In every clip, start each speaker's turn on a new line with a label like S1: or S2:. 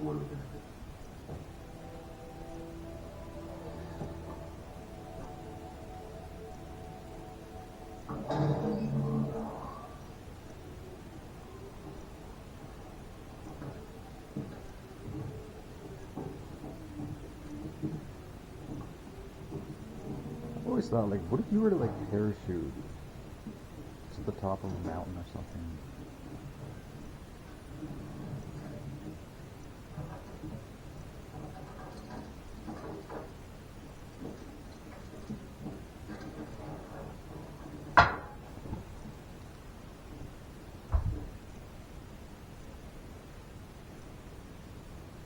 S1: we're looking at it.
S2: I always thought, like, what if you were to, like, parachute to the top of a mountain or something?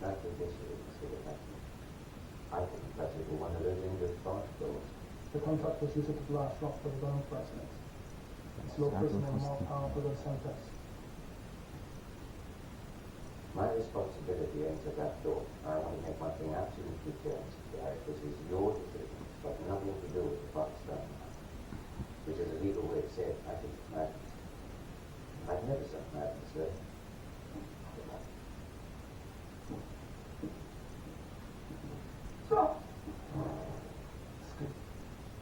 S3: That's the issue, I think that is one of those English barge doors.
S1: The contractors use it to blast rock for the ground president. It's low prison and more powerful than Semtex.
S3: My responsibility ends at that door. I want to make one thing absolutely clear, Mr. Garrett. This is your decision. It's got nothing to do with the Pakistan. Which is a legal way of saying I think it's madness. Magnificent madness, sir.
S1: Stop!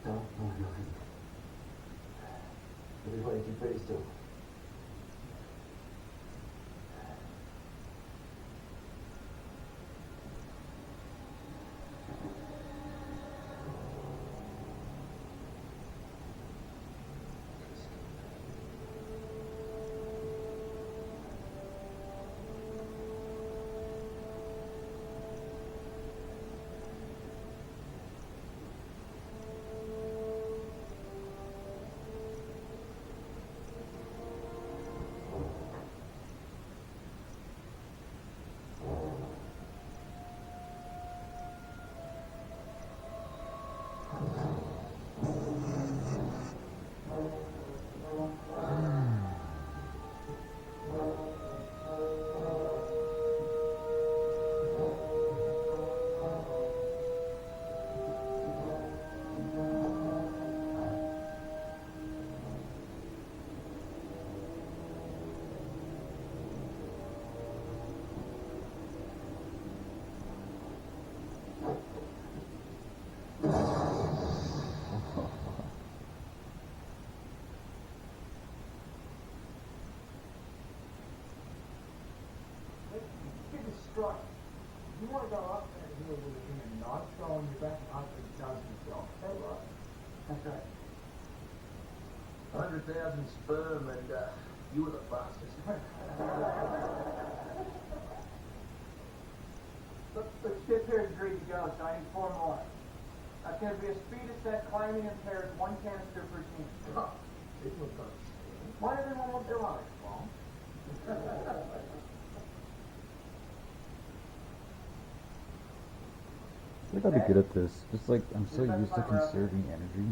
S3: No, nothing. Everybody keep very still.
S1: Struck. You want to go up there here with a human knife on your back and hope it does the job. That's right. That's right.
S4: 100,000 sperm and you were the fastest.
S5: The ship here is agreed to go, so I need 4 more. That's going to be a speed of set climbing and pairs 1 canister per team.
S4: It was not.
S5: Why everyone want their lives, Paul?
S2: I think I'd be good at this. Just like, I'm so used to conserving energy.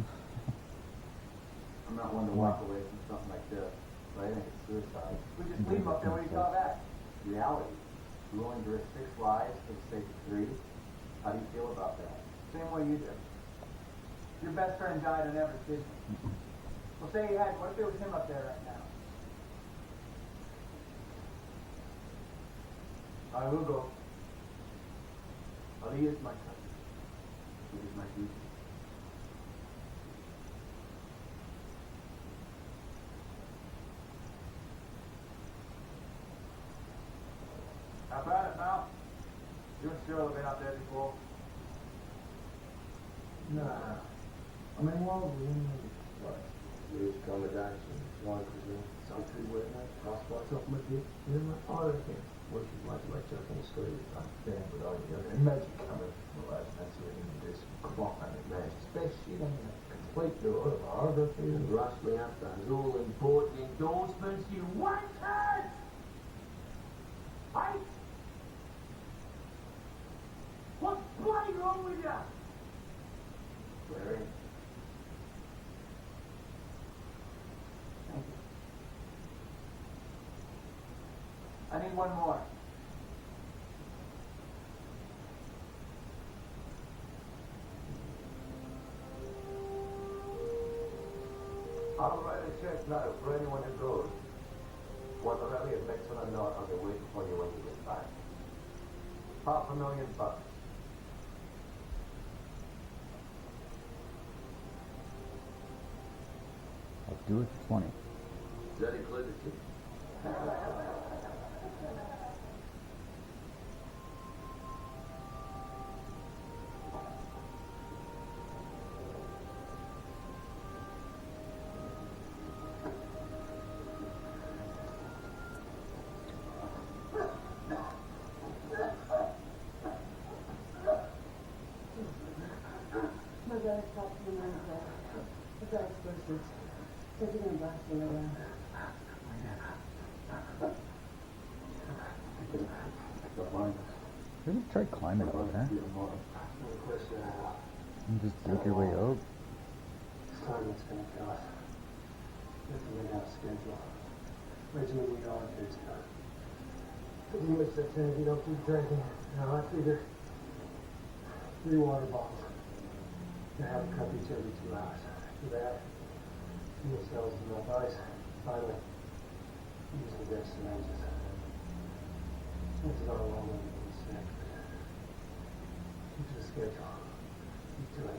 S3: I'm not one to walk away from something like this, but I think it's suicide.
S5: We just leave up there. What do you call that?
S3: Reality. You're willing to risk 6 lives for the sake of 3? How do you feel about that?
S5: Same way you do. Your best friend died on every decision. Well, say he had. What if it was him up there right now?
S4: I will go. Ali is my cousin.
S3: It is my duty.
S5: How about it, Mal? You and Cyril have been out there before.
S1: Nah. I mean, what we in what?
S4: Use accommodation, one cuisine, something where that cost what?
S1: Top of my dick. You know, I reckon we should like up on the street. Damn, but I can imagine coming from the that's what you do some crying, man. Especially on that complete autobiography.
S4: And rush me up those all important endorsements, you wankers! Hey? What's bloody wrong with you?
S3: Larry,
S5: Thank you. I need 1 more.
S4: I'll write a check now for anyone who goes. Whether Elliot makes it or not, I'll be waiting for you when you get back.
S1: $500,000.
S2: I'll do it for 20.
S4: Does that include the ticket?
S6: My brother talked to me on the guy explosives. Said you're gonna blast him around.
S2: You ever tried climbing over there? And just dig your way out?
S7: This time it's gonna kill us. We have to lay out a schedule. Regiment, we all have this time.
S1: Pretty much that's it. You don't keep drinking. Now, I figure 3 water bottles. You have a cup each every 2 hours. After that, fuel cells enough ice. Finally, use the best syringes. Chances are a long one will be sick. Keep to the schedule. Keep to it.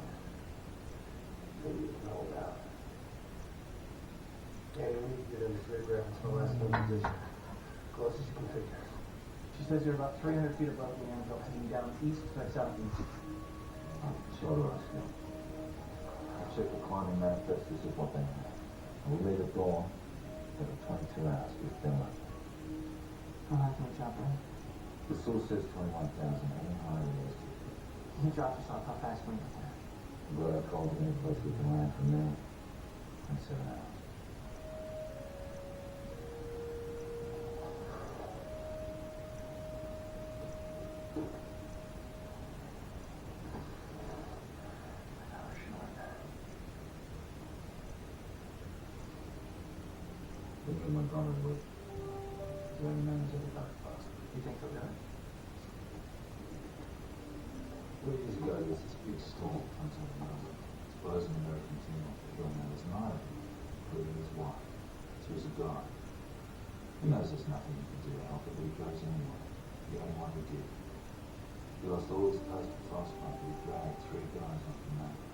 S1: Maybe you can hold out. And we need to get in this rig ground so last one position. Close as you can figure.
S5: She says you're about 300 feet above the anvil, heading down east by southeast.
S1: So do I still. I checked the climbing manifest. This is what they have. We laid a dawn. Every 22 hours, we fill up.
S5: How high can we chop in?
S1: The source says 21,000. How high is it?
S5: He dropped us off. How fast can we get there?
S1: But I called it any place we can land from there. In 7 hours. Montgomery would. Doing members of the dark box.
S5: You think he'll do it?
S1: Well, years ago, there's this big storm on top of the mountain. Exposing the American team off the hill. Now there's 9 of them, including his wife. She was a guy. He knows there's nothing you can do to help it, but he goes anyway. The only one who did. He lost all his post and fast pump, he dragged 3 guys off the mountain.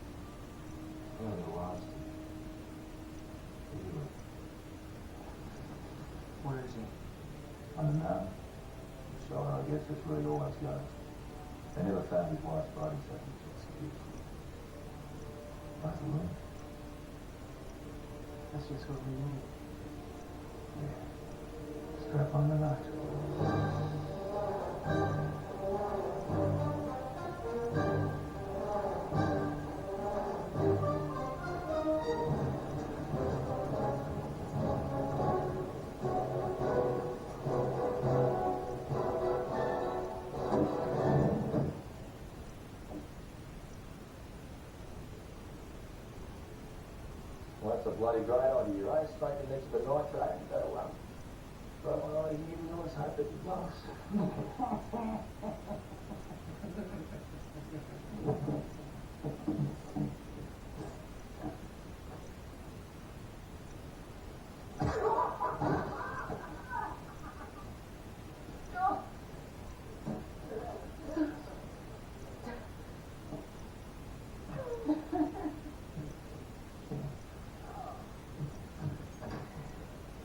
S1: Well, they last him. Anyway.
S5: Where is he?
S1: On the mountain. So I guess that's where he always goes. They never found his wife's body, so he was excused. Like the wind.
S5: That's just what we need.
S1: Yeah. Strap on the knife. Well, that's a bloody great idea, right? Straight next to the night track and go, throw one idea in the noise, hope it lasts.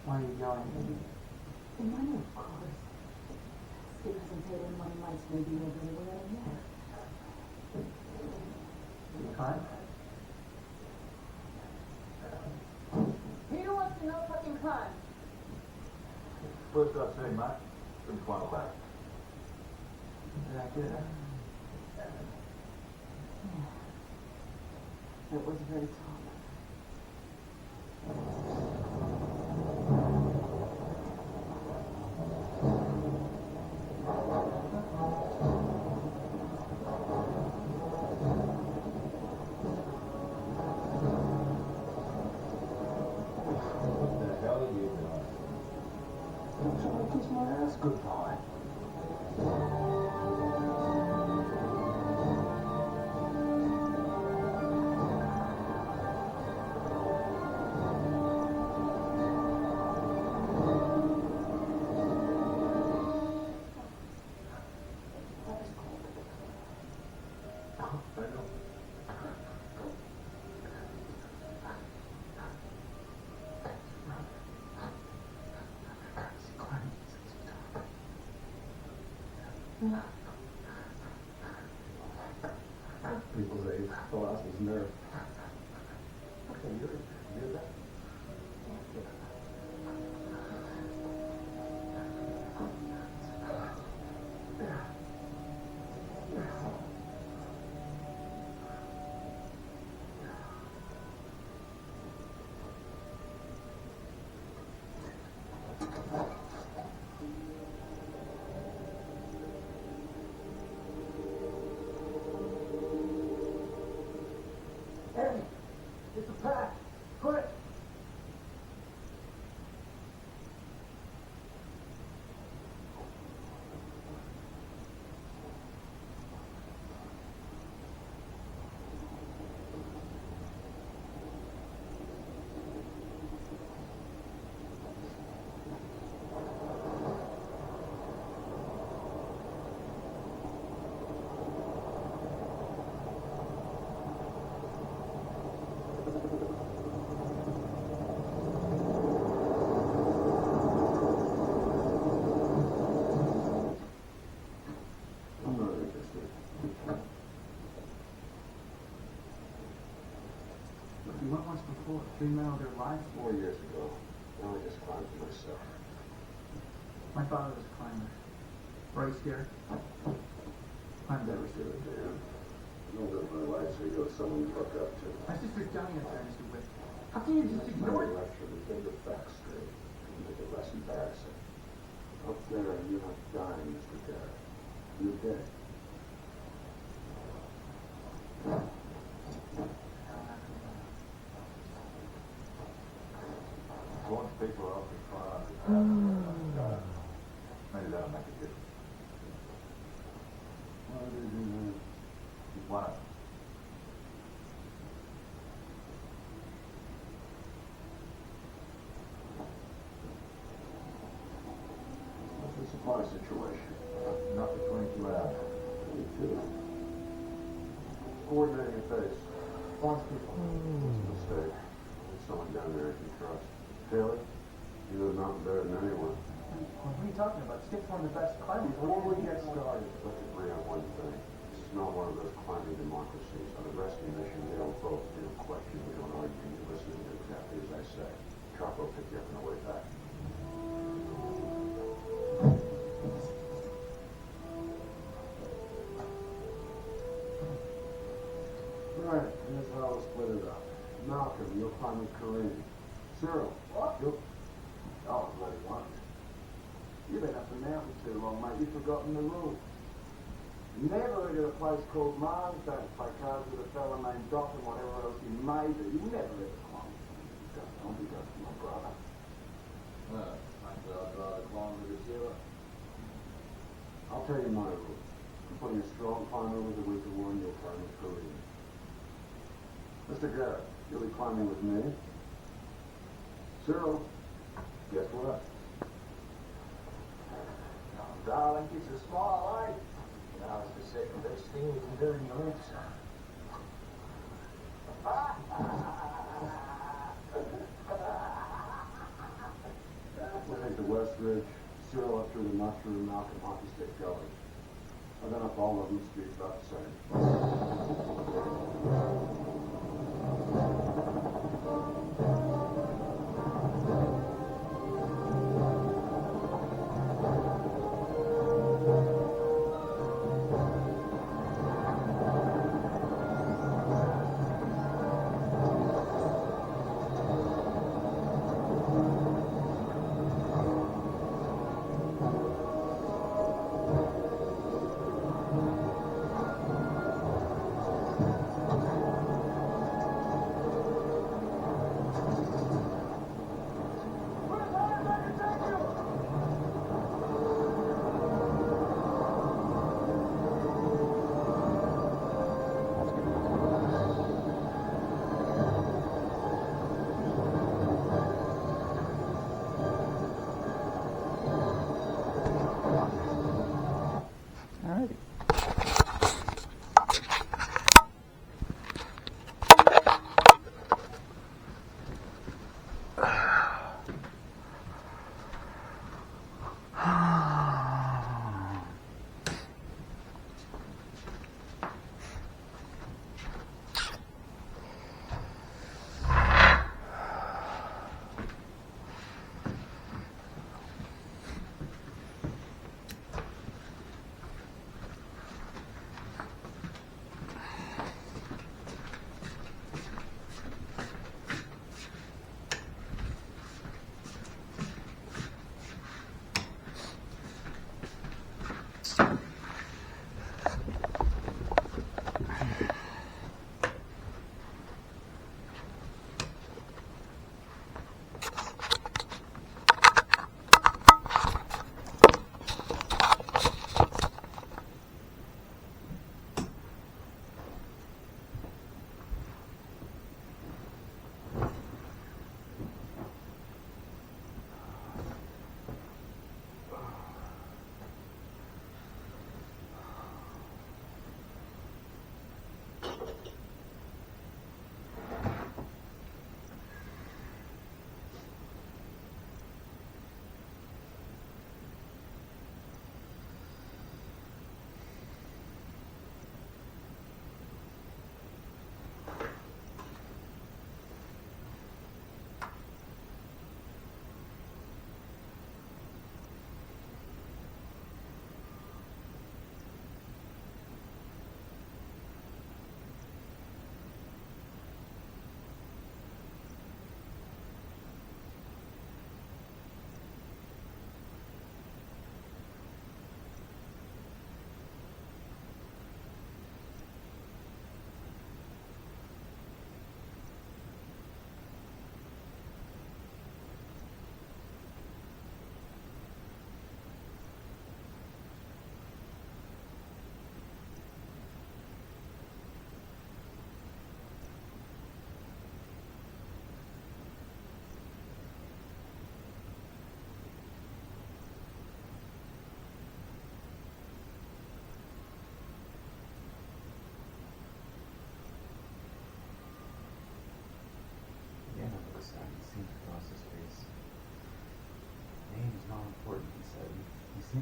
S5: Why are you yelling?
S6: The money, of course. Steve hasn't paid any money months, maybe nobody will ever know.
S5: You climb?
S6: Peter wants to know fucking crime.
S1: First I've seen, mate. Been quite back.
S5: Did I get it?
S6: Yeah. It was very tall.
S1: What the hell are you doing? I'm trying to kiss my ass goodbye.
S7: People say the lost his nerve. Okay, you're that.
S1: Hey, it's a pack. Quick.
S7: I'm not interested.
S5: You went once before. 3 men of their lives.
S7: 4 years ago, now I just climbed for myself.
S5: My father was a climber. Right, Gary? Climbed
S7: Never
S5: everything.
S7: stood a damn. No good my life, so you have someone to look up to.
S5: My sister's dying up there, Mr. Wick. How can you just ignore it?
S7: Lecture to get the facts straight and make it less embarrassing. Up there, you're not dying, Mr. Garrett. You're dead.
S1: Once people are up in front, maybe that'll make a difference.
S7: Why do you do that?
S1: Why?
S7: What's the supply situation?
S1: Not between 2 hours.
S7: Me too. Coordinating a face.
S1: Once people.
S7: What's a mistake? There's someone down there I can trust. Taylor? You know the mountain better than anyone.
S5: What are you talking about? Skip's one of the best climbers.
S7: Before we get started, let's agree on one thing. This is not one of those climbing democracies. On a rescue mission, we don't vote, we don't question, we don't argue. You listen to me exactly as I say. Chopper will pick you up on the way back. Right, here's how we'll split it up. Malcolm, you'll climb with Kareem. Cyril, you'll... Oh, bloody one. You've been up the mountain too long, mate. You've forgotten the rules. Never heard of a place called Mars. Don't play cards with a fella named Doc and whatever else you may do. You never ever climb. Don't be good for my brother.
S1: Frankly, I'd rather climb with a zero.
S7: I'll tell you my rules. I'm putting a strong climber with a weaker one. You'll climb with Kareem. Mr. Garrett, you'll be climbing with me. Cyril, guess what?
S1: Darling, it's a small life. Now it's the second best thing we can do in your life, son.
S7: We'll take the West Ridge, Cyril up through the mushroom, Malcolm hockey stick going. I've been up all of them, speed about the same.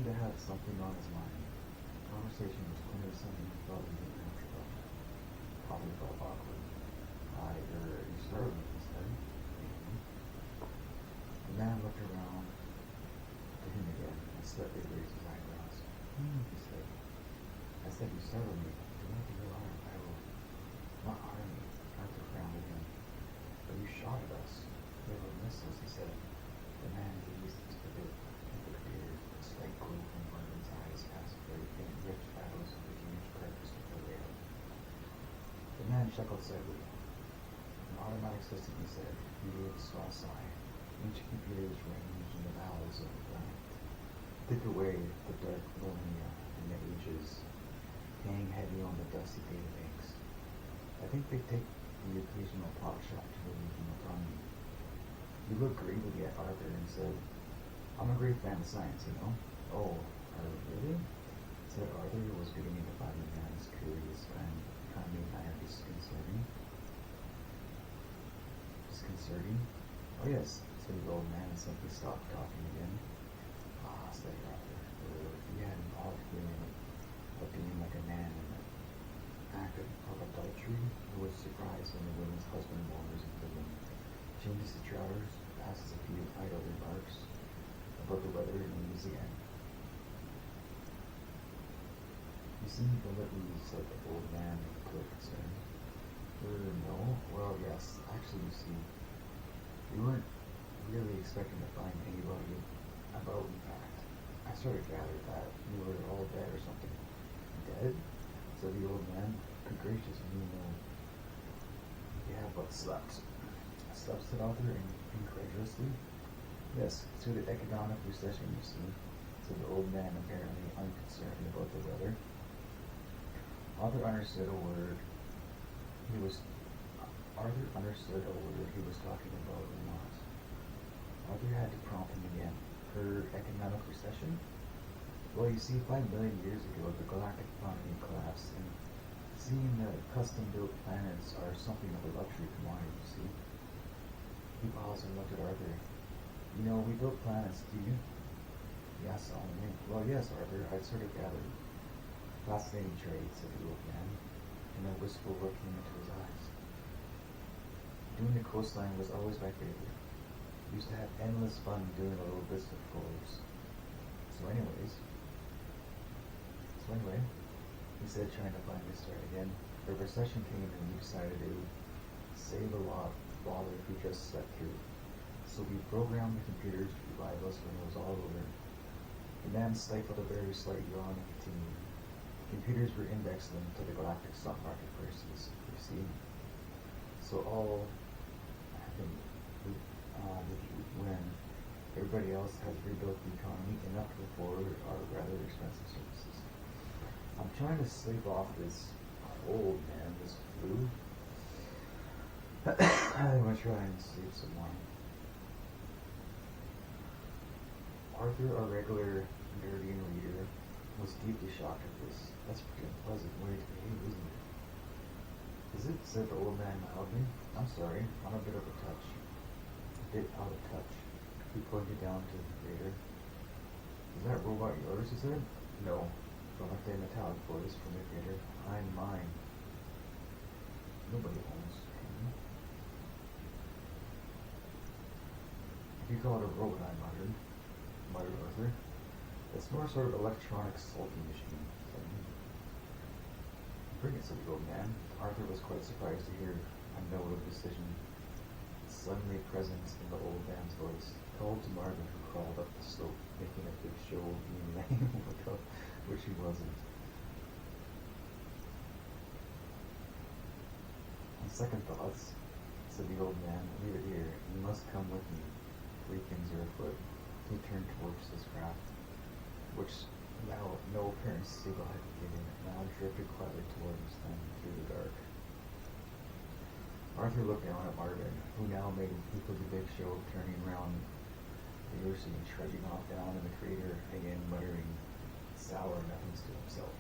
S8: seemed to have something on his mind. The conversation was clearly something he felt he didn't have to talk about. Probably felt awkward. You startled me, he said. Maybe. The man looked around to him again and slightly raised his eyebrows. He said. I said you startled me. Do not be alarmed. I will not harm you. Arthur frowned at him. But you shot at us. They were missiles, he said. The man gazed into the beard. A slight glow from Marvin's eyes past very faint, rich shadows of the huge carcass of the whale. The man chuckled slightly. An automatic system, he said. He gave a small sigh. Ancient computers ranged in the bowels of the planet. Thick away the dark millennia and the ages, hang heavy on the dusty databanks. I think they take the occasional pot shot to relieve the autonomy. He looked gravely at Arthur and said, I'm a great fan of science, you know. Oh, really? Said Arthur, who was beginning to find the man's curious and kindly manner disconcerting. Disconcerting? Oh yes, said the old man and simply stopped talking again. Ah, said Arthur. He had an odd feeling of being like a man in an act of adultery who was surprised when the woman's husband wanders into the room, changes his trousers, passes a few idle remarks about the weather, and leaves again. You seem completely said the old man with clear concern. No. Well, yes. Actually, you see, we weren't really expecting to find anybody about, in fact. I sort of gathered that you were all dead or something. Dead? Said the old man. Good gracious, you know. Yeah, but slept. Slept, said Arthur incredulously. Yes, through the economic recession, you see, said the old man, apparently unconcerned about the weather. Arthur understood a word he was talking about or not. Arthur had to prompt him again. Her economic recession? Well, you see, 5 million years ago, the galactic economy collapsed, and seeing that custom-built planets are something of a luxury commodity, you see. He paused and looked at Arthur. You know, we built planets, do you? Yes, only. Well, yes, Arthur, I sort of gathered. Fascinating trade, said the old man, and a wistful look came into his eyes. Doing the coastline was always my favorite. Used to have endless fun doing the little bits of floors. So anyway, he said, trying to find his start again, the recession came and we decided it would save a lot of bother if we just slept through. So we programmed the computers to revive us when it was all over. The man stifled a very slight yawn and continued. Computers were indexed linked to the galactic stock market prices, you see. So all happened when everybody else has rebuilt the economy enough to afford our rather expensive services. I'm trying to sleep off this cold, man, this flu. I'm gonna try and sleep some more. Arthur, a regular Nerdian reader, was deeply shocked at this. That's a pretty unpleasant way to behave, isn't it? Is it? Said the old man loudly. I'm sorry, I'm a bit out of touch. He pointed down to the crater. Is that robot yours, he said? No, from a thin metallic voice from the crater. I'm mine. Nobody owns him. If you call it a robot, I muttered Arthur. It's more sort of electronic salting machine. Bring it, said the old man. Arthur was quite surprised to hear a note of decision suddenly present in the old man's voice. Called to Marvin, who crawled up the slope, making a big show of being lame, which he wasn't. On second thoughts, said the old man, leave it here. You must come with me. 3 things are afoot. He turned towards his craft, which now no apparent signal had given, now drifted quietly towards them through the dark. Arthur looked down at Marvin, who now made equally big show of turning round the Ursi and trudging off down in the crater, again muttering sour nothings to himself.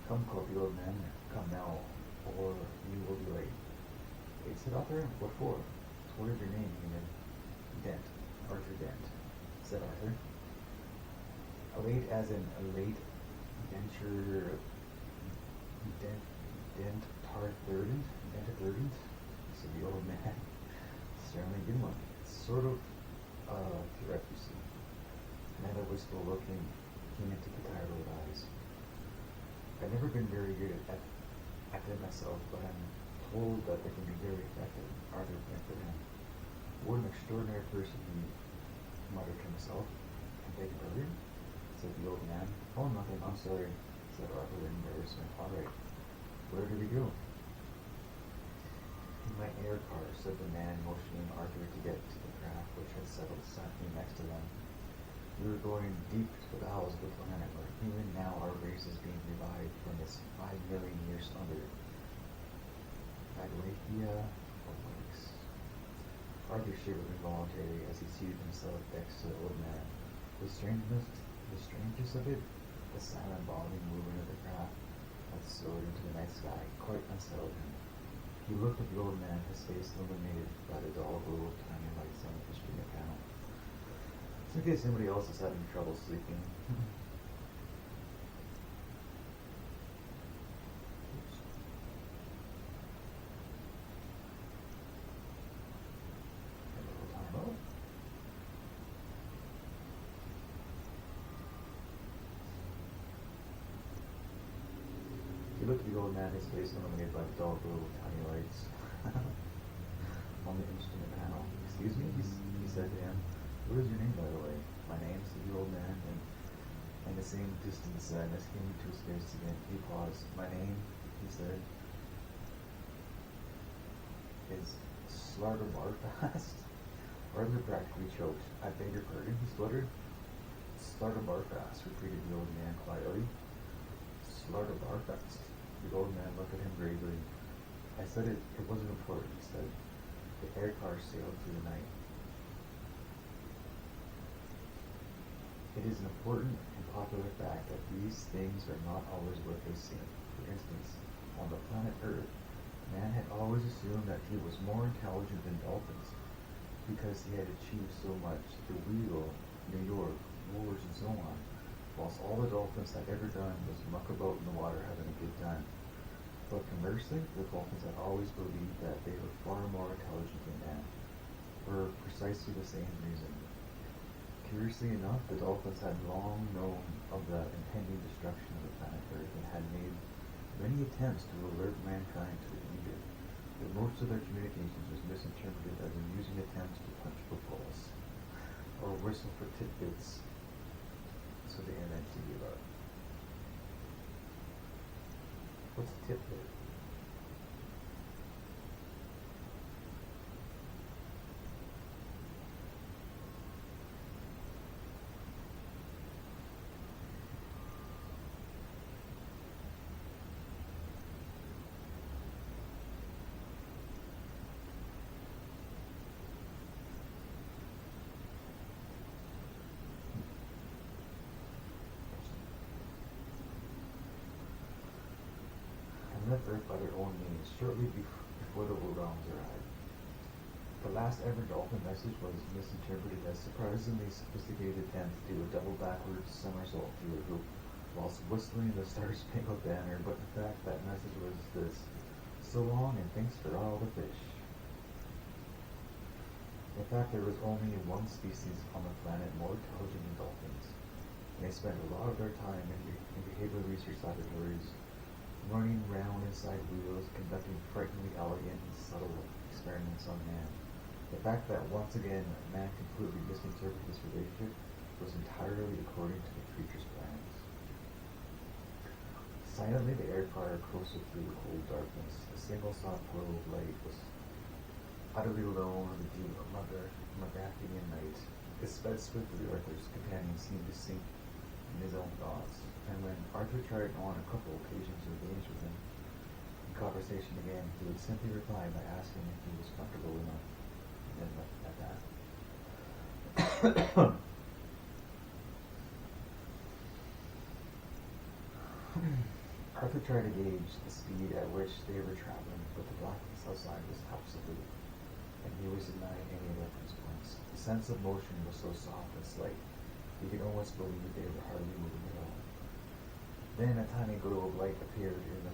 S8: Come, called the old man, come now, or you will be late. Wait, said Arthur, what for? What is your name, human? Dent, Arthur Dent, said Arthur. Late as in a late denture, dentardent, said the old man. Certainly good one. It's sort of, Tourette, you see. Amanda was still looking, came into the tired old eyes. I've never been very good at them myself, but I'm told that they can be very effective. Arthur blinked at him. What an extraordinary person, he muttered to himself. I beg your pardon? Said the old man. Oh, nothing, I'm sorry, said Arthur in embarrassment. All right, where did we go? In my air car, said the man, motioning Arthur to get to the craft which had settled silently next to them. We were going deep to the bowels of the planet where even now our race is being revived from this 5 million year slumber. Aglathia awakes. Arthur shivered involuntarily as he seated himself next to the old man. The strangeness of it, the silent bobbing movement of the craft that soared into the night sky, quite unsettled him. He looked at the old man, his face illuminated by the dull glow of tiny lights on the instrument panel. Just in case anybody else is having trouble sleeping. A little time out. He looked at the old man, his face illuminated by the dull glow of tiny lights on the instrument panel. Excuse me, he said to him. What is your name, by the way? My name, said the old man, and the same distant sadness came into his face again. He paused. My name, he said, is Slarter Barfast. Arthur practically choked. I beg your pardon, he spluttered. Slarter Barfast, repeated the old man quietly. Slarter Barfast. The old man looked at him gravely. I said it wasn't important, he said. The air car sailed through the night. It is an important and popular fact that these things are not always what they seem. For instance, on the planet Earth, man had always assumed that he was more intelligent than dolphins because he had achieved so much, the wheel, New York, wars, and so on, whilst all the dolphins had ever done was muck about in the water having a good time. But conversely, the dolphins had always believed that they were far more intelligent than man, for precisely the same reason. Curiously enough, the dolphins had long known of the impending destruction of the planet Earth and had made many attempts to alert mankind to the danger, but most of their communications was misinterpreted as amusing attempts to punch footballs or whistle for tidbits, so they eventually gave up. What's a tidbit? Left Earth by their own means shortly before the Wurrongs arrived. The last ever dolphin message was misinterpreted as surprisingly sophisticated attempt to do a double backwards somersault through a hoop whilst whistling the Star-Spangled Banner, but in fact that message was this: so long and thanks for all the fish. In fact, there was only one species on the planet more intelligent than dolphins, and they spent a lot of their time in behavioral research laboratories, running round inside wheels, conducting frighteningly elegant and subtle experiments on man. The fact that once again man completely misinterpreted this relationship was entirely according to the creature's plans. Silently the air car coasted through the cold darkness. A single soft glow of light was utterly alone in the deep Magathian night. It sped swiftly. Arthur's companion seemed to sink in his own thoughts, and when Arthur tried on a couple occasions to engage with him in conversation again, he would simply reply by asking if he was comfortable enough, and then left it at that. Arthur tried to gauge the speed at which they were traveling, but the blackness outside was absolute, and he was denied any reference points. The sense of motion was so soft and slight You could almost believe they were hardly moving at all. Then a tiny glow of light appeared in the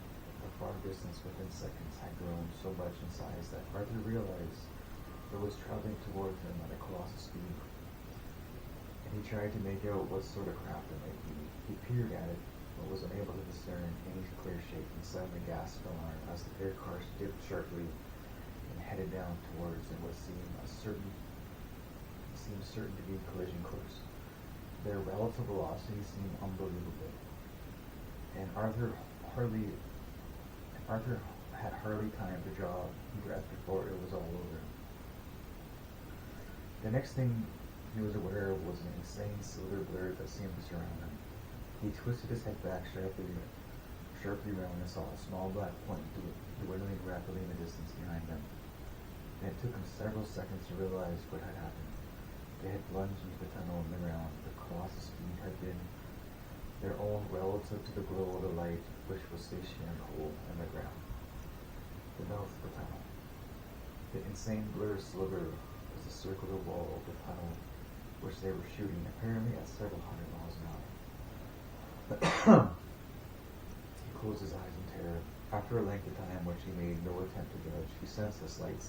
S8: far distance within seconds, had grown so much in size that Arthur realized it was traveling towards him at a colossal speed. And he tried to make out what sort of craft it might be. He peered at it, but was unable to discern any clear shape, and suddenly gasped in alarm as the air car dipped sharply and headed down towards what seemed certain to be collision course. Their relative velocity seemed unbelievable, and Arthur had hardly time to draw breath before it was all over. The next thing he was aware of was an insane silver blur that seemed to surround him. He twisted his head back sharply around and saw a small black point dwindling rapidly in the distance behind them. And it took him several seconds to realize what had happened. They had plunged into the tunnel in the ground. The colossal speed had been their own relative to the glow of the light which was stationed in a hole in the ground. The mouth of the tunnel. The insane blur sliver was the circular wall of the tunnel which they were shooting, apparently at several hundred miles an hour. He closed his eyes in terror. After a length of time which he made no attempt to judge, he sensed a slight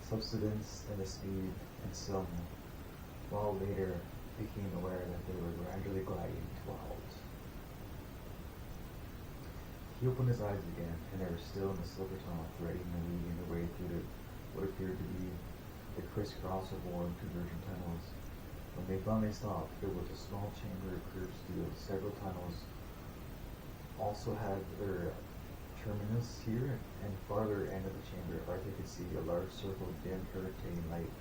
S8: subsidence in the speed, and some while later became aware that they were gradually gliding to a halt. He opened his eyes again, and they were still in the silver tunnel, threading and weaving their way through what appeared to be the crisscross of warm convergent tunnels. When they finally stopped, there was a small chamber of curved steel. Several tunnels also had their terminus here, and farther end of the chamber, Arthur could see a large circle of dim, irritating light.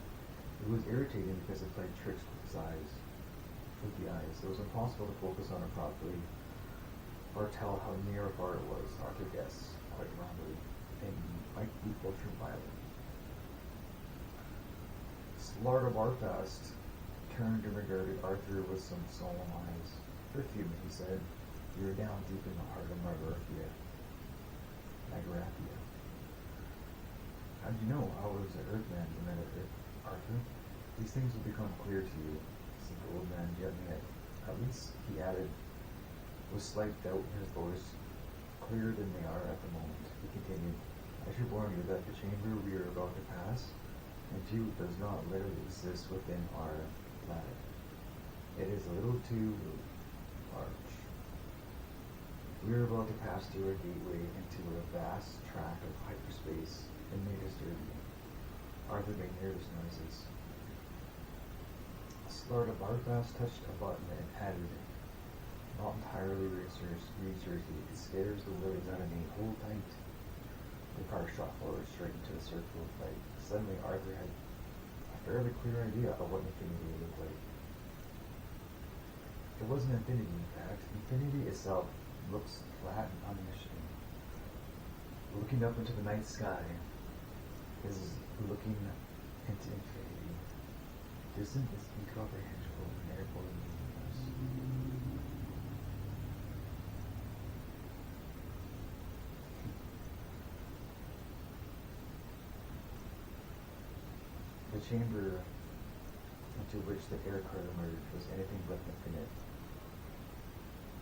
S8: It was irritating because it played tricks with the eyes. It was impossible to focus on it properly, or tell how near or far it was. Arthur guessed, quite wrongly, and might be ultraviolet. Lord of Arthast turned and regarded Arthur with some solemn eyes. For a few minutes, he said, "You are down deep in the heart of Magrathia. How do you know I was an Earthman?" demanded Arthur. "These things will become clear to you," said the old man gently. "At least," he added, with slight doubt in his voice, "clearer than they are at the moment." He continued, "I should warn you that the chamber we are about to pass into does not literally exist within our planet. It is a little too large. We are about to pass through a gateway into a vast tract of hyperspace and may disturb you." Arthur made nervous noises. Slard of Arthas touched a button and added, "Not entirely researchy. It scares the willies out of me. Hold tight." The car shot forward straight into the circle of light. Suddenly, Arthur had a fairly clear idea of what infinity looked like. It wasn't infinity, in fact. Infinity itself looks flat and omniscient. Looking up into the night sky is looking into infinity. Distant is incomprehensible and therefore meaningless. The chamber into which the air car emerged was anything but infinite.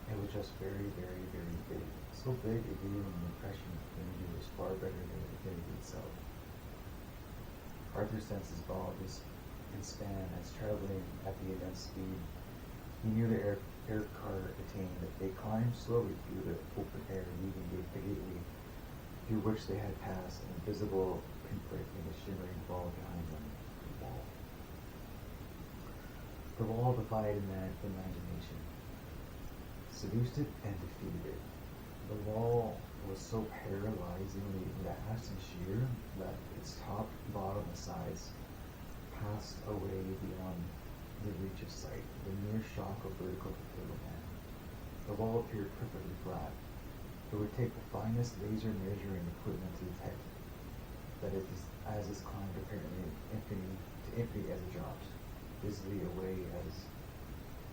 S8: It was just very, very, very big. So big it gave him the impression infinity was far better than infinity itself. Arthur's senses followed this in span as traveling at the immense speed. He knew the air car attained. They climbed slowly through the open air, leaving the gateway through which they had passed, an invisible pinprick in the shimmering wall behind them. The wall defied imagination, seduced it, and defeated it. The wall was so paralyzingly vast and sheer that its top, bottom, and sides passed away beyond the reach of sight, the mere shock of vertical fulfillment. The wall appeared perfectly flat. It would take the finest laser measuring equipment to detect that it is, as it climbed apparently infinity as it dropped visibly away as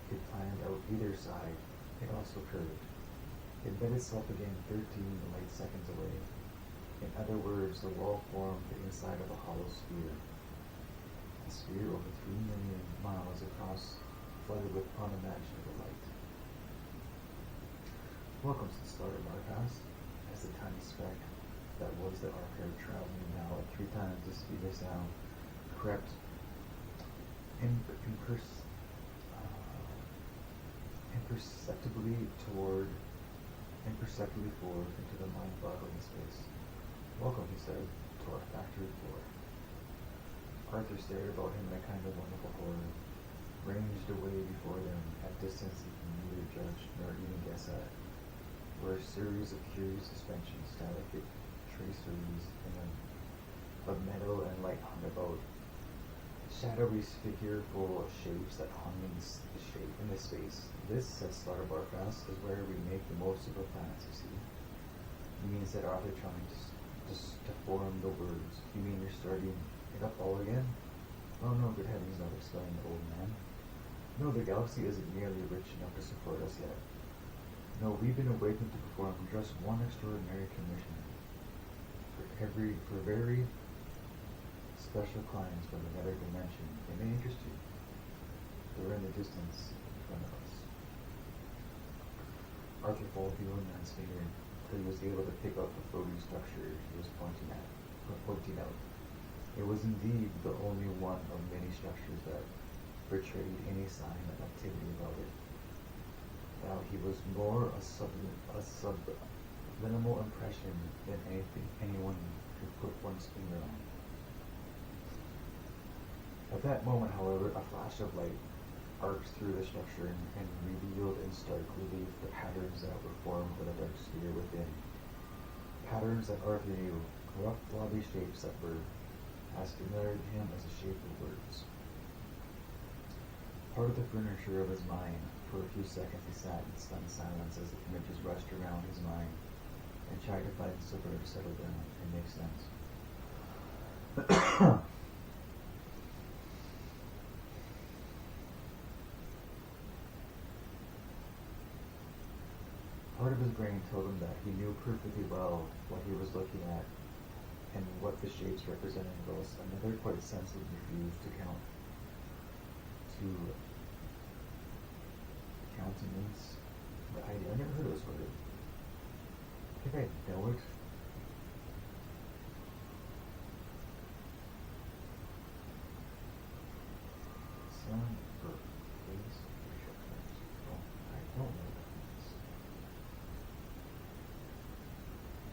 S8: it planned out either side. It also curved. It bent itself again 13 light seconds away. In other words, the wall formed the inside of a hollow sphere. A sphere over 3 million miles across, flooded with unimaginable light. Welcome to the Starter Bypass, as the tiny speck that was the archive traveling now at 3 times the speed of sound crept imperceptibly forward into the mind-boggling space. Welcome, he said, to our factory floor. Arthur stared about him in a kind of wonderful horror. Ranged away before them, at distance he could neither judge nor even guess at, were a series of curious suspensions, delicate traceries in them, of metal and light hung about. Shadowy figureful shapes that hung in the space. This, said Slaughter Barfast, is where we make the most of our planets, you see. You mean, said Arthur, trying to form the words. You mean you're starting it up all again? Oh no, good heavens, no, exclaimed the old man. No, the galaxy isn't nearly rich enough to support us yet. No, we've been awakened to perform just one extraordinary commission. For very special clients from another dimension. They may interest you. They're in the distance in front of us. Arthur followed the old man's finger till he was able to pick up the floating structure he was pointing out. It was indeed the only one of many structures that betrayed any sign of activity about it. Now he was more a subliminal impression than anyone could put one's finger on. At that moment, however, a flash of light arced through the structure and revealed in stark relief the patterns that were formed by the dark sphere within. Patterns that Arthur knew, rough, blobby shapes that were as familiar to him as the shape of words. Part of the furniture of his mind. For a few seconds he sat in stunned silence as the images rushed around his mind and tried to find somewhere to settle down and make sense. Part of his brain told him that he knew perfectly well what he was looking at and what the shapes represented, whilst another quite sensibly refused to countenance the idea. I never heard of this word. I think I know it. Sound for face facial terms. Oh, I don't know what that means.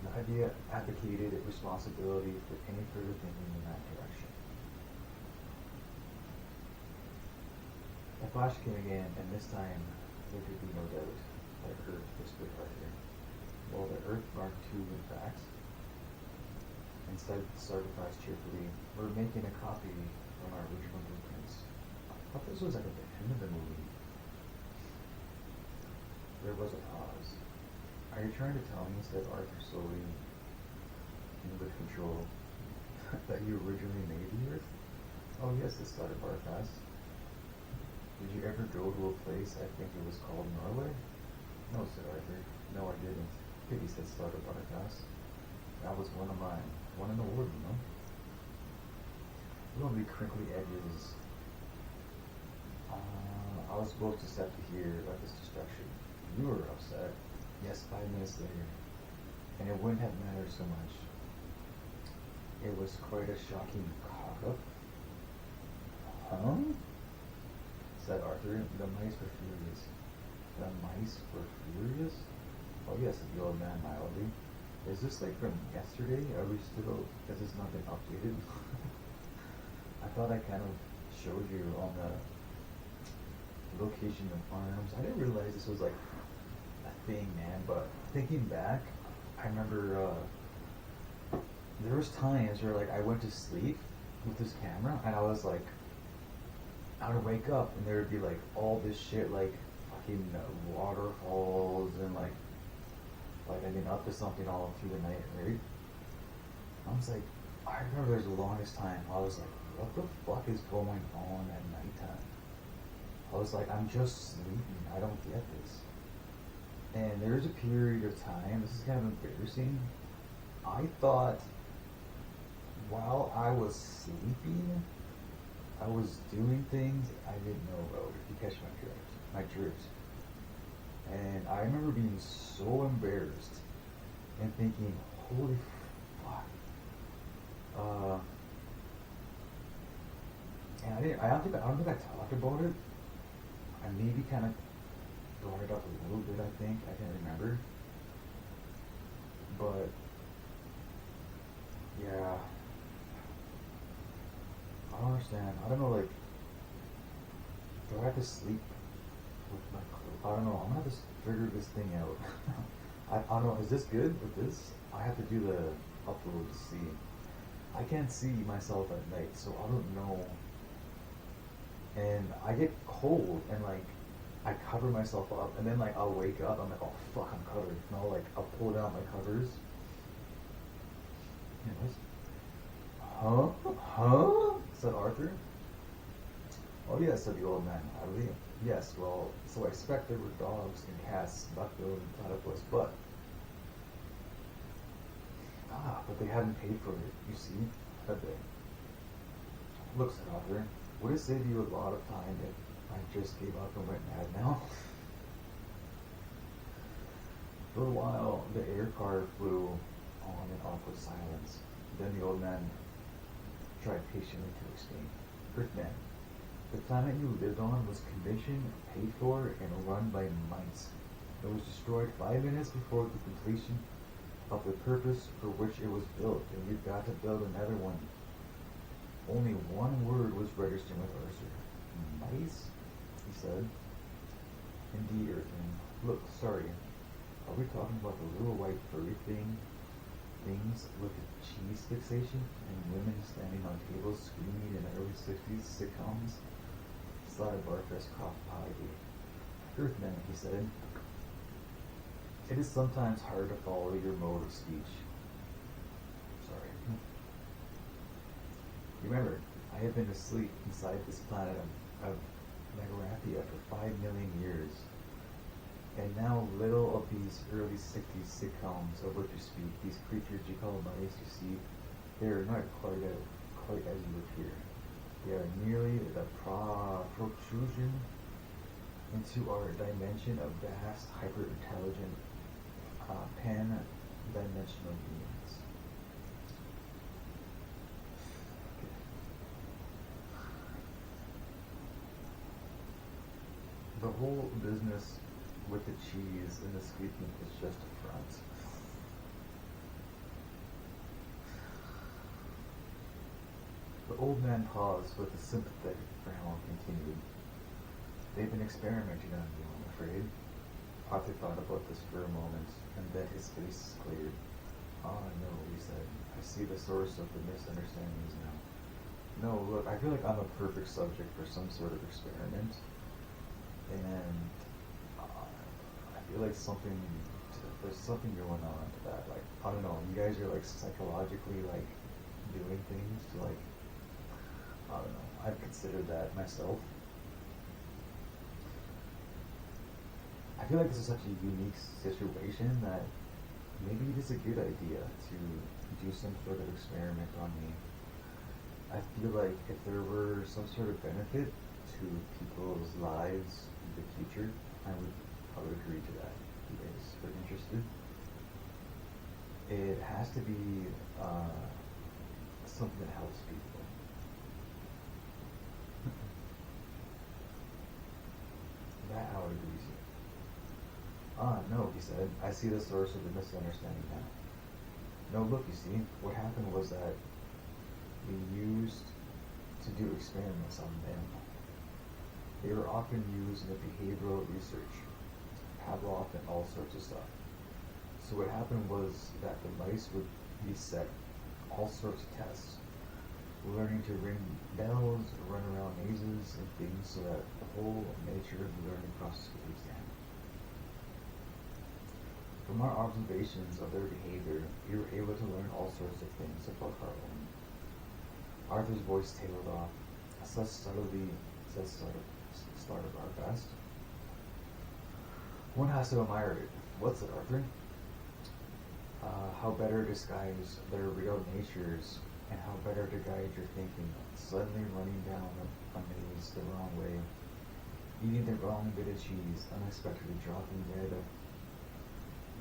S8: The idea advocated responsibility for any further thinking in that direction. The flash came again, and this time there could be no doubt that Earth whispered Arthur. Well, the Earth Mark II, in fact. Instead, Starterfast cheerfully, we're making a copy from our original blueprints. I thought this was like at the end of the movie. There was a pause. Are you trying to tell me, said Arthur slowly, and with control, that you originally made the Earth? Oh yes, it started Barfast. Did you ever go to a place, I think it was called Norway? No, said Arthur. No, I didn't. Pity, said Starter Barfast. That was one of mine. One in the wood, you know? Lovely crinkly edges. I was supposed to step to here about this destruction. You were upset. Yes, 5 minutes later. And it wouldn't have mattered so much. It was quite a shocking cock-up. Huh? Said Arthur. The mice were furious. The mice were furious? Oh yes, said the old man mildly. Is this like from yesterday? Are we still, has this not been updated? I thought I kind of showed you on the location of farms. I didn't realize this was like a thing, man, but thinking back, I remember there was times where like I went to sleep with this camera and I was like, I would wake up and there would be like all this shit, like fucking waterfalls and like I've been up to something all through the night, right? I was like, I remember there's the longest time I was like, what the fuck is going on at nighttime? I was like, I'm just sleeping, I don't get this. And there's a period of time, this is kind of embarrassing, I thought while I was sleeping, I was doing things I didn't know about, if you catch my drift. And I remember being so embarrassed and thinking, holy fuck. And I don't think I talked about it. I maybe kind of brought it up a little bit, I think. I can't remember. But, yeah. I don't understand. I don't know, like, do I have to sleep with my clothes? I don't know. I'm gonna have to figure this thing out. I don't know. Is this good with this? I have to do the upload to see. I can't see myself at night, so I don't know. And I get cold, and like, I cover myself up, and then like I'll wake up. I'm like, oh fuck, I'm covered. And I'll pull down my covers. Huh? Said Arthur. Oh yes, said the old man. I believe. Yes, well, so I expect there were dogs and cats, duck-billed and platypus, but they hadn't paid for it, you see, had they? Look, said Arthur, would it save you a lot of time if I just gave up and went mad now? For a while, the air car flew on in awkward silence. Then the old man tried patiently to explain. Earthman, the planet you lived on was commissioned, paid for, and run by mice. It was destroyed 5 minutes before the completion of the purpose for which it was built, and you've got to build another one. Only one word was registered with Arthur. Mice? He said. Indeed, Earthman. Look, sorry. Are we talking about the little white furry things with the cheese fixation and women standing on tables screaming in the early 60s sitcoms? Sly Barfest coughed politely. Earthman, he said. It is sometimes hard to follow your mode of speech. Sorry. Remember, I have been asleep inside this planet of Megarathia for 5 million years. And now little of these early 60s sitcoms of which you speak, these creatures you call mice, you see, they are not quite as you appear. They are merely the protrusion into our dimension of vast, hyper-intelligent, pan-dimensional beings. The whole business with the cheese and the squeaking is just a front. The old man paused with a sympathetic frown and continued. They've been experimenting on you, I'm afraid. Arthur thought about this for a moment, and then his face cleared. Ah, no, he said. I see the source of the misunderstandings now. No, look, I feel like I'm a perfect subject for some sort of experiment. And I feel like there's something going on to that. Like, I don't know, you guys are like psychologically like doing things to like, I don't know, I've considered that myself. I feel like this is such a unique situation that maybe it is a good idea to do some sort of experiment on me. I feel like if there were some sort of benefit to people's lives in the future, I would agree to that. You guys are interested? It has to be something that helps people. That I would agree to. No, he said. I see the source of the misunderstanding now. No, look, you see, what happened was that we used to do experiments on them. They were often used in the behavioral research, Pavlov and all sorts of stuff. So what happened was that the mice would be set all sorts of tests, learning to ring bells, run around mazes and things so that the whole nature of the learning process would be examined. From our observations of their behavior, we were able to learn all sorts of things about our own. Arthur's voice tailed off. Such subtlety, such start of our best. One has to admire it. What's it, Arthur? How better disguise their real natures and how better to guide your thinking. Suddenly running down a maze the wrong way, eating the wrong bit of cheese, unexpectedly dropping dead of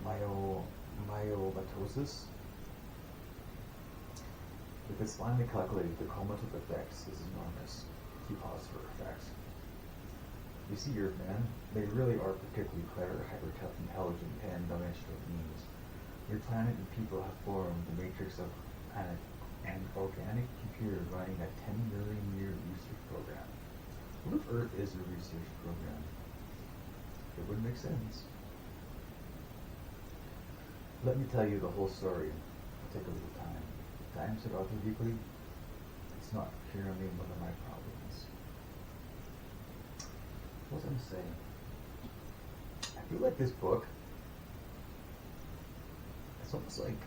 S8: myelomatosis. If it's finally calculated, the cumulative effects is enormous. He paused for effect. You see, Earthman, they really are particularly clever, hyper-tough, intelligent, pan-dimensional beings. Your planet and people have formed the matrix of an organic computer running a 10 million year research program. What if Earth is a research program? It would make sense. Let me tell you the whole story. It'll take a little time. Time, said Arthur weakly. It's not purely one of my problems. What was I going to say? I feel like this book, it's almost like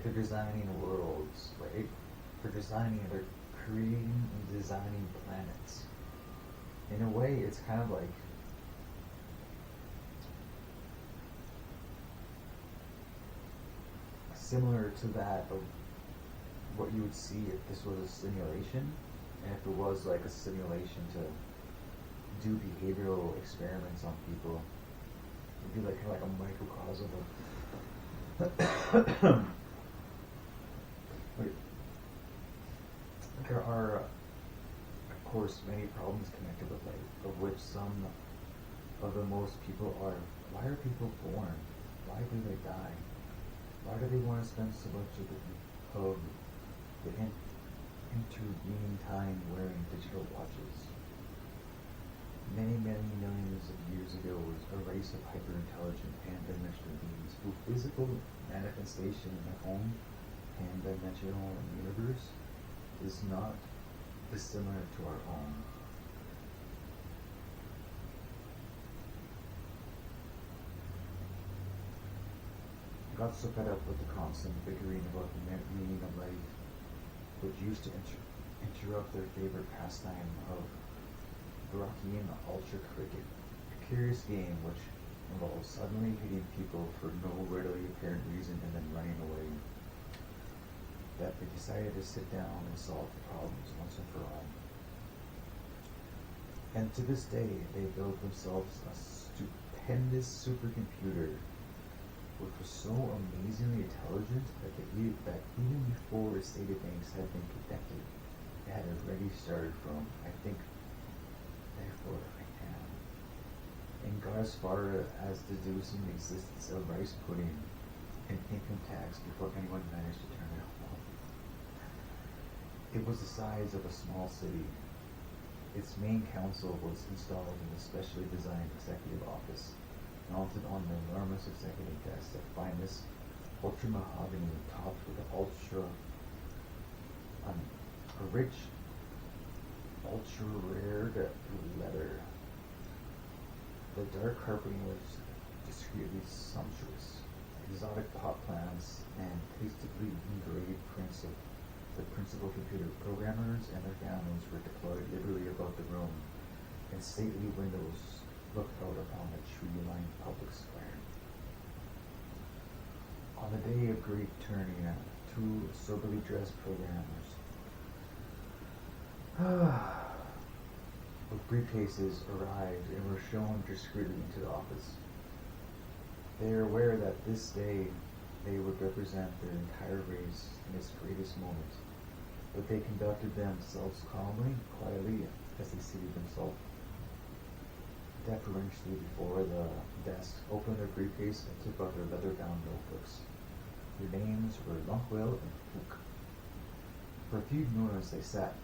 S8: they're designing worlds, right? They're creating and designing planets. In a way, it's kind of like similar to that of what you would see if this was a simulation, and if it was like a simulation to do behavioral experiments on people. It'd be like kind of like a microcosm of there are, of course, many problems connected with life, of which some of the most people are, why are people born? Why do they die? Why do they want to spend so much of the intervening time wearing digital watches? Many, many millions of years ago was a race of hyper-intelligent pan-dimensional beings whose physical manifestation in their own pan-dimensional universe is not dissimilar to our own. I got so fed up with the constant bickering about the meaning of life, which used to interrupt their favorite pastime of Brockian Ultra Cricket, a curious game which involves suddenly hitting people for no readily apparent reason and then running away, that they decided to sit down and solve the problems once and for all. And to this day, they built themselves a stupendous supercomputer which was so amazingly intelligent that even before its databanks had been connected, it had already started from, I think, therefore I am, and got as far as deducing the existence of rice pudding and income tax before anyone managed to turn it off. It was the size of a small city. Its main council was installed in a specially designed executive office, mounted on an enormous executive desk of finest ultra mahogany topped with a rich, ultra rare leather. The dark carpeting was discreetly sumptuous. Exotic pot plants and tastefully engraved prints of the principal computer programmers and their families were deployed liberally above the room, and stately windows looked out upon the tree-lined public square. On the day of great turning, two soberly dressed programmers with briefcases arrived and were shown discreetly into the office. They are aware that this day they would represent their entire race in its greatest moment, but they conducted themselves calmly, quietly, as they seated themselves deferentially before the desk, opened their briefcase, and took out their leather-bound notebooks. Their names were Lunkwell and Fook. For a few moments they sat.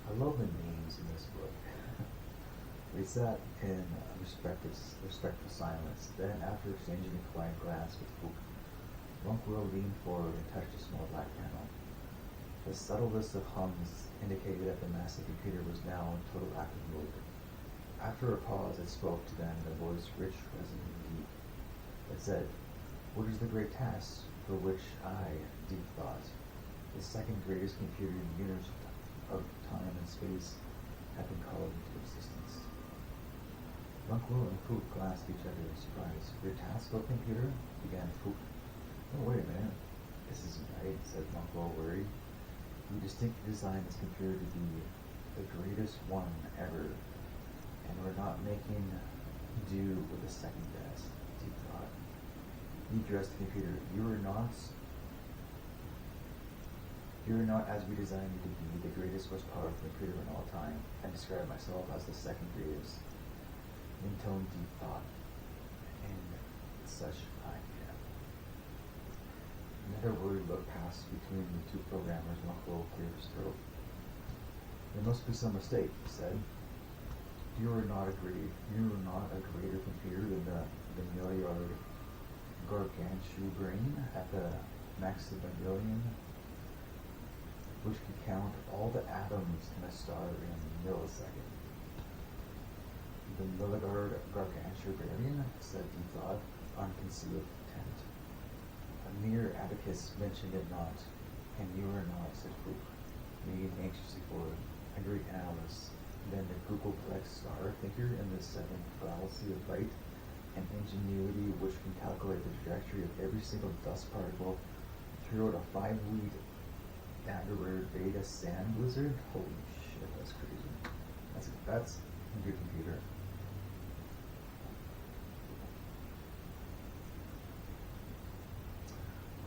S8: I love the names in this book. They sat in respectful silence. Then, after exchanging a quiet glance with Fook, Lunkwell leaned forward and touched a small black panel. The subtle list of hums indicated that the massive computer was now in total active mode. After a pause, it spoke to them in a voice rich, resonant, and deep. It said, "What is the great task for which I, deep thought, the second greatest computer in the universe of time and space, have been called into existence?" Lunkwell and Fook glanced at each other in surprise. "Your task, O computer?" began Fook. "Oh, wait a minute. This isn't right, said Uncle worried. You distinctly designed this computer to be the greatest one ever, and we're not making do with the second best, Deep thought. He addressed the computer. You are not as we designed you to be, the greatest, most powerful computer in all time. I describe myself as the second greatest. Intone Deep thought. And such I am. Another word look passed between the two programmers, and Uncle cleared his throat. There must be some mistake, he said. You are not a greater computer than the milliard gargantua brain at the maximilian, which can count all the atoms in a star in a millisecond. The milliard gargantua brain, said he thought, unconcealed contempt. A mere abacus mentioned it not, and you are not, said Fook, leaning anxiously forward. A Greek analyst, then the Googleplex star thinker in the seventh fallacy of light, and ingenuity which can calculate the trajectory of every single dust particle throughout a 5-week Daggerware beta sand blizzard. Holy shit, that's crazy. That's a good computer.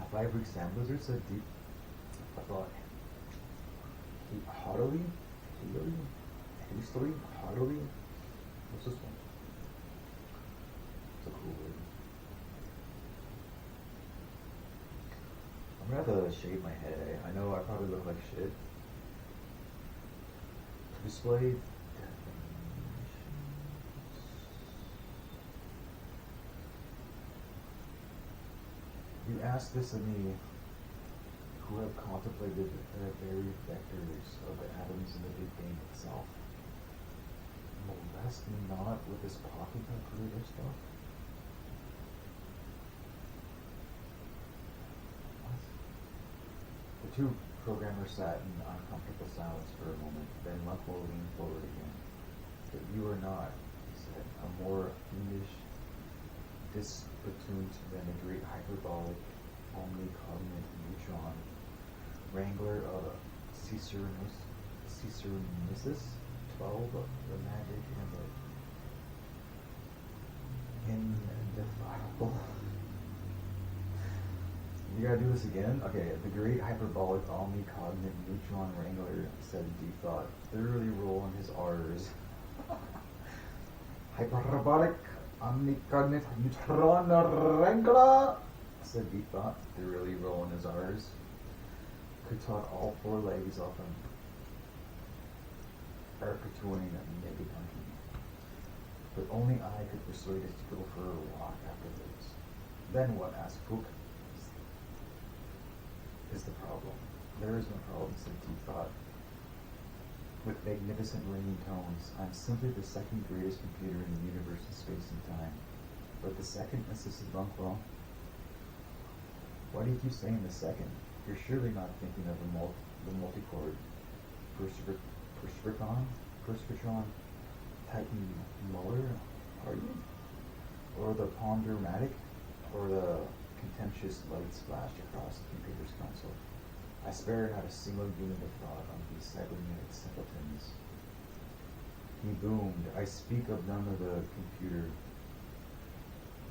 S8: A 5-week sand blizzard, said Deep. I thought hastily. What's this one? It's a cool word. I'm gonna have to shave my head. I know I probably look like shit. Display definitions. You ask this of me, who have contemplated the very vectors of the atoms in the Big Bang itself. Molest me not with this pocket calculator stuff. What? The two programmers sat in uncomfortable silence for a moment, then Luckwell leaned forward again. But you are not, he said, a more fiendish disputant than the great hyperbolic omnicognate neutron wrangler of Caesarius 12, the magic and the indefinable. You gotta do this again? Okay, the great hyperbolic omnicognate neutron wrangler, said Deep Thought, thoroughly rolling his R's. Hyperbolic omnicognate neutron wrangler, said Deep Thought, thoroughly rolling his R's. Could talk all 4 legs off him. Arcaturing naked monkey. But only I could persuade it to go for a walk afterwards. Then what? Asked Fook. Is the problem? There is no problem, said Deep Thought. With magnificent ringing tones, I'm simply the second greatest computer in the universe in space and time. But the second, insisted Bunkwell. Why do you keep saying the second? You're surely not thinking of the multi-chord Perspektron Titan Muller, are you? Or the Pondermatic? Or the contemptuous lights flashed across the computer's console? I spare not a single unit of thought on these cybernetic simpletons. He boomed. I speak of none of the computer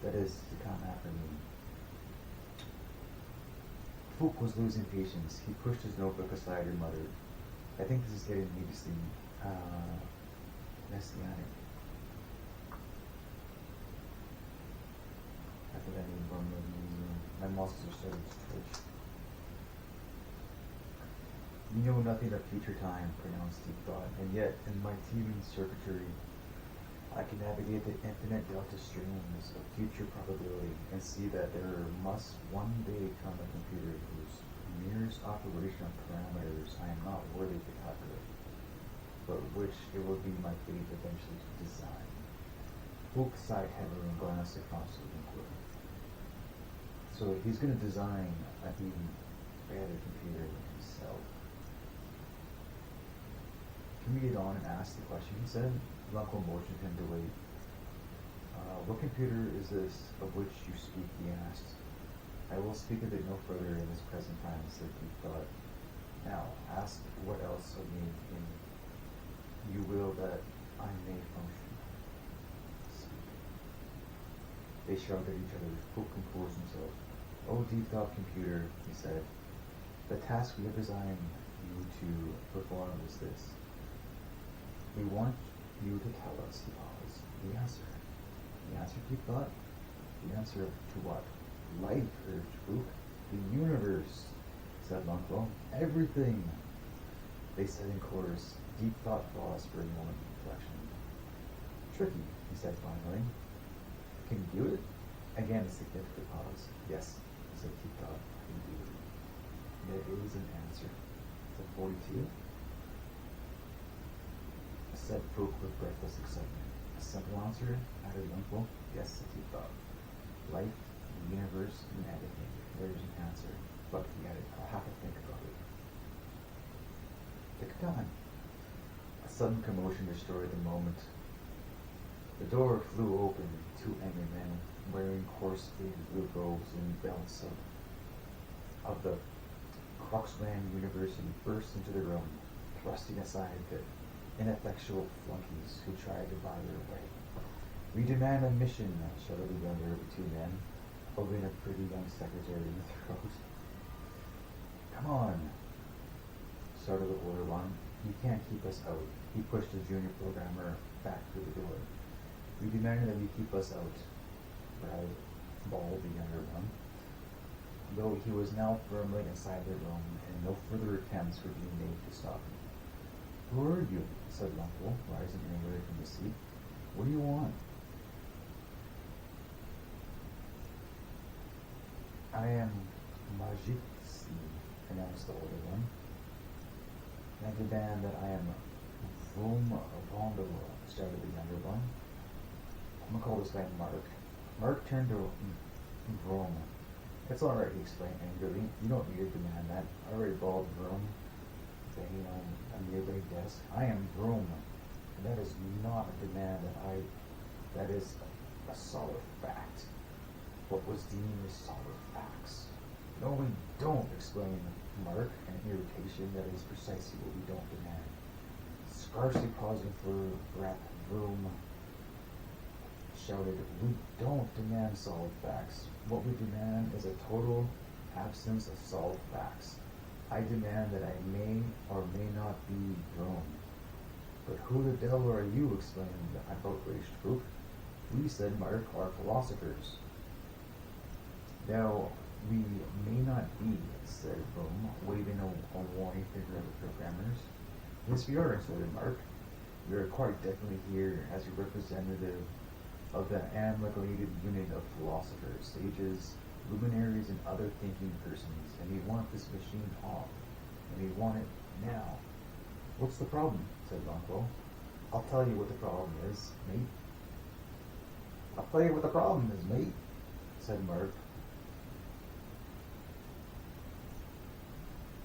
S8: that is to come after me. Fook was losing patience. He pushed his notebook aside and muttered, I think this is getting needlessly messianic. After that, my muscles are starting to twitch. You know nothing of future time, pronounced Deep Thought, and yet, in my teeming circuitry, I can navigate the infinite delta streams of future probability and see that there must one day come a computer whose merest operational parameters I am not worthy to calculate, but which it will be my fate eventually to design. Fook sighed heavily and glanced across the inquiry. So he's going to design an even better computer himself. Can we get on and ask the question? He said. Uncle motioned him to wait. What computer is this of which you speak? He asked. I will speak of it no further in this present time, said Deep Thought. Now, ask what else of me in you will that I may function. Speak. They shrugged at each other. Fook composed himself. Oh, Deep Thought Computer, he said. The task we have designed you to perform is this. We want you to tell us, he paused, the answer. The answer, Deep Thought? The answer to what? Life, urged Fook. The universe, said Lunkwell. Everything. They said in chorus. Deep Thought paused for a moment of reflection. Tricky, he said finally. Can you do it? Again, a significant pause. Yes, said Deep Thought. I can do it. There is an answer. Said 42. Said Fook with breathless excitement. A simple answer, added Lunkwell. Yes, said Deep Thought. Life, the universe, and everything. There's an answer. But, he added, I'll have to think about it. Pick a time. A sudden commotion destroyed the moment. The door flew open. 2 angry men, wearing coarse faded blue robes and belts of the Croxland University, burst into the room, thrusting aside the ineffectual flunkies who tried to bar their way. We demand admission, shouted the younger of the 2 men, holding a pretty young secretary in the throat. Come on, shouted the older one. You can't keep us out. He pushed the junior programmer back through the door. We demand that you keep us out, bawled the younger one, though he was now firmly inside the room, and no further attempts were being made to stop him. Who are you? Said Lunkwell, rising angrily from his seat. What do you want? I am Majitsi, announced the older one. I demand that I am Vroom Vondola, started the younger one. I'm gonna call this guy Mark. Mark turned to Vroom. It's alright, he explained angrily. You don't need to demand that. I already bawled Vroom, banging on a nearby desk. I am Vroom. And that is not a demand that is a solid fact. What was deemed as solid facts. No, we don't, explained Mark, in irritation that is precisely what we don't demand. Scarcely pausing for breath, Vroom shouted, we don't demand solid facts. What we demand is a total absence of solid facts. I demand that I may or may not be Vroom. But who the devil are you? Exclaimed the outraged Fook. We, said Mark, are philosophers. Now, we may not be, said Vroom, waving a warning finger at the programmers. Yes, we are, said Mark. We are quite definitely here as a representative of the amalgamated unit of philosophers, sages, luminaries, and other thinking persons, and we want this machine off, and we want it now. What's the problem? Said Lunkwell. I'll tell you what the problem is, mate. I'll tell you what the problem is, mate, said Mark.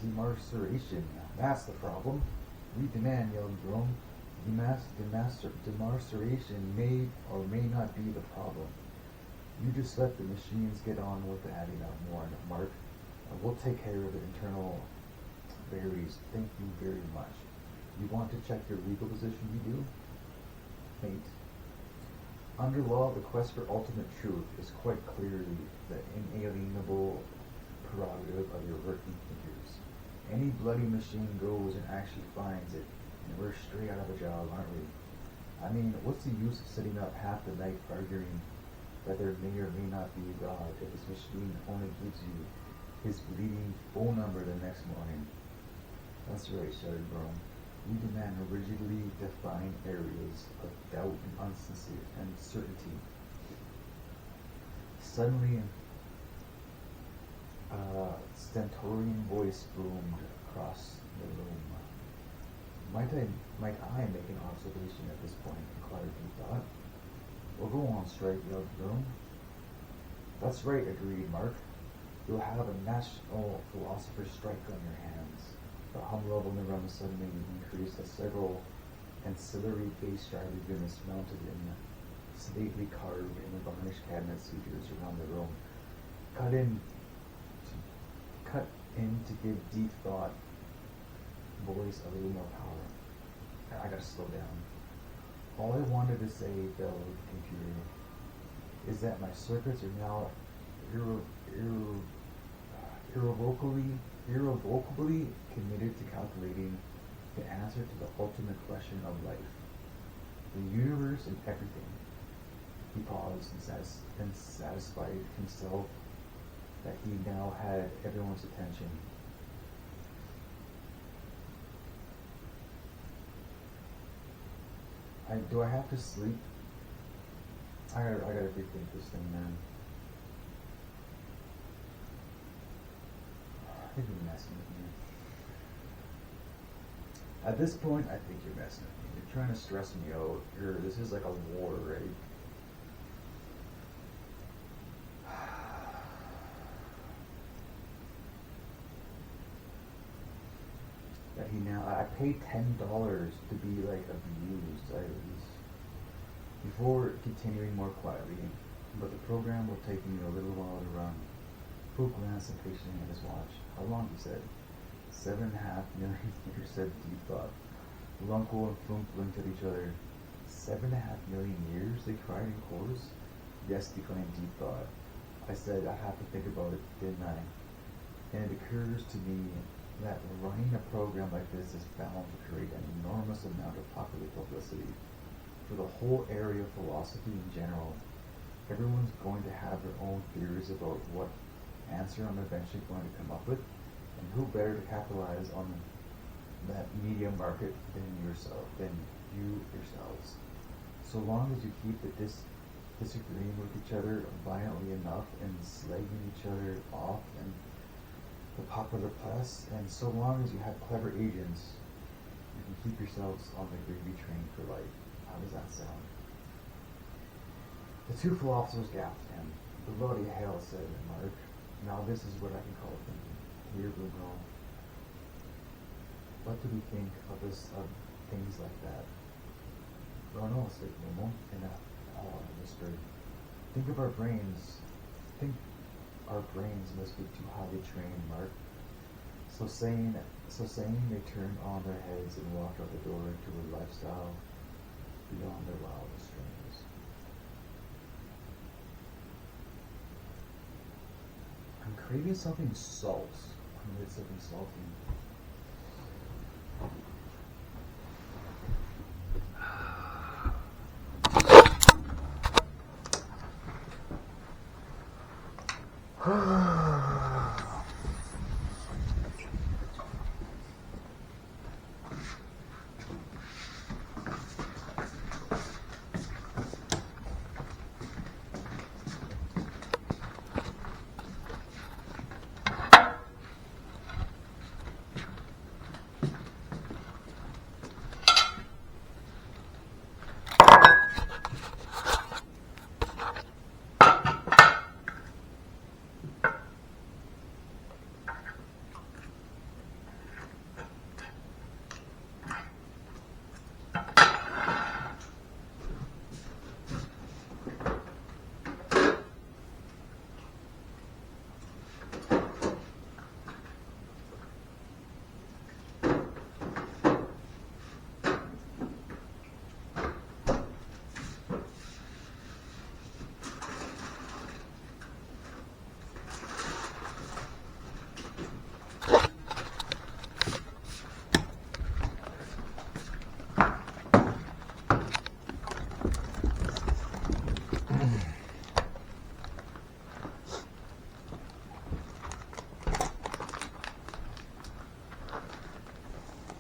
S8: Demarceration. That's the problem. We demand, yelled Vroom. Demarceration may or may not be the problem. You just let the machines get on with adding up more, Mark. We'll take care of the internal berries. Thank you very much. You want to check your legal position, you do? Mate. Under law, the quest for ultimate truth is quite clearly the inalienable prerogative of your working thinkers. Any bloody machine goes and actually finds it, and we're straight out of a job, aren't we? I mean, what's the use of sitting up half the night arguing that there may or may not be a God if this machine only gives you his bleeding phone number the next morning? That's right, shouted Vroom. We demand rigidly defined areas of doubt and uncertainty. Suddenly, a stentorian voice boomed across the room. Might I make an observation at this point? Inquired Deep Thought. Well, go on, strike, yelled Vroom. That's right, agreed Mark. You'll have a national philosopher's strike on your hands. The hum level in the room suddenly increased as several ancillary base-driver units mounted in sedately carved and varnished cabinet features around the room cut in cut in to give deep thought voice a little more power. I gotta slow down. All I wanted to say, Bill, computer, is that my circuits are now irrevocably committed to calculating the answer to the ultimate question of life, the universe and everything. He paused and satisfied himself that he now had everyone's attention. Do I have to sleep? I gotta rethink this thing, man. I think you're messing with me. At this point, I think you're messing with me. You're trying to stress me out. This is like a war, right? I paid $10 to be like abused. Before continuing more quietly, but the program will take me a little while to run. Pook glanced impatiently at his watch. How long, he said. 7.5 million years, said Deep Thought. Lunko and Flunk blinked at each other. 7.5 million years, they cried in chorus. Yes, declaimed Deep Thought. I said I'd have to think about it, didn't I? And it occurs to me that running a program like this is bound to create an enormous amount of popular publicity. For the whole area of philosophy in general, everyone's going to have their own theories about what answer I'm eventually going to come up with, and who better to capitalize on that media market than you yourselves. So long as you keep disagreeing with each other violently enough and slagging each other off and the popular press, and so long as you have clever agents, you can keep yourselves on the gravy train for life. How does that sound? The two philosophers gasped him. Bloody hell, said Mark. Now this is what I can call thinking. Here, Bruno. What do we think of things like that? Bruno, said Bruno in a whisper. Think of our brains. Think our brains must be too highly trained, Mark. So saying, they turned on their heads and walked out the door into a lifestyle beyond their wildest dreams. I'm craving something salt. I need something salty.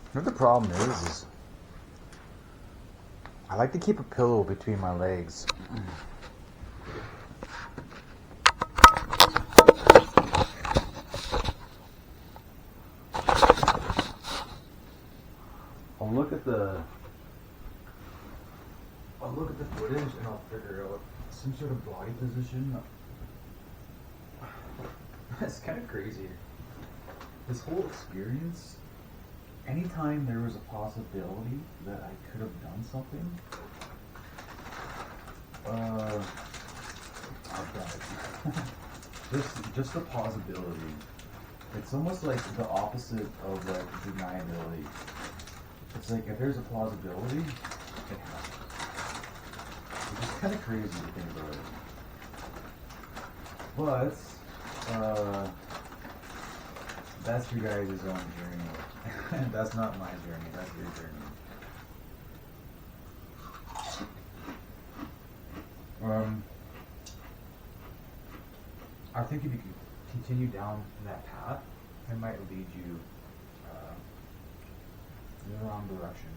S2: You know what the problem is I like to keep a pillow between my legs. I'll look at the footage and I'll figure out some sort of body position. That's kind of crazy. This whole experience, anytime there was a possibility that I could have done something, I've done it. just the possibility. It's almost like the opposite of like deniability. It's like if there's a plausibility, it happens. Which is kind of crazy to think about it. But that's your guys' own journey. That's not my journey. That's your journey. I think if you can continue down that path, it might lead you in the wrong direction.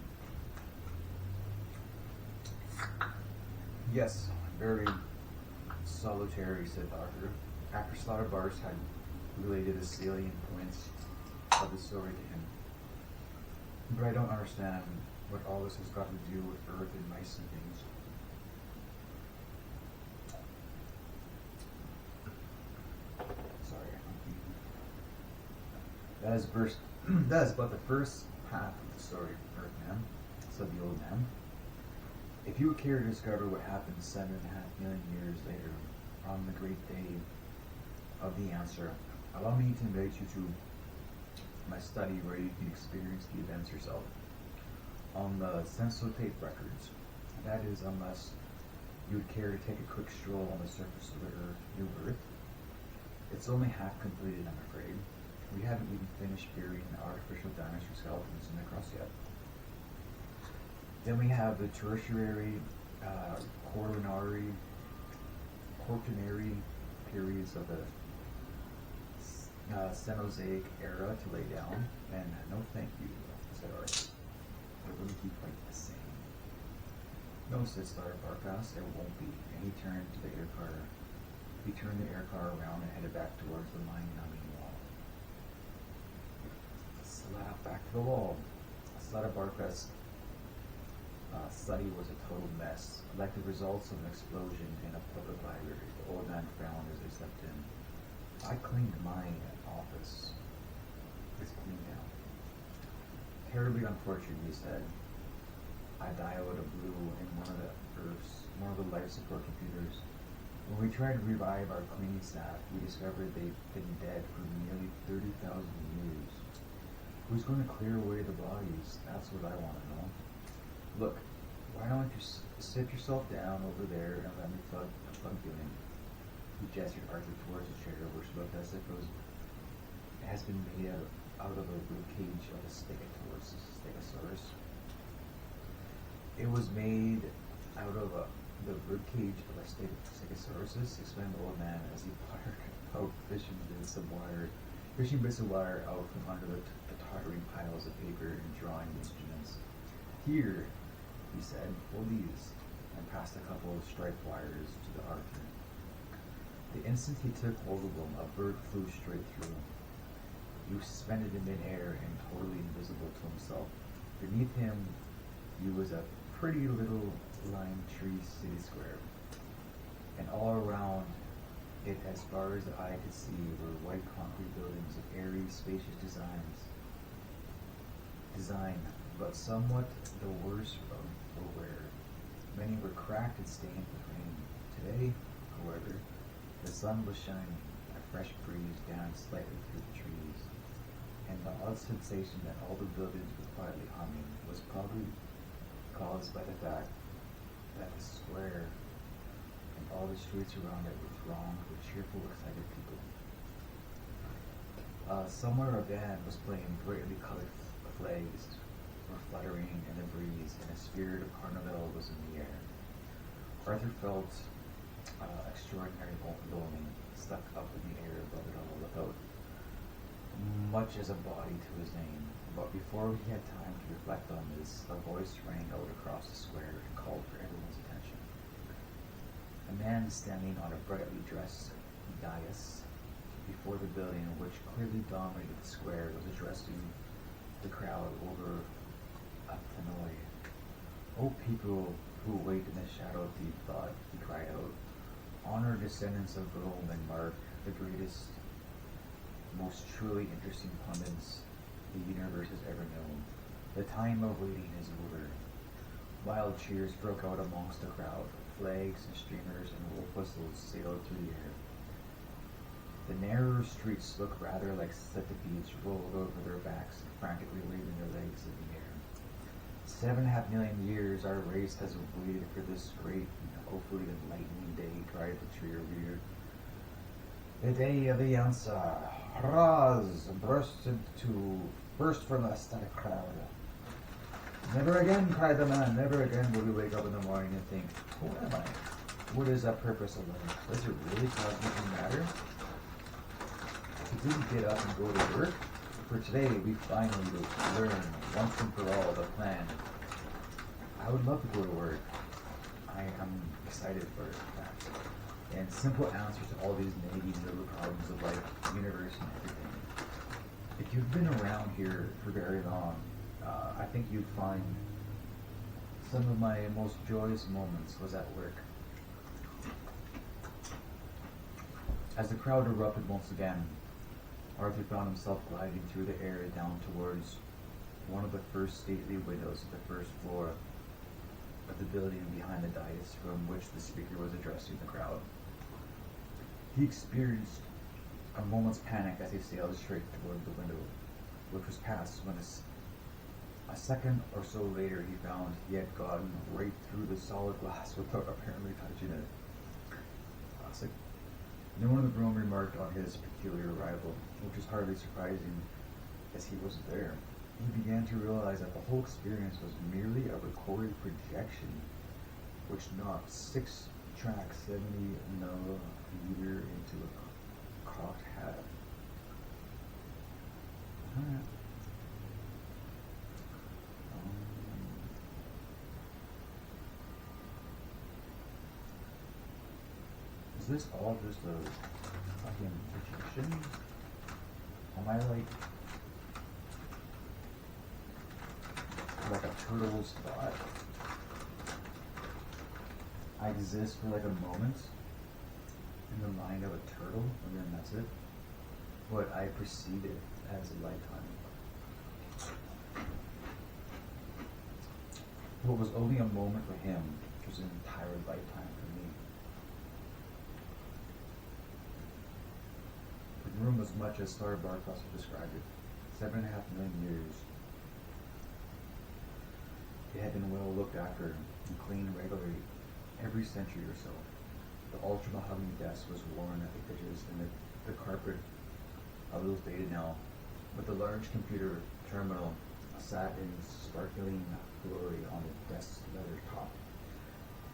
S2: Yes, very solitary, said Arthur, after Slaughter-Bars had related the salient points of the story to him. But I don't understand what all this has got to do with Earth and mice and things. Sorry, that is but the first half of the story, Earthman, said the old man. If you would care to discover what happened 7.5 million years later, on the great day of the answer, allow me to invite you to my study where you can experience the events yourself on the sensotape records. That is, unless you would care to take a quick stroll on the surface of the Earth, New Earth. It's only half completed, I'm afraid. We haven't even finished burying the artificial dinosaur skeletons in the crust yet. Then we have the tertiary, quaternary periods of the Cenozoic era to lay down, and no thank you, said Arthur. It wouldn't be quite the same. No, said Slaughter-Barkas, it won't be. And he turned to the air car. He turned the air car around and headed back towards the mind-numbing wall. Back to the wall. Slaughter-Barkas' study was a total mess, like the results of an explosion in a public library. The old man frowned as they stepped in. I cleaned my office. It's cleaned now. Terribly unfortunate, he said. I diode a blue in one of the life support computers. When we tried to revive our cleaning staff, we discovered they'd been dead for nearly 30,000 years. Who's going to clear away the bodies? That's what I want to know. Look, why don't you sit yourself down over there and let me plug you in? He gestured Arthur towards a chair, which looked as if it has been made out of a ribcage of a Stegosaurus. It was made out of the ribcage of a Stegosaurus, explained the old man as he puttered out fishing bits of wire out from under the tottering piles of paper and drawing instruments. Here, he said, hold these, and passed a couple of striped wires to the Arthur. The instant he took hold of them, a bird flew straight through. He was suspended in midair and totally invisible to himself. Beneath him, he was a pretty little lime tree city square. And all around it, as far as the eye could see, were white concrete buildings of airy, spacious design, but somewhat the worse were where many were cracked and stained with rain. Today, however, the sun was shining, a fresh breeze danced slightly through the trees, and the odd sensation that all the buildings were quietly humming was probably caused by the fact that the square and all the streets around it were thronged with cheerful, excited people. Somewhere a band was playing brightly colored flags were fluttering in the breeze, and a spirit of carnival was in the air. Arthur felt extraordinary longing stuck up in the air above it all, without much as a body to his name. But before he had time to reflect on this, a voice rang out across the square and called for everyone's attention. A man standing on a brightly dressed dais before the building, which clearly dominated the square, was addressing the crowd over a tannoy. "O people who wait in the shadow of deep thought," he cried out, "honor descendants of Rome and mark the greatest, most truly interesting pundits the universe has ever known. The time of waiting is over." Wild cheers broke out amongst the crowd. Flags and streamers and wolf whistles sailed through the air. The narrower streets look rather like centipedes rolled over their backs and frantically waving their legs in the air. 7.5 million years our race has waited for this great and hopefully enlightening day, cried the tree reader. The day of the answer. Hurrahs! Burst from the ecstatic crowd. Never again, cried the man, never again will we wake up in the morning and think, who am I? What is the purpose of life? Does it really cosmically matter? He didn't get up and go to work. For today, we finally learn once and for all the plan. I would love to go to work. I am excited for that. And simple answers to all these nagging little problems of life, the universe, and everything. If you've been around here for very long, I think you'd find some of my most joyous moments was at work. As the crowd erupted once again, Arthur found himself gliding through the air down towards one of the first stately windows of the first floor of the building behind the dais from which the speaker was addressing the crowd. He experienced a moment's panic as he sailed straight toward the window, which was past when a second or so later he found he had gotten right through the solid glass without apparently touching it. Classic. No one in the room remarked on his peculiar arrival, which was hardly surprising as he wasn't there. He began to realize that the whole experience was merely a recorded projection, which knocked 6-track 70 millimeter into a cocked hat. Alright. Is this all just a fucking projection? Am I like a turtle's thought? I exist for like a moment in the mind of a turtle, and then that's it. But I perceive it as a lifetime. What was only a moment for him was an entire lifetime for me. The room was much as Star Bartos described it. 7.5 million years. It had been well looked after and cleaned regularly every century or so. The ultra mahogany desk was worn at the edges and the carpet a little dated now, but the large computer terminal sat in sparkling glory on the desk's leather top,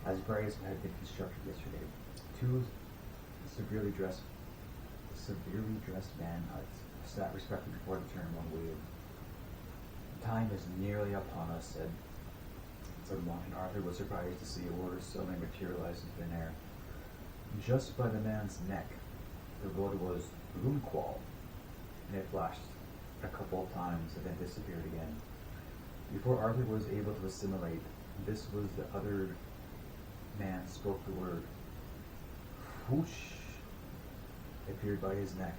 S2: as bright as it had been constructed yesterday. Two severely dressed manhuds sat respectfully before the terminal and waited. Time is nearly upon us, said someone, and Arthur was surprised to see a word suddenly materialize in thin air. Just by the man's neck, the word was Runqual, and it flashed a couple of times and then disappeared again. Before Arthur was able to assimilate, this was the other man spoke the word. Whoosh appeared by his neck.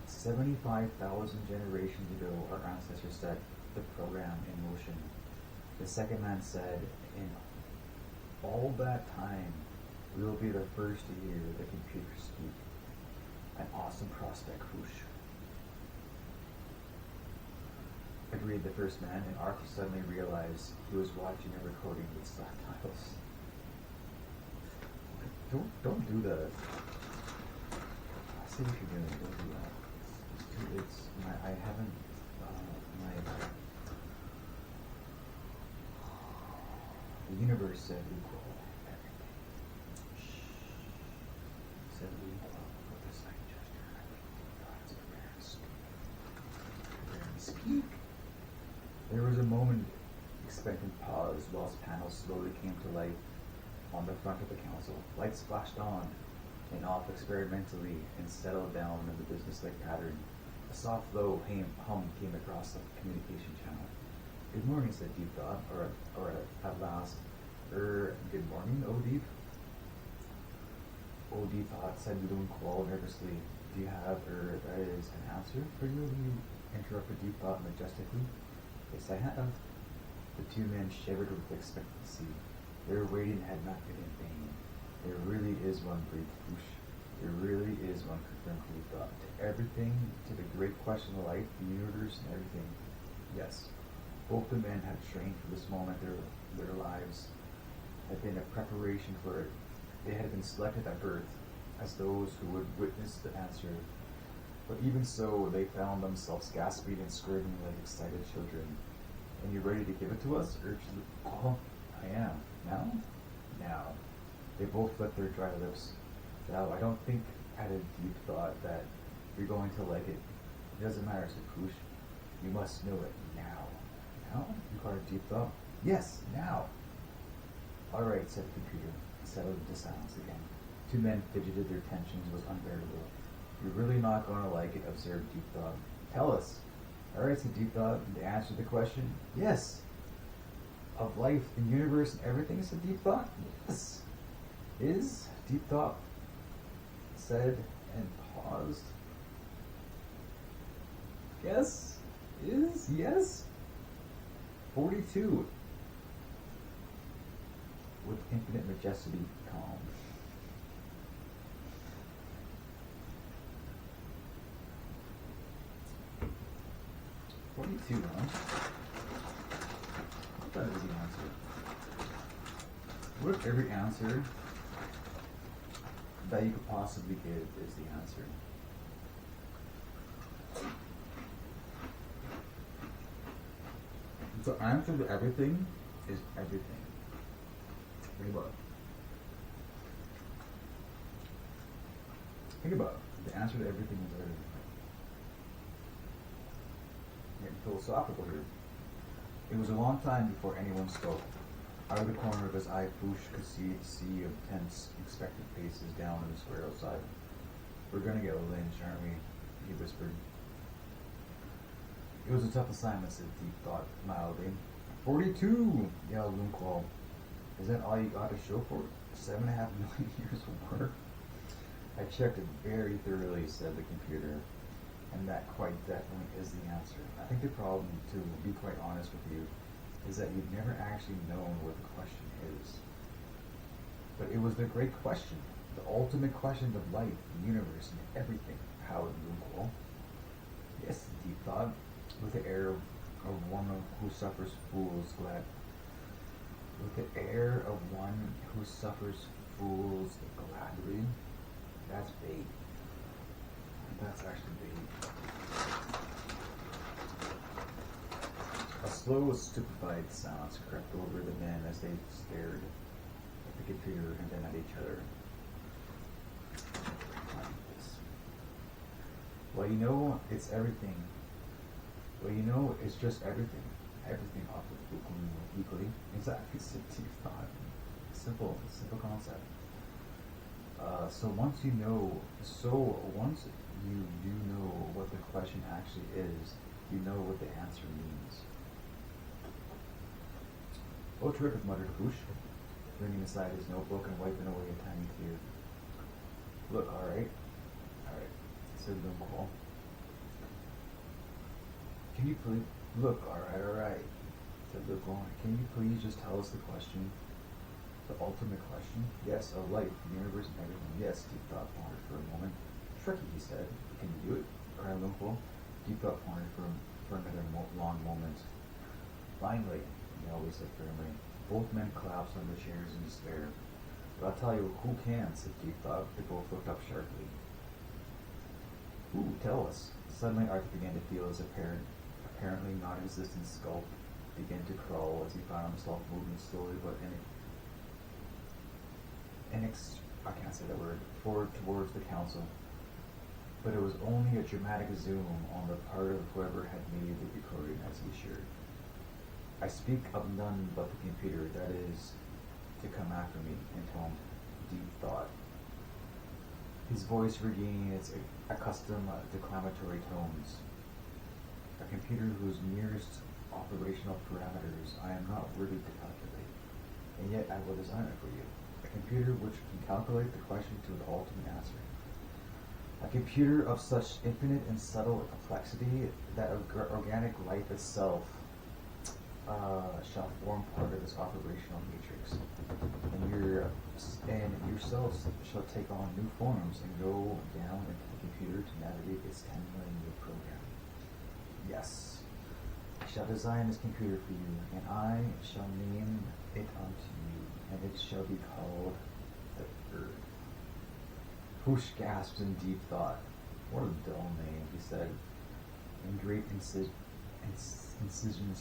S2: 75,000 generations ago, our ancestors set the program in motion. The second man said, in all that time, we will be the first to hear the computer speak. An awesome prospect, whoosh. Agreed the first man, and Arthur suddenly realized he was watching a recording with subtitles. Don't do that. I see what you're doing. Don't do that. I haven't. The universe said equal everything. Shh. Said equal with a slight gesture. I think God's prepared to speak. Prepared to speak. There was a moment expectant pause whilst panels slowly came to life on the front of the council. Lights flashed on and off experimentally and settled down in the business-like pattern. A soft, low hum came across the communication channel. Good morning, said Deep Thought, or at last, good morning, O Deep. O Deep Thought, said Runqual nervously. Do you have, that is, an answer for you? Interrupted Deep Thought majestically. Yes, I have. The two men shivered with expectancy. Their waiting had not been in vain. There really is one brief whoosh. There really is one confirmed deep thought. To everything, to the great question of life, the universe, and everything. Yes, both the men had trained for this moment. Their lives had been a preparation for it. They had been selected at birth as those who would witness the answer. But even so, they found themselves gasping and screaming like excited children. And you ready to give it to us? Urged the oh, I am. Now? Now. They both let their dry lips. Now, I don't think, added Deep Thought, that you're going to like it. It doesn't matter, said Koosh. You must know it now. Now? Inquired Deep Thought. Yes, now. All right, said the computer. He settled into silence again. Two men fidgeted. Their tensions was unbearable. You're really not going to like it, observed Deep Thought. Tell us. All right, said Deep Thought. And to answer the question, yes. Of life, the universe, and everything, said Deep Thought. Yes. Is, Deep Thought said and paused. Yes. Is, yes. 42. With infinite majesty calm. $42, huh? That is the answer. What if every answer that you could possibly give is the answer? The answer to everything is everything. Think about it. Think about it. The answer to everything is everything. Getting philosophical here. It was a long time before anyone spoke. Out of the corner of his eye, Foosh could see a sea of tense, expectant faces down in the square outside. We're gonna get lynched, aren't we? He whispered. It was a tough assignment, said Deep Thought mildly. 42! Yelled Lunqual. Is that all you got to show for it? 7.5 million years of work? I checked it very thoroughly, said the computer. And that quite definitely is the answer. I think the problem, to be quite honest with you, is that you've never actually known what the question is. But it was the great question, the ultimate question of life, the universe, and everything, howled Lunqual. Yes, Deep Thought, with the air of one who suffers fools glad. With the air of one who suffers fools gladly. That's bait. That's actually bait. A slow, stupefied silence crept over the men as they stared at the computer and then at each other. Well, you know, it's everything. Well, you know, it's just everything. Everything offered equally. Exactly, Deep Thought. Simple concept. So once you know what the question actually is, you know what the answer means. Oh, terrific, muttered Koosh, bringing aside his notebook and wiping away a tiny tear. Look, all right, said Lunqual. Can you please look? All right, said Lunqual. Can you please just tell us the question? The ultimate question? Yes, of life, the universe, and everything. Yes, Deep Thought pondered for a moment. Tricky, he said. Can you do it? Cried Lunqual. Deep Thought pondered for another long moment. Finally, he always said firmly. Both men collapsed on the chairs in despair. But I'll tell you, who can, said Deep Thought. They both looked up sharply. Who? Tell us. Suddenly Arthur began to feel his apparently non-existent skull begin to crawl as he found himself moving slowly but I can't say that word, forward towards the council. But it was only a dramatic zoom on the part of whoever had made the recording, as he assured. I speak of none but the computer, that is, to come after me, intoned Deep Thought. His voice regaining its accustomed declamatory tones. A computer whose merest operational parameters I am not worthy to calculate, and yet I will design it for you. A computer which can calculate the question to the ultimate answer. A computer of such infinite and subtle complexity that organic life itself shall form part of this operational matrix, and yourselves shall take on new forms and go down into the computer to navigate its 10 million year program. Yes, I shall design this computer for you, and I shall name it unto you, and it shall be called the Earth. Hoosh gasped in deep thought. What a dull name, he said, and great incisions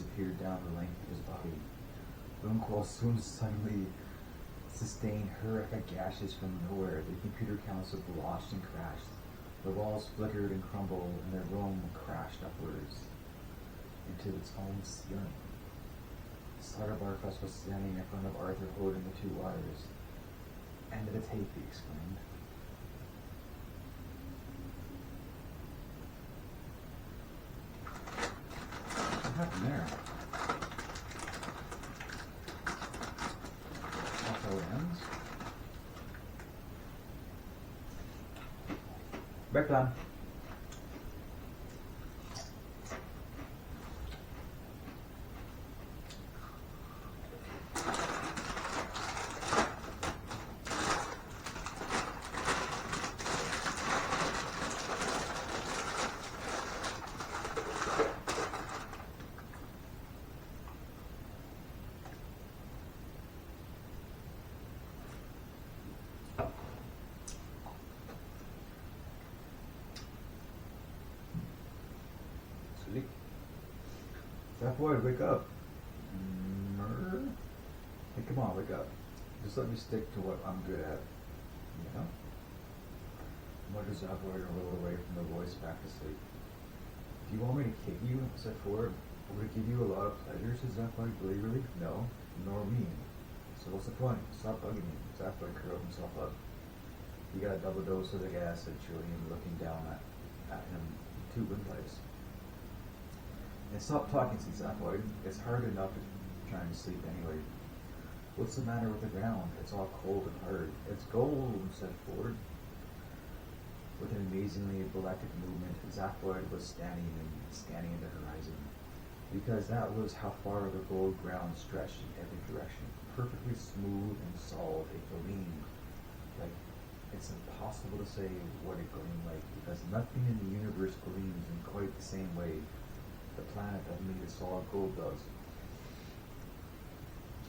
S2: appeared down the length of his body. Runqual soon suddenly sustained horrific gashes from nowhere. The computer council blotched and crashed. The walls flickered and crumbled, and the room crashed upwards into its own ceiling. Sardabarkos was standing in front of Arthur holding the 2 wires. End of the tape, he exclaimed. What happened there? That's how it ends? Back on. Sleep. Zaphoid, wake up. Hey, come on, wake up. Just let me stick to what I'm good at. You know? Muttered Zaphoid and rolled away from the voice back to sleep. Do you want me to kick you? Said Ford. Would it give you a lot of pleasure? Said Zaphoid believingly. No, nor me. So what's the point? Stop bugging me. Zaphoid curled himself up. He got a double dose of the gas, said Julian, looking down at him with 2 windpipes. And stop talking, said Zaphoid. It's hard enough trying to sleep anyway. What's the matter with the ground? It's all cold and hard. It's gold, said Ford. With an amazingly epileptic movement, Zaphoid was scanning the horizon, because that was how far the gold ground stretched in every direction, perfectly smooth and solid. It gleamed like it's impossible to say what it gleamed like, because nothing in the universe gleams in quite the same way the planet that made of solid gold does.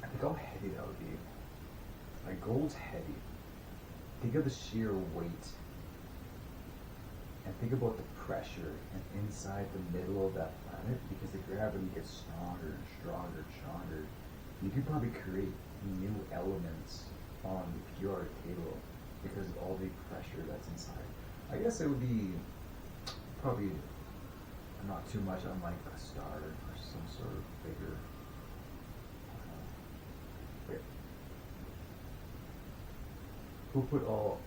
S2: I think how heavy that would be. Like, gold's heavy. Think of the sheer weight. And think about the pressure inside the middle of that planet, because the gravity gets stronger and stronger and stronger. You could probably create new elements on the pure table because of all the pressure that's inside. I guess it would be probably not too much unlike a star or some sort of bigger. Who put all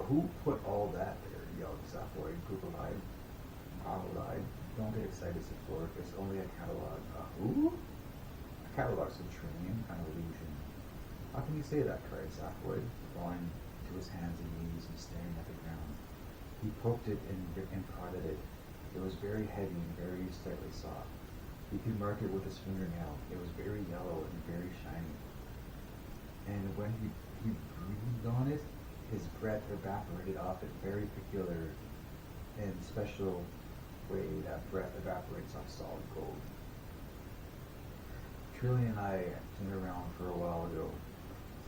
S2: that there? Yelled Zaphoid, Google-eyed, goggle-eyed. Don't get excited, said Flork. It's only a catalog. Who? A catalog's a Trinian, an illusion. How can you say that? Cried Zaphoid, falling to his hands and knees and staring at the ground. He poked it and prodded it. It was very heavy and very slightly soft. He could mark it with his fingernail. It was very yellow and very shiny. And when he breathed on it, his breath evaporated off it very peculiar and special way that breath evaporates off solid gold. Trillian and I came around for a while ago,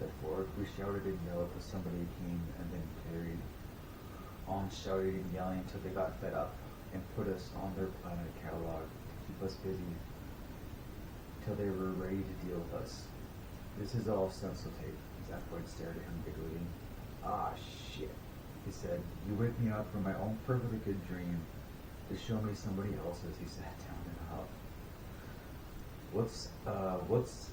S2: said Ford. We shouted and yelled till somebody came, and then carried on shouting and yelling until they got fed up and put us on their planet catalog to keep us busy till they were ready to deal with us. This is all stencil tape. Zaphoid stared at him giggling. Ah, shit, he said. You wake me up from my own perfectly good dream to show me somebody else's. He sat down and huffed. What's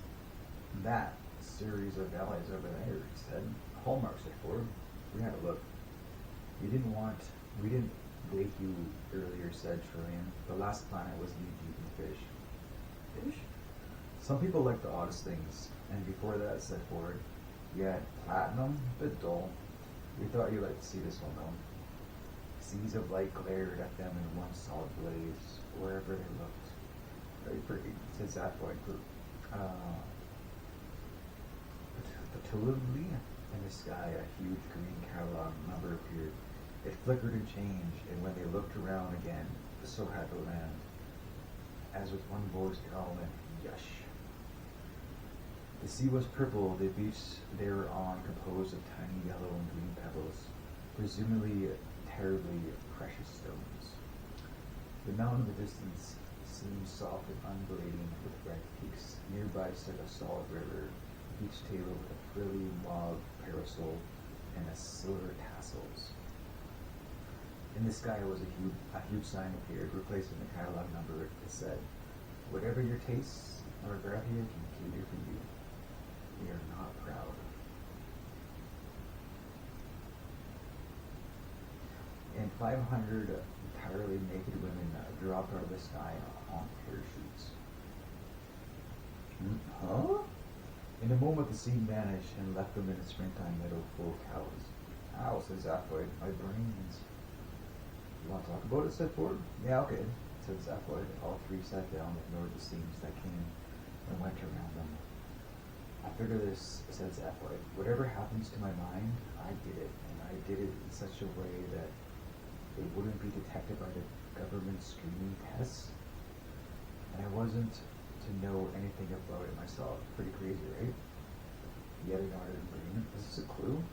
S2: that series of allies over there? He said. Hallmark, said Ford. We had a look. We didn't wake you earlier, said Trillian. The last planet was knee-deep in fish. Fish? Some people like the oddest things. And before that, said Ford, you had platinum, a bit dull. We thought you'd like to see this one, though. Seas of light glared at them in one solid blaze, wherever they looked. Very pretty, said Zaphoid. Patully in the sky, a huge green Cadillac number appeared. It flickered and changed, and when they looked around again, so had the land. As with one voice, they all went, "Yush." The sea was purple, the beach they were on composed of tiny yellow and green pebbles, presumably terribly precious stones. The mountain in the distance seemed soft and undulating with red peaks. Nearby stood a solid river, each table with a frilly mauve parasol and a silver tassels. In the sky was a huge sign appeared, replacing the Cadillac number. It said, "Whatever your tastes, our gravity can cater for you. We are not proud." And 500 entirely naked women dropped out of the sky on parachutes. Huh? In a moment, the scene vanished and left them in a springtime meadow full of cows. "Ow," said Zaphoid, "my brains." "You want to talk about it?" said Ford. "Yeah, okay," said Zaphoid. All three sat down and ignored the scenes that came and went around them. "I figure this," said Zaphoid. "Whatever happens to my mind, I did it, and I did it in such a way that it wouldn't be detected by the government screening tests. And I wasn't to know anything about it myself." Pretty crazy, right? Yet another agreement. Is this a clue?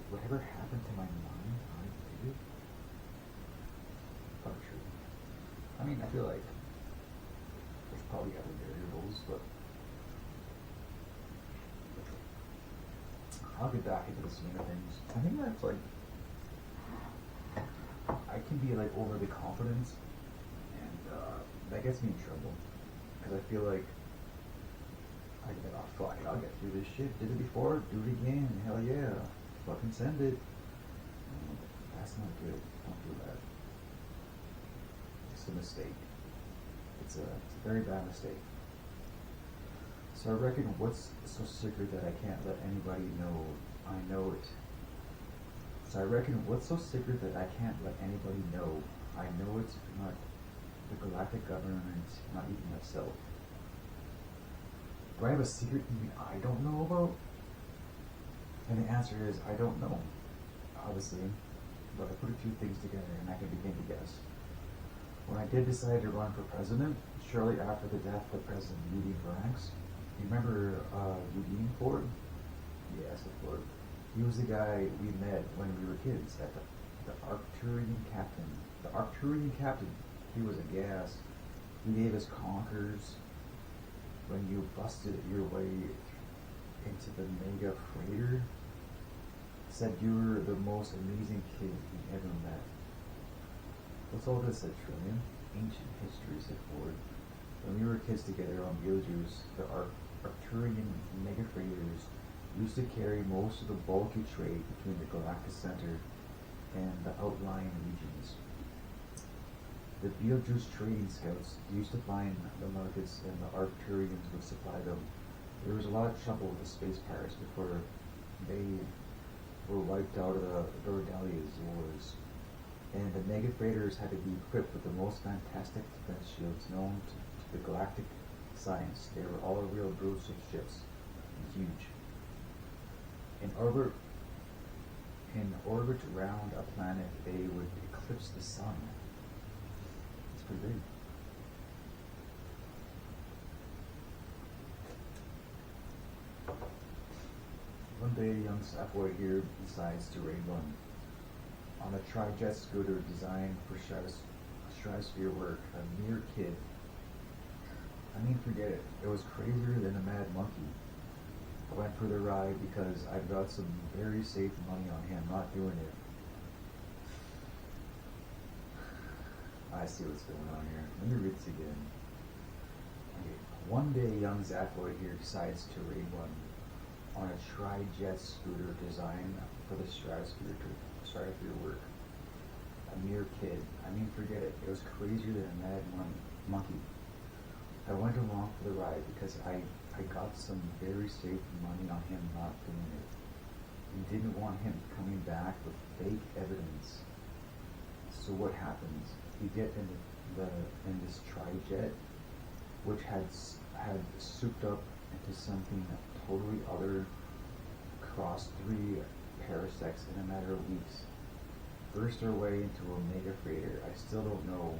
S2: Whatever happened to my mind, I did it. Probably true. I mean, I feel like there's probably other variables, but I'll get back into the swing of things. I think that's like, I can be like overly confident, and that gets me in trouble, because I feel like I can be like, "Oh fuck it, I'll get through this shit. Did it before, do it again. Hell yeah, fucking send it." That's not good. Don't do that. It's a mistake. It's a very bad mistake. So I reckon, what's so secret that I can't let anybody know I know it? So I reckon, what's so secret that I can't let anybody know I know it's not the galactic government, not even myself? Do I have a secret even I don't know about? And the answer is, I don't know, obviously, but I put a few things together and I can begin to guess. When I did decide to run for president, shortly after the death of President Eugene Franks, you remember Eugene Ford? Yes, of course. He was the guy we met when we were kids at the Arcturian captain. The Arcturian captain, he was a gas. He gave us conkers when you busted your way into the mega freighter. Said you were the most amazing kid he ever met. What's all this, said Trillian? Ancient history, said Ford. When we were kids together on Beetlejuice, the Arcturian mega freighters used to carry most of the bulky trade between the Galactic Center and the outlying regions. The Beetlejuice trading scouts used to find the markets, and the Arcturians would supply them. There was a lot of trouble with the space pirates before they were wiped out of the Dordalia's wars. And the mega freighters had to be equipped with the most fantastic defense shields known to the galactic science. They were all real brutal ships, and huge. In orbit around a planet, they would eclipse the sun. It's pretty big. One day, a young Sapphire here decides to raid one on a tri-jet scooter designed for stratosphere work. A mere kid. I mean, forget it. It was crazier than a mad monkey. I went for the ride because I've got some very safe money on him not doing it. I see what's going on here. Let me read this again. Okay. One day, young Zaphoid here decides to raid one on a tri-jet scooter designed for the stratosphere work. A mere kid. I mean, forget it. It was crazier than a mad monkey. I went along for the ride because I got some very safe money on him not doing it. And didn't want him coming back with fake evidence. So what happens? You get in this tri-jet, which had souped up into something totally other, crossed 3 parsecs in a matter of weeks. Burst our way into a mega freighter. I still don't know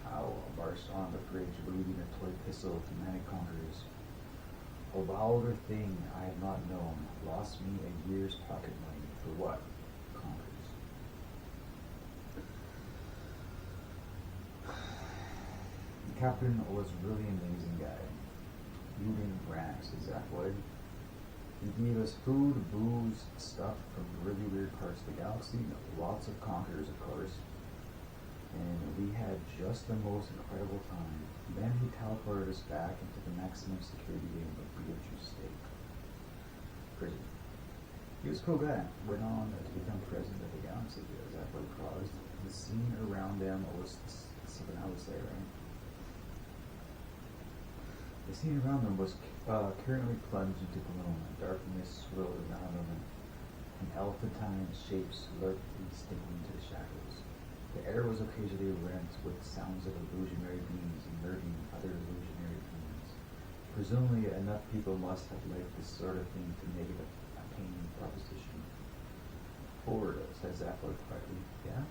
S2: how. Barst on the bridge, waving a toy pistol to many conquerors. A wilder thing I have not known. Lost me a year's pocket money. For what? Conquerors. The captain was really an amazing guy. Uden Ranks, exactly. He gave us food, booze, stuff from really weird parts of the galaxy, lots of conquerors, of course, and we had just the most incredible time. Then he teleported us back into the maximum security game of Beatrice State prison. He was a cool guy. Went on to become president of the galaxy, as that what he caused. The scene around them was something I would say, right? The scene around them was currently plunged into gloom. Darkness swirled around them, and elephantine shapes lurked and sticking into the shadows. The air was occasionally rent with sounds of illusionary beings emerging other illusionary beings. Presumably, enough people must have liked this sort of thing to make it a paying proposition. Forward, says Zaphod quietly. Yeah?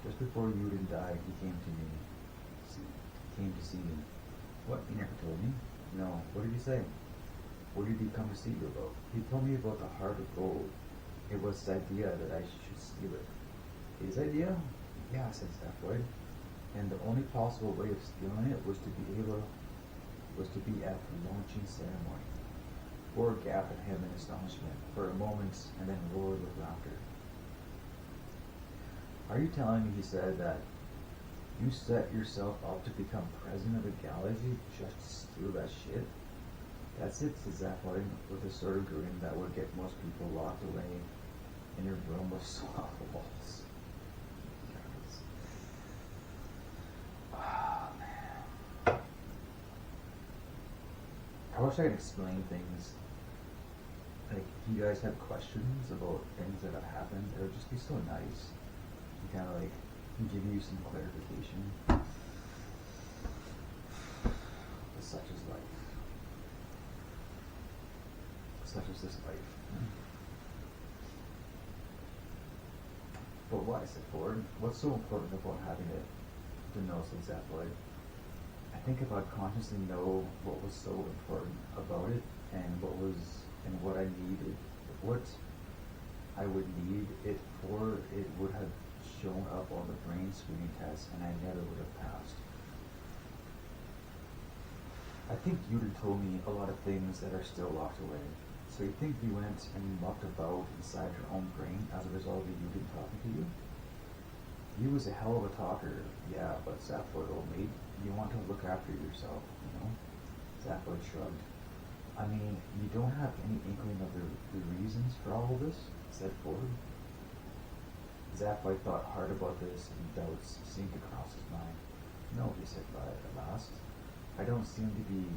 S2: Just before Uden died, he came to me. Came to see me. What? He never told me. No. What did he say? What did he come to see you about? He told me about the heart of gold. It was his idea that I should steal it. His idea? Yeah, said Zaphod. And the only possible way of stealing it was to be at the launching ceremony. Or gaped at him in astonishment for a moment and then roared with laughter. Are you telling me, he said, that you set yourself up to become president of the galaxy just to steal that shit? That's it, said Zaphod, with a sort of grin that would get most people locked away in a room of soft walls. Oh, man. I wish I could explain things. Like, if you guys have questions about things that have happened, it would just be so nice. And kind of like give you some clarification. But such is life. Such is this life. But why, said Ford? What's so important about having it to know, said Zaphod? I think if I'd consciously know what was so important about it and what I needed, what I would need it for, it would have shown up on the brain screening test and I never would have passed. I think Uden told me a lot of things that are still locked away. So you think you went and mucked about inside your own brain as a result of Uden talking to you? He was a hell of a talker, yeah, but Zaphod old mate, you want to look after yourself, you know? Zaphod shrugged. I mean, you don't have any inkling of the reasons for all of this, said Ford. Zaphod thought hard about this, and doubts seemed to cross his mind. No, he said at last. I don't seem to be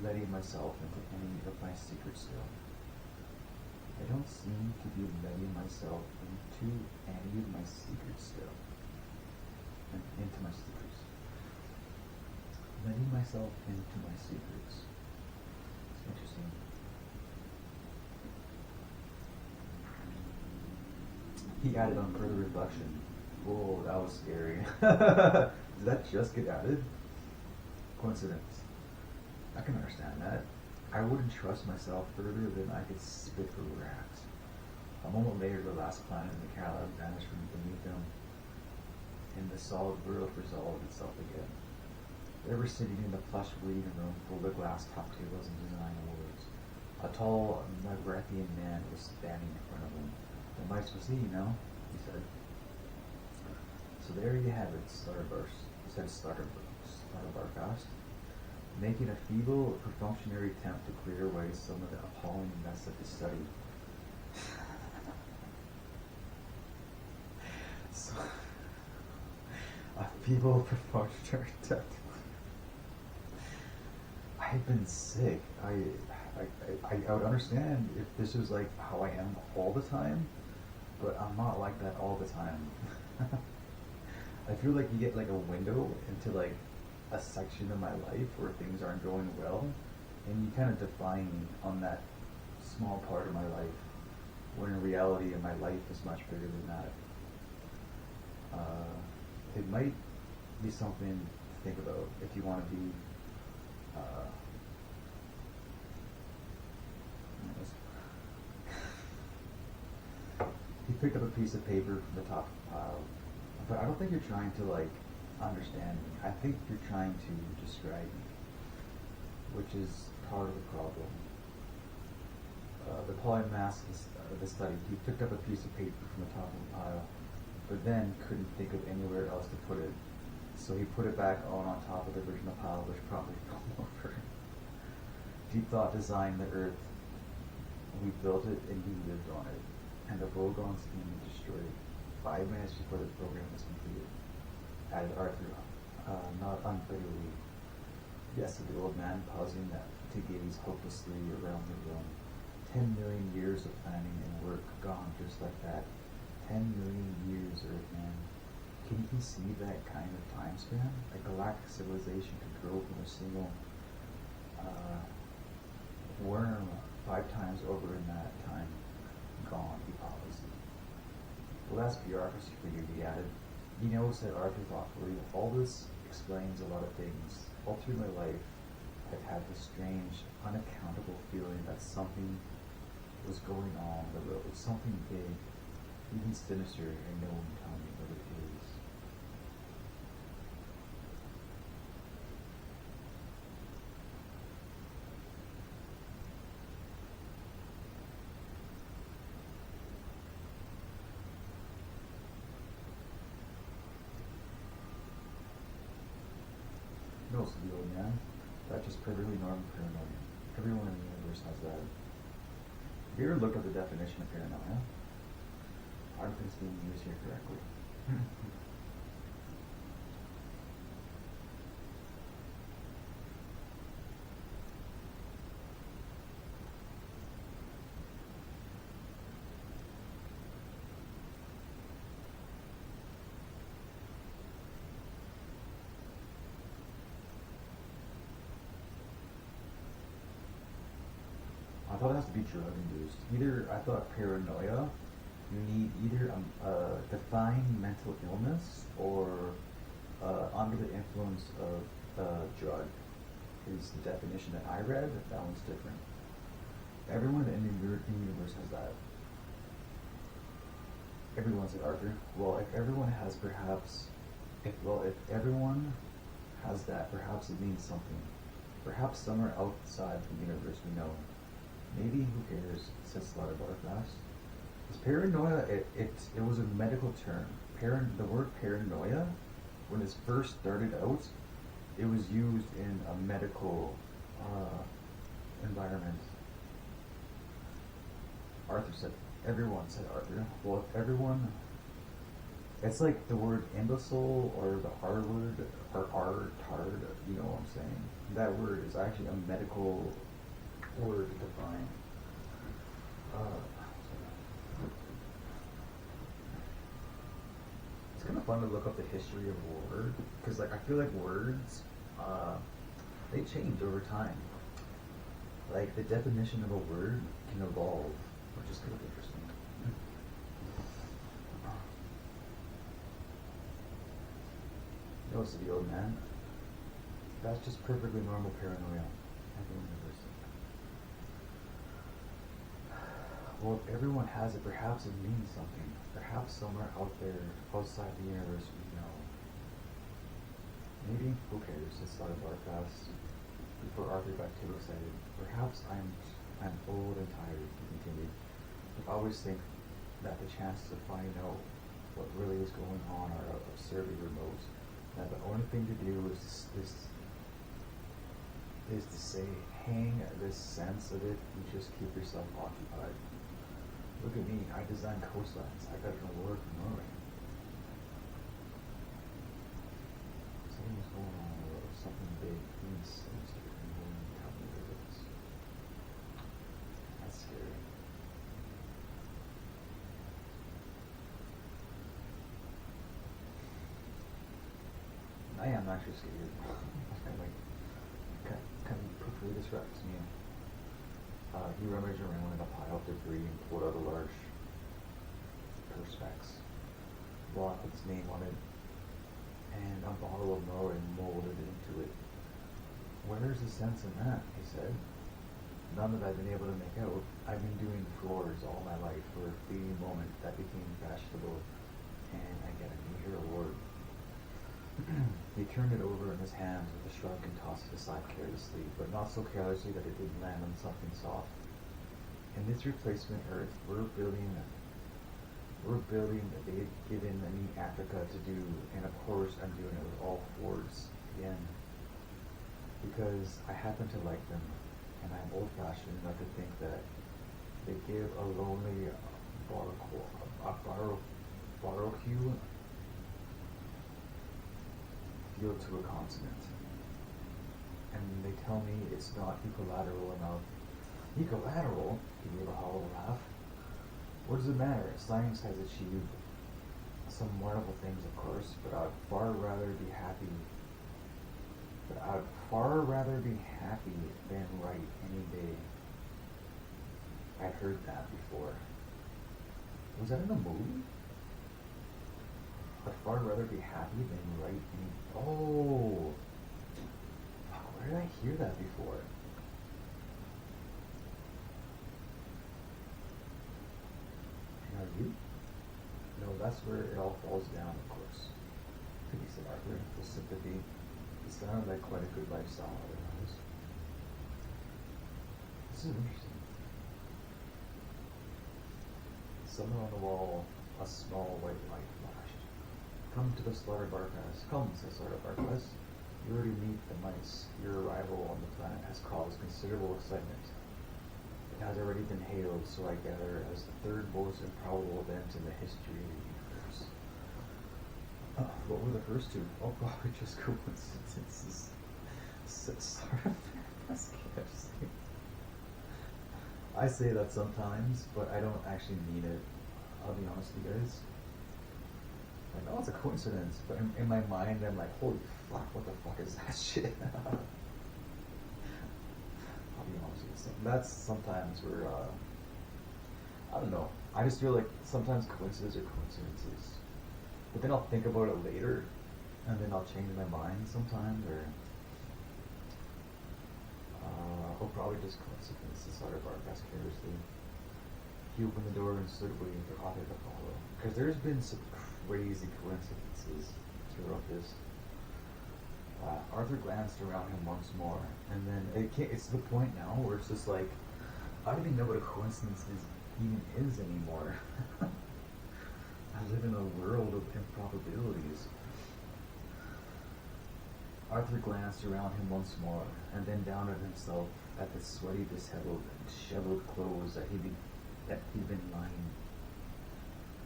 S2: letting myself into any of my secrets still. I don't seem to be letting myself into any of my secrets still. Into my secrets. Letting myself into my secrets. It's interesting. He added on further reflection. Whoa, that was scary. Did that just get added? Coincidence. I can understand that. I wouldn't trust myself further than I could spit for rats. A moment later, the last planet in the Calab vanished from beneath them, and the solid world resolved itself again. They were sitting in the plush waiting room full of glass top tables and design awards. A tall Magrathian man was standing in front of them. The mice will see, you know, he said. So there you have it, Starburst, said Starbarcast, making a feeble, perfunctory attempt to clear away some of the appalling mess of his study. So, a feeble, perfunctory attempt.
S8: I've been sick. I would understand if this was like how I am all the time, but I'm not like that all the time. I feel like you get like a window into like a section of my life where things aren't going well, and you kind of define me on that small part of my life, when in reality my life is much bigger than that. It might be something to think about if you want to be he picked up a piece of paper from the top of the pile, but I don't think you're trying to like understand me. I think you're trying to describe me, which is part of the problem. The polymath of the study, he picked up a piece of paper from the top of the pile, but then couldn't think of anywhere else to put it. So he put it back on top of the original pile, which probably fell over. Deep thought designed the earth. We built it and he lived on it. And the Vogon scheme was destroyed 5 minutes before the program was completed. Added Arthur, not unbitterly. Yes, said the old man, pausing to gaze hopelessly around the room. 10 million years of planning and work gone just like that. 10 million years, Earthman. Can you conceive that kind of time span? A galactic civilization could grow from a single worm 5 times over in that time. Gone, he paused. Well, that's bureaucracy for you, he added. You know, said Arthur thoughtfully, all this explains a lot of things. All through my life, I've had this strange, unaccountable feeling that something was going on the road, something big, even sinister, and no one can tell me what it is. No, said the old man. That's just perfectly normal paranoia. Everyone in the universe has that. Have you ever looked at the definition of paranoia? I don't think it's being used here correctly. I thought it has to be drug induced. Either I thought paranoia, you need either a defined mental illness or under the influence of a drug is the definition that I read. That one's different. Everyone in the universe has that. Everyone said Arthur. Well, if everyone has perhaps, if everyone has that, perhaps it means something. Perhaps somewhere outside the universe we know. Maybe, who cares, said Slaughter Barfast. Because paranoia, it was a medical term. The word paranoia, when it first started out, it was used in a medical environment. Arthur said, everyone, said Arthur. Well, if everyone, it's like the word imbecile or the R word, or R-tard, you know what I'm saying? That word is actually a medical word to define. It's kind of fun to look up the history of a word, because like I feel like words, they change over time. Like the definition of a word can evolve, which is kind of interesting. No, said the old man. That's just perfectly normal paranoia. Everyone knows it. Well, if everyone has it, perhaps it means something. Perhaps somewhere out there, outside the universe, we know. Maybe, who cares? Said Slaughter Barfast. Before Arthur got too excited. Perhaps I'm old and tired, he continued. I always think that the chances of finding out what really is going on are absurdly remote. That the only thing to do is to say, hang this sense of it and just keep yourself occupied. Look at me, I designed coastlines. I got an award from Norway. Something was going on, or something big, even sinister, and no one can tell
S2: I am actually scared. Kind of perfectly describes me. He rummaged around in a pile of debris and pulled out a large perspex, block with his name on it, and a bottle of Merlin molded into it. Where's the sense in that? He said. None that I've been able to make out. I've been doing floors all my life. For a fleeting moment, that became fashionable, and I get a major award. He turned it over in his hands with a shrug and tossed it aside carelessly, but not so carelessly that it didn't land on something soft. In this replacement Earth, we're building they've given me Africa to do, and of course I'm doing it with all fours again. Because I happen to like them, and I'm old-fashioned enough to think that they give a lonely barbecue feel to a continent. And they tell me it's not equilateral enough. Equilateral? He gave a hollow laugh. What does it matter? Science has achieved some wonderful things, of course, but I'd far rather be happy than right any day. I heard that before. Was that in a movie? I'd far rather be happy than right any... Oh! Fuck, where did I hear that before? And are you? No, that's where it all falls down, of course. He said Arthur, with sympathy. It sounded like quite a good lifestyle otherwise. This is interesting. Somewhere on the wall, a small white light flashed. Come to the Slaughter Barcast. Come, said Slaughter Barcast. You already meet the mice. Your arrival on the planet has caused considerable excitement. It has already been hailed, so I gather, as the third most improbable event in the history of the universe. What were the first two? Oh, probably just coincidences. Sort of fantastic. I say that sometimes, but I don't actually mean it. I'll be honest with you guys. Like, oh, it's a coincidence, but in my mind, I'm like, holy fuck, what the fuck is that shit? I'll be honest with you. That's sometimes where, I don't know. I just feel like sometimes coincidences are coincidences. But then I'll think about it later, and then I'll change my mind sometimes, or probably just coincidence. The Slaughter Barcast carelessly. He opened the door and stood waiting for Arthur to follow. Because there's been some crazy coincidences throughout this. Arthur glanced around him once more, and then it's the point now where it's just like, I don't even know what a coincidence even is anymore. I live in a world of improbabilities. Arthur glanced around him once more, and then down at himself at the sweaty, disheveled clothes that he'd been lying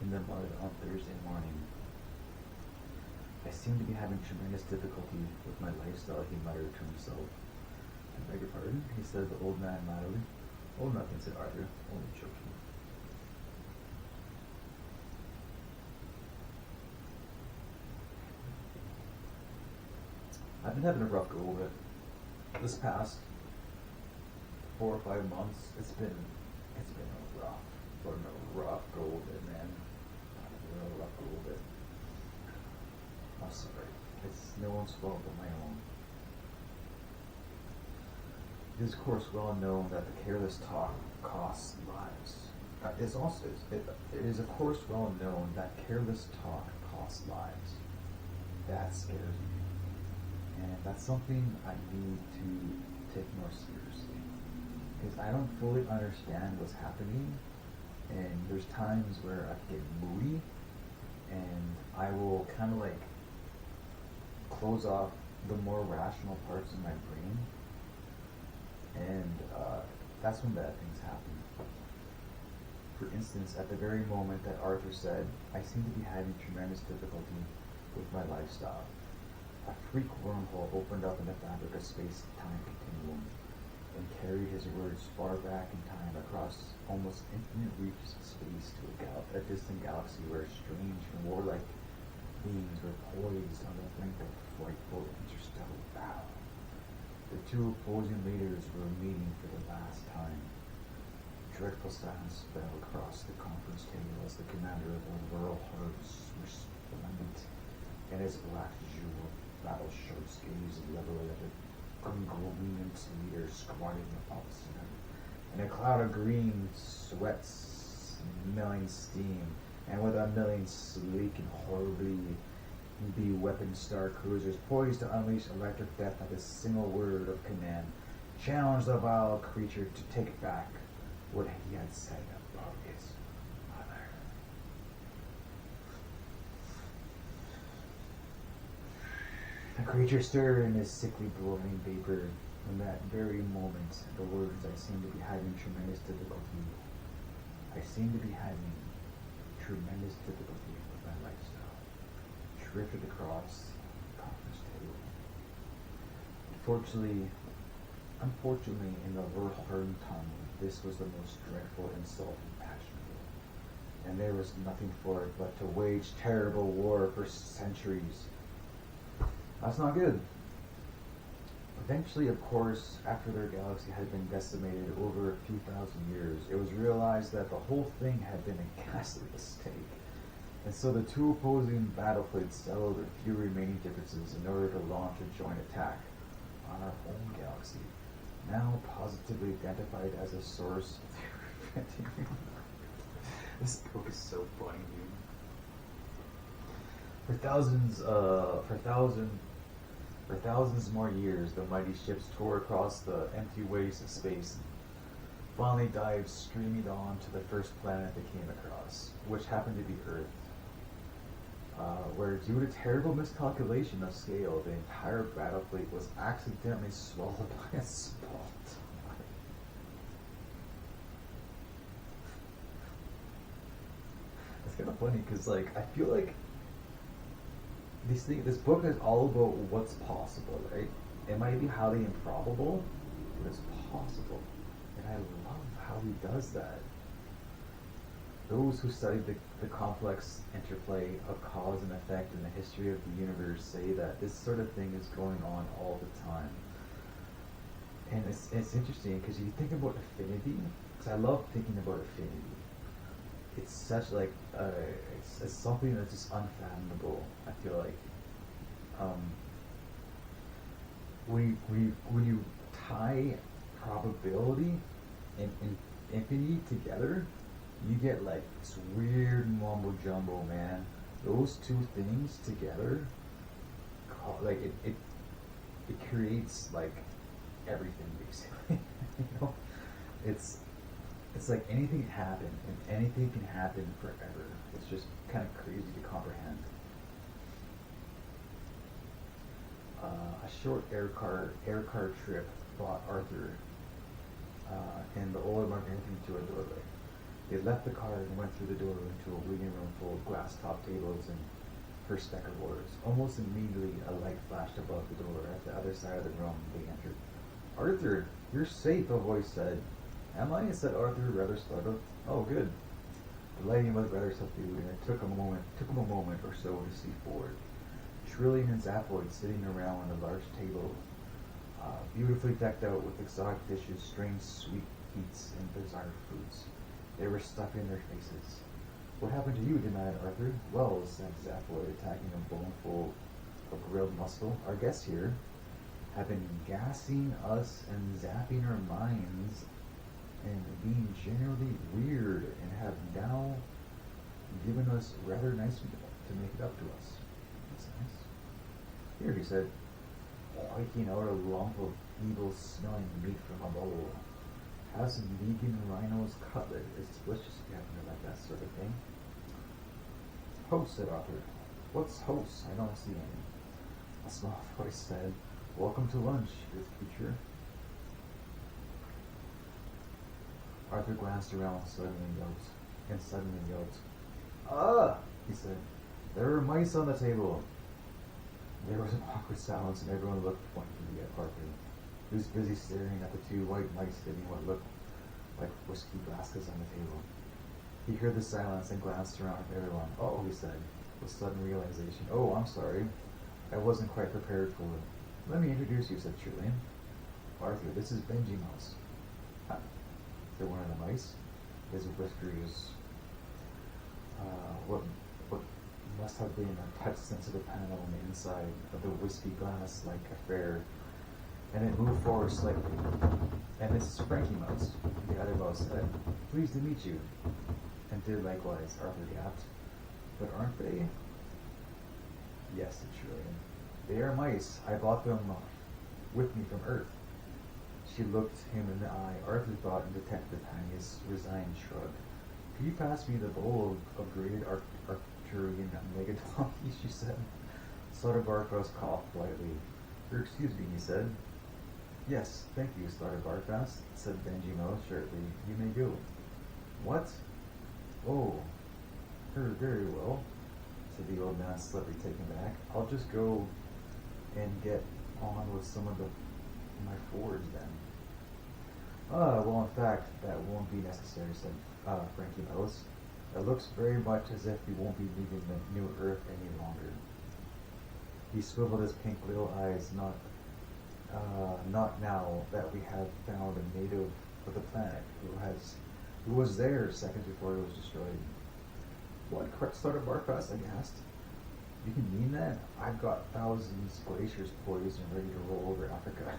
S2: in the mud on Thursday morning. I seem to be having tremendous difficulty with my lifestyle, he muttered to himself. I beg your pardon, he said, the old man mildly. Oh, nothing, said Arthur, only joking. I've been having a rough go of it. This past 4 or 5 months, it's been a rough go of it, man. A rough go of it. I'm sorry. It's no one's fault but my own. It is, of course, well known that the careless talk costs lives. It is, of course, well known that careless talk costs lives. That scares me. And that's something I need to take more seriously. Because I don't fully understand what's happening. And there's times where I get moody. And I will kind of like close off the more rational parts of my brain. And that's when bad things happen. For instance, at the very moment that Arthur said, I seem to be having tremendous difficulty with my lifestyle, a freak wormhole opened up in the fabric of space-time continuum and carried his words far back in time across almost infinite reaches of space to a distant galaxy where strange and warlike beings were poised on the brink of a frightful interstellar battle. The two opposing leaders were meeting for the last time. Dreadful silence fell across the conference table as the commander of the Rural Hordes, resplendent in his black jewel battle shirts, gazed level at the conglomerate leader squatting opposite him. In a cloud of green sweat, smelling steam, and with a million sleek and horribly be-weaponed star cruisers poised to unleash electric death at a single word of command, challenged the vile creature to take back what he had said about his mother. The creature stirred in his sickly blowing vapor. In that very moment, the words, "I seem to be having tremendous difficulty. I seem to be having tremendous difficulty with my lifestyle," drifted across the conference table. Unfortunately, in the Verhulm tongue, this was the most dreadful insult imaginable, and there was nothing for it but to wage terrible war for centuries. That's not good. Eventually, of course, after their galaxy had been decimated over a few thousand years, it was realized that the whole thing had been a ghastly mistake. And so the two opposing battle fleets settled a few remaining differences in order to launch a joint attack on our home galaxy, now positively identified as a source of the This book is so funny, dude. For thousands more years, the mighty ships tore across the empty waves of space and finally dived screaming on to the first planet they came across, which happened to be Earth, where due to terrible miscalculation of scale, the entire battle fleet was accidentally swallowed by a spot. It's kind of funny because, like, I feel like this book is all about what's possible, right? It might be highly improbable, but it's possible. And I love how he does that. Those who study the complex interplay of cause and effect in the history of the universe say that this sort of thing is going on all the time. And it's interesting because you think about affinity, because I love thinking about affinity. It's such like it's something that's just unfathomable. I feel like when you tie probability and infinity together, you get like this weird mumbo jumbo, man. Those two things together, like it creates like everything basically. You know, it's like anything can happen, and anything can happen forever. It's just kind of crazy to comprehend. A short air car trip brought Arthur and the older Margarita to a doorway. They left the car and went through the door into a waiting room full of glass-top tables and first checkerboards. Almost immediately, a light flashed above the door. At the other side of the room, they entered. "Arthur, you're safe," a voice said. "Am I?" said Arthur, rather startled. "Oh, good." The lighting was rather subdued, and it took him a moment or so to see forward. Trillian and Zaphoid sitting around a large table, beautifully decked out with exotic dishes, strange sweetmeats, and bizarre fruits. They were stuffing their faces. "What happened to you?" demanded Arthur. "Well," said Zaphoid, attacking a boneful of grilled muscle, "our guests here have been gassing us and zapping our minds and being generally weird, and have now given us rather nice meal to make it up to us." "That's nice." "Here," he said, hoiking out a lump of evil-smelling meat from a bowl. "Have some vegan rhino's cutlet. It's delicious if you happen to like that sort of thing." "Host," said Arthur. "What's host? I don't see any." A small voice said, "Welcome to lunch, good creature." Arthur glanced around and suddenly yelped. "Ah!" he said. "There are mice on the table." There was an awkward silence, and everyone looked pointedly at Arthur, who was busy staring at the two white mice sitting what looked like whiskey glasses on the table. He heard the silence and glanced around at everyone. "Oh," he said, with sudden realization. Oh, I'm sorry. I wasn't quite prepared for it. Let me introduce you, said Trillian. Arthur, this is Benji Mouse. Huh? They're one of the mice. His whiskers, what must have been a touch-sensitive panel on the inside of the whiskey glass-like affair, and it moved forward slightly. And this is Frankie Mouse, the other mouse said. Pleased to meet you. And did likewise, Arthur yapped. But aren't they? Yes, said Trillian. They are mice. I brought them with me from Earth. She looked him in the eye. Arthur thought and detected Tanya's resigned shrug. Could you pass me the bowl of grated Arcturian megadonkey, she said. Slaughter Barfast coughed politely. Excuse me, he said. Yes, thank you, Slaughter Barfast, said Benji Mouse shortly. You may go. What? Oh, very well, said the old man, slightly taken back. I'll just go and get on with some of my forwards then. Well, in fact, that won't be necessary, said Frankie Mouse. It looks very much as if we won't be leaving the new Earth any longer. He swiveled his pink little eyes. Not now that we have found a native of the planet who was there seconds before it was destroyed. What? Correct, Slaughter Barfast, I asked. You can mean that? I've got thousands of glaciers poised and ready to roll over Africa.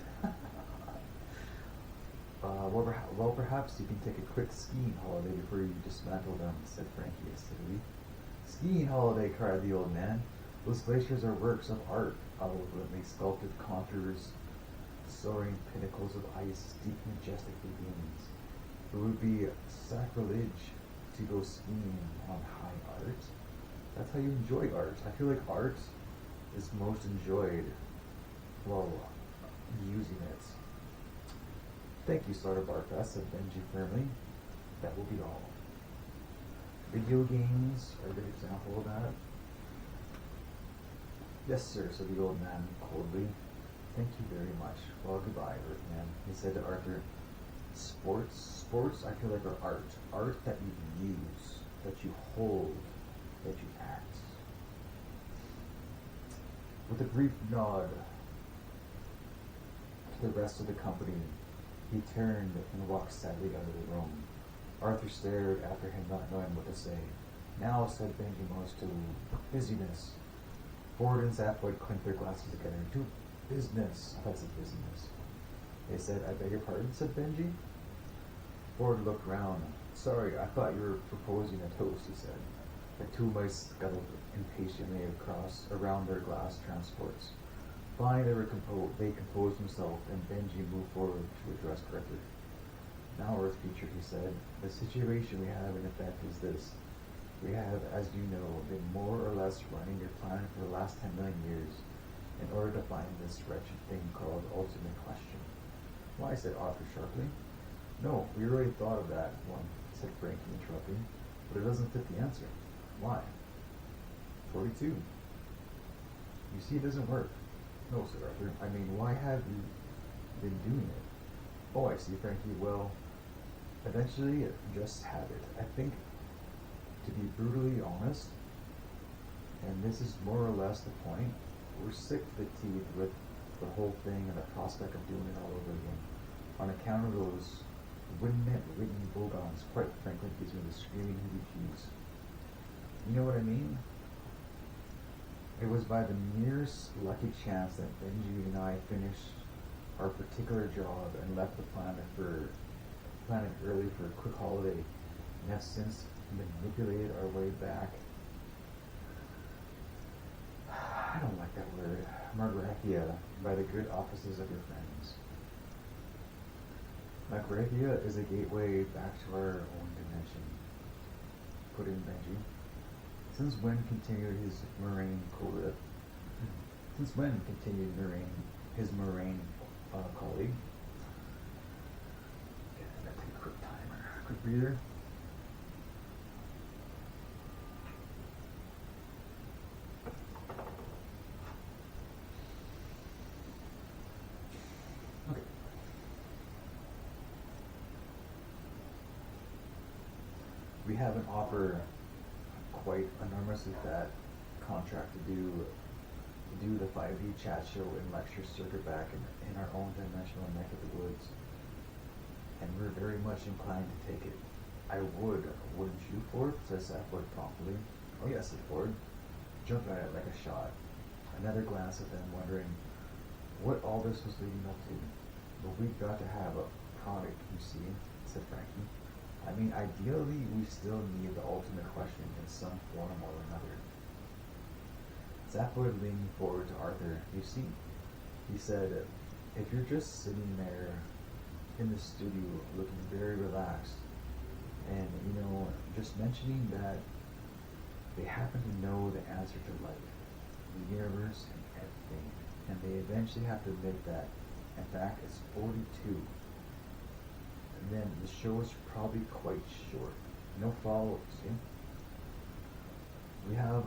S2: Well, perhaps you can take a quick skiing holiday before you dismantle them, said Frankie acidly. Skiing holiday, cried the old man. Those glaciers are works of art, elegantly sculpted contours, soaring pinnacles of ice, steep majestic ravines. It would be sacrilege to go skiing on high art. That's how you enjoy art. I feel like art is most enjoyed while using it. Thank you, Slaughter Barfast, said Benji firmly. That will be all. Video games are a good example of that. Yes, sir, said the old man coldly. Thank you very much. Well, goodbye, Earthman, he said to Arthur. Sports, I feel like, are art. Art that you use, that you hold, that you act. With a brief nod to the rest of the company, he turned and walked sadly out of the room. Arthur stared after him, not knowing what to say. Now, said Benji Mouse to busyness. Ford and Zapwood clinked their glasses together. To business. I thought it said business. They said, I beg your pardon, said Benji. Ford looked round. Sorry, I thought you were proposing a toast, he said. The two mice scuttled impatiently around their glass transports. Finally, they composed themselves, and Benji moved forward to address Arthur. Now, Earth Creature, he said, the situation we have in effect is this. We have, as you know, been more or less running your planet for the last 10 million years in order to find this wretched thing called ultimate question. Why, said Arthur sharply. No, we already thought of that one, said Frankie, interrupting, but it doesn't fit the answer. Why? 42. You see, it doesn't work. No, said Arthur. I mean, why have you been doing it? Oh, I see, Frankie. Well, eventually, just habit. I think, to be brutally honest, and this is more or less the point, we're sick to the teeth with the whole thing and the prospect of doing it all over again. On account of those wooden bogans, quite frankly, gives me the screaming heebie-jeebies. You know what I mean? It was by the merest lucky chance that Benji and I finished our particular job and left the planet early for a quick holiday, and have since manipulated our way back. I don't like that word. Margrathia, by the good offices of your friends. Margrathia is a gateway back to our own dimension, put in Benji. Since when continued his moraine colleague? Okay, I'm gonna take a quick timer, quick breather. Okay. We have an offer quite enormously fat contract to do the 5D chat show and lecture circuit back in our own dimensional neck of the woods. And we're very much inclined to take it. I would, wouldn't you, Ford? Says Sapwood promptly. Oh yes, said Ford. Jumped at it like a shot. Another glance at them, wondering what all this was leading up to. But we've got to have a product, you see, said Frankie. I mean, ideally, we still need the ultimate question in some form or another. Zapwood leaned forward to Arthur. You see, he said, if you're just sitting there in the studio looking very relaxed and, just mentioning that they happen to know the answer to life, the universe, and everything, and they eventually have to admit that, in fact, it's 42, and then the show is probably quite short. No follow-ups, see? We have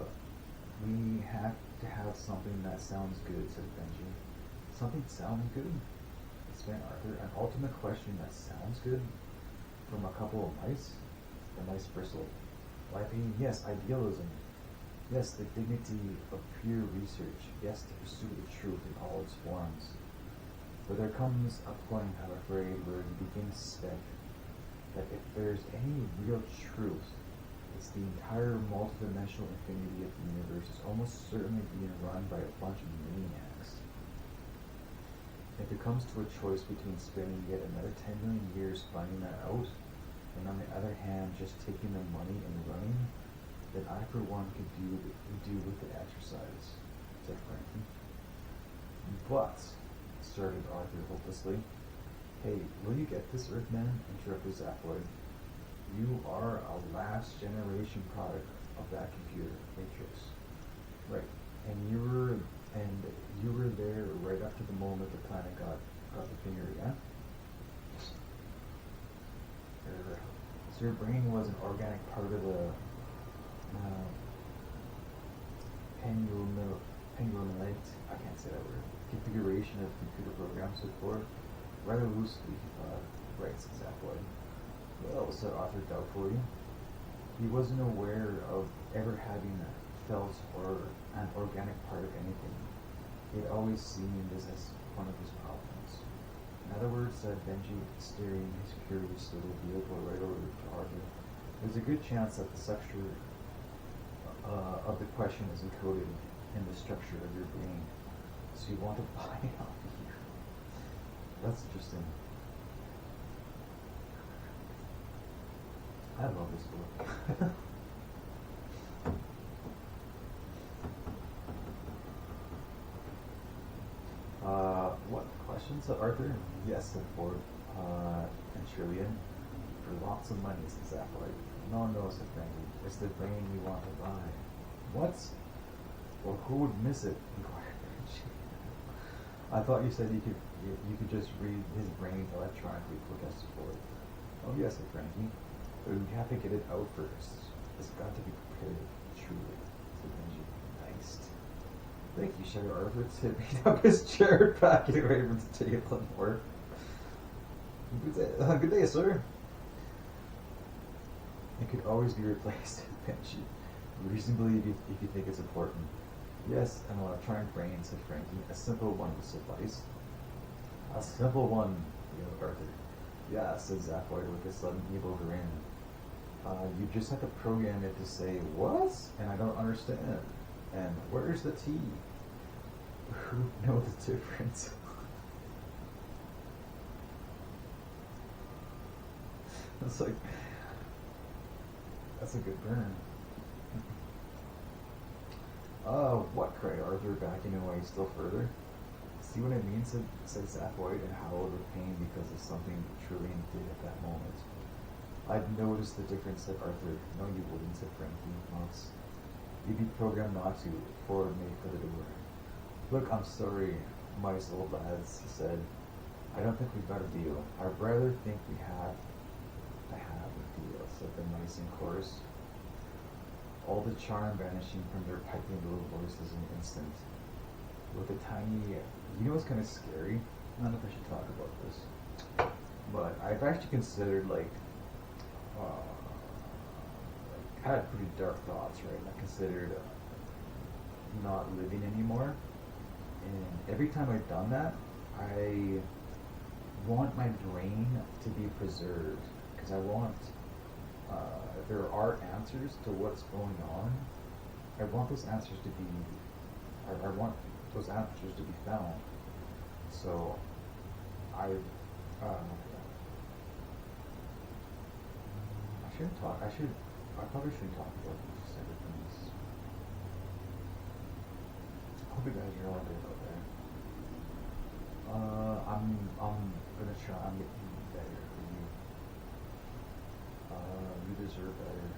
S2: to have something that sounds good, said Benji. Something sounds good? Exclaimed Arthur. An ultimate question that sounds good? From a couple of mice? The mice bristled. Why, yes, idealism. Yes, the dignity of pure research. Yes, the pursuit of truth in all its forms. But there comes a point, I'm afraid, where you begin to suspect that if there's any real truth, it's the entire multidimensional infinity of the universe is almost certainly being run by a bunch of maniacs. If it comes to a choice between spending yet another 10 million years finding that out, and on the other hand, just taking the money and running, then I, for one, could do with the exercise, said Frankie. But, started Arthur hopelessly. Hey, will you get this, Earthman? Interrupted Zapwood. You are a last generation product of that computer, Matrix. Right. And you were there right up to the moment the planet got the finger, yeah? So your brain was an organic part of the penguinite, I can't say that word, configuration of computer programs before, rather loosely, right, said Zapwood. Well, said Arthur doubtfully. He wasn't aware of ever having felt or an organic part of anything. He had always seen this as one of his problems. In other words, said Benji, steering his curious little vehicle right over to Arthur, there's a good chance that the structure of the question is encoded in the structure of your brain. So you want to buy it off of you. That's interesting. I love this book. What questions, said Arthur? Yes, said Ford. And Trillian. For lots of money, said Zapwood. No, said Frankie. It's the brain you want to buy. What? Well, who would miss it? Inquired Benji. I thought you said you could just read his brain electronically, protested Ford. Oh yes, said Frankie. But we have to get it out first. It's got to be prepared, truly, said Benji. Nice. Thank you, Sugar Arthur, tipping up his chair, backing away from the table and work. Good day, sir. It could always be replaced, said Benji. Reasonably, if you think it's important. Yes, an electronic brain, said Frankie. A simple one will suffice. A simple one, yelled Arthur. Yeah, said Zapwood with a sudden evil grin. You just have to program it to say, what? And I don't understand. And where's the T? Who knows the difference? It's like, that's a good burn. What? Cried Arthur, backing away still further. See what I mean? Said Zapwoid, and howled with pain because of something Trillian did at that moment. I'd noticed the difference, said Arthur. No, you wouldn't, said Frankie. Once. You'd be programmed not to. Ford made for the door. Look, I'm sorry, mice old lads, he said. I don't think we've got a deal. I'd rather think we have to have a deal, said the mice in chorus. All the charm vanishing from their piping little voices in an instant. With a tiny, what's kind of scary? I don't know if I should talk about this, but I've actually considered I had pretty dark thoughts, right? I considered not living anymore. And every time I've done that, I want my brain to be preserved because I want, if there are answers to what's going on, I want those answers to be, I want those answers to be found. So I shouldn't talk. I probably shouldn't talk about these type of things. Hope you guys are all good out there. I'm gonna try. I'm getting better for you. You deserve better.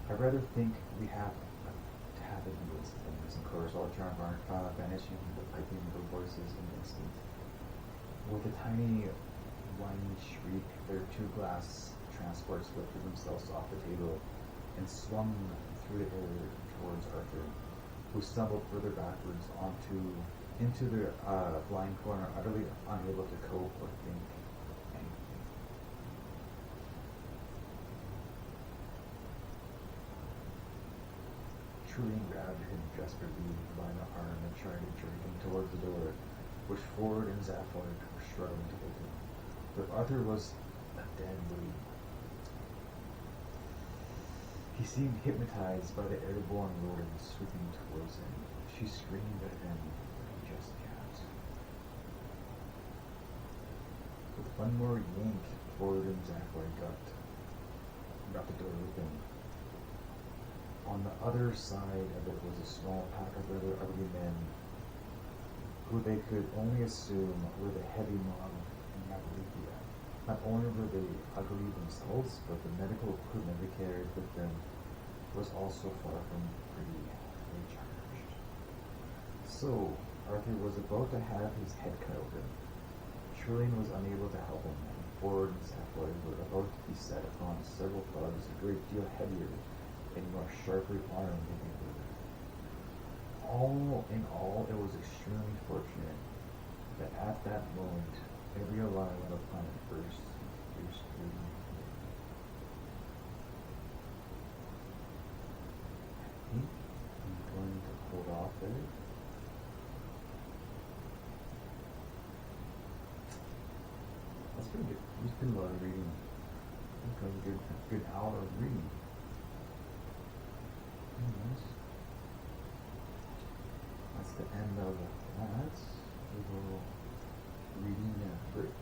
S2: I'd rather think we have to have it in those things. And chorus all charm aren't vanishing the piping of voices in an instant. With a tiny whiny shriek, their two glass transports lifted themselves off the table and swung through the air towards Arthur, who stumbled further backwards into the blind corner, utterly unable to cope or think anything. Trillian grabbed him desperately by the arm and tried to jerk him towards the door, which Ford and Zaphod were struggling to open. But Arthur was a dead weight. He seemed hypnotized by the airborne rodent swooping towards him. She screamed at him, but he just can't. With one more yank, Ford and Zaphod got the door open. On the other side of it was a small pack of rather ugly men, who they could only assume were the heavy mob in Napolitia. Not only were they ugly themselves, but the medical equipment they carried with them was also far from pretty recharged. So, Arthur was about to have his head cut open. Trillian was unable to help him, and Ford and Zaphod were about to be set upon several thugs a great deal heavier and more sharply armed than they were. All in all, it was extremely fortunate that at that moment, every alive on the planet burst into screaming. I'm going to hold off there. That's pretty good. It's been a lot of reading. I think that was a good hour of reading. Anyways, that's the end of that. We will reading break.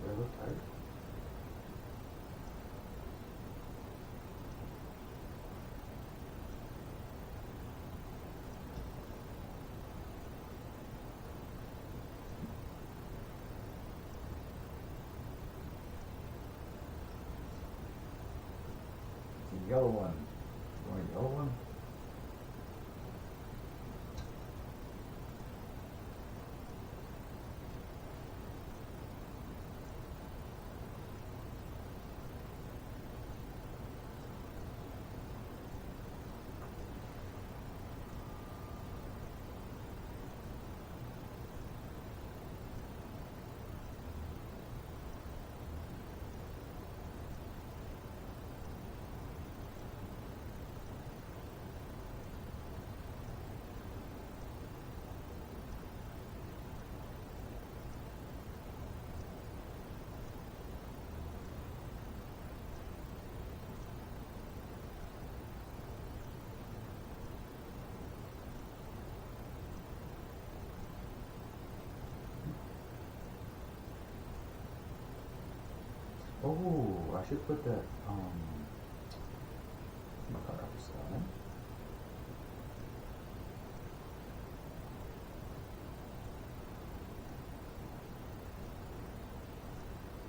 S2: Do I look tired? The yellow one. You want a yellow one? Oh, I should put that, my car up slide.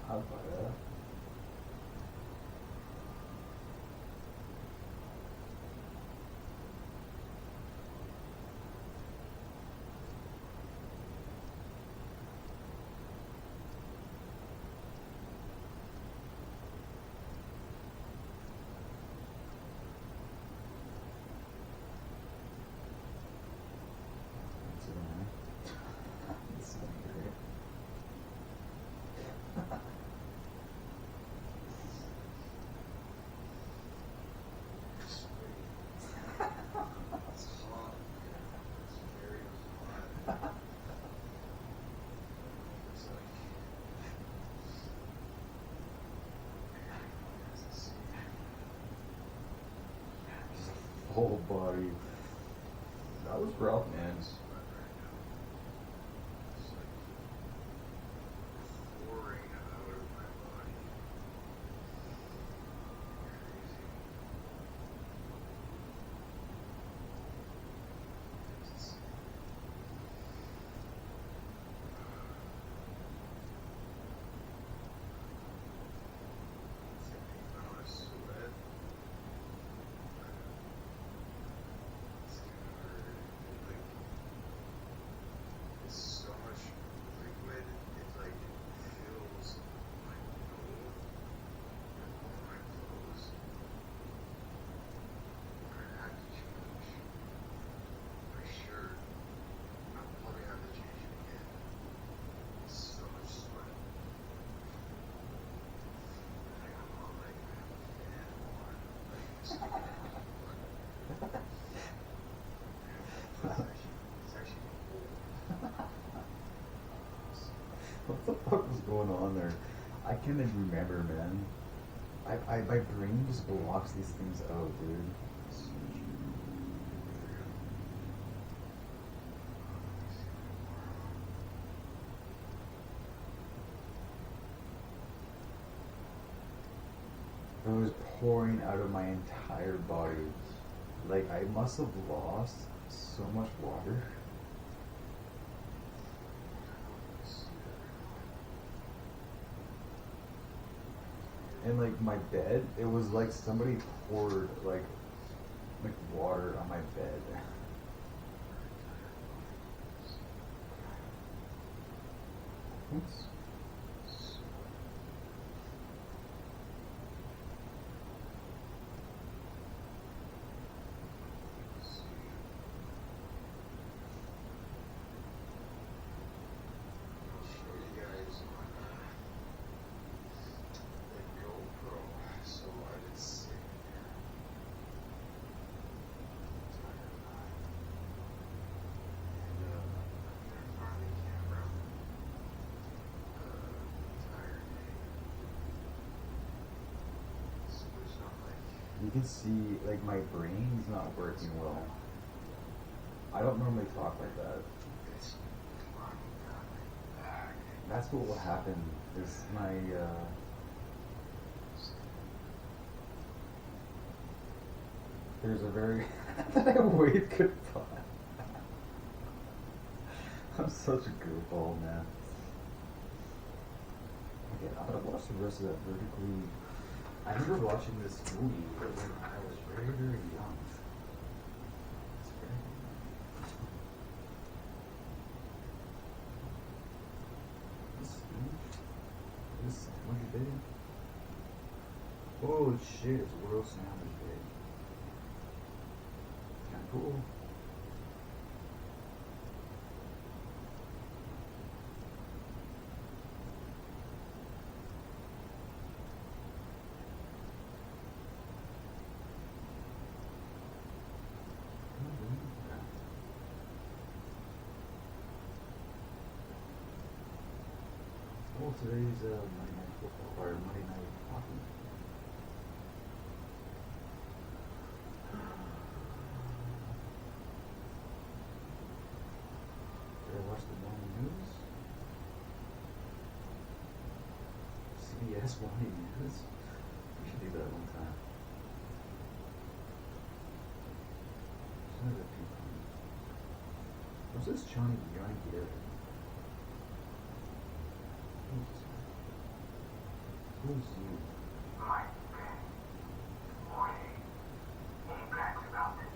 S2: I'll buy that. whole body. That was rough, man.
S9: Pouring out of my body. Crazy. Now I sweat. It's kind of hard. Like, it's so much liquid, it like fills my nose and all my clothes. I have to change my shirt. I'll probably have to change it again. It's so much sweat. Like, I'm all like, I have a fan on. Like, it's actually cold.
S2: What the fuck was going on there? I can't even remember, man. My brain just blocks these things out, dude. It was pouring out of my entire body. Like, I must have lost so much water. And like my bed, it was like somebody poured like water on my bed. Oops.
S9: I'll show you guys on the GoPro. So I did sit here. Entire night. And I'm gonna find the camera the entire day. So there's not like
S2: You can see like my brain's not working well. I don't normally talk like that.
S9: it's climbing down my back.
S2: That's what will happen is my there's a very I wave goodbye. I'm such a goofball, man. Okay, I'm gonna watch the rest of that vertically. I remember watching this movie when I was very, very young. It's very this sandwich big? Holy shit, it's a real sandwich big. Kinda cool. Well, today's Monday Night Football, or Monday Night Hockey. Did I watch the morning news? CBS morning news? We should do that one time. Some of the people. Was this Johnny Garrett? Who's you?
S9: Mike Penn. Oye, he brags about it.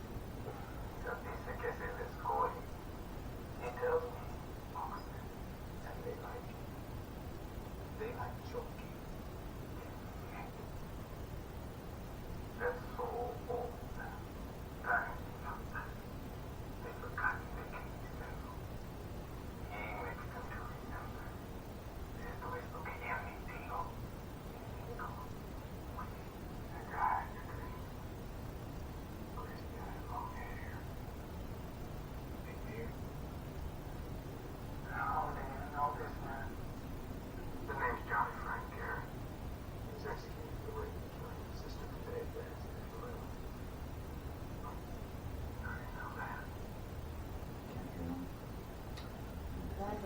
S9: So dice que se les coge. He tells me, boxing, and they like it. They like joking. That's so old. That is nothing. They forgot the king symbol. He makes them to remember. Esto es lo que él me dijo. How do you know this man? The name's Johnny Frank.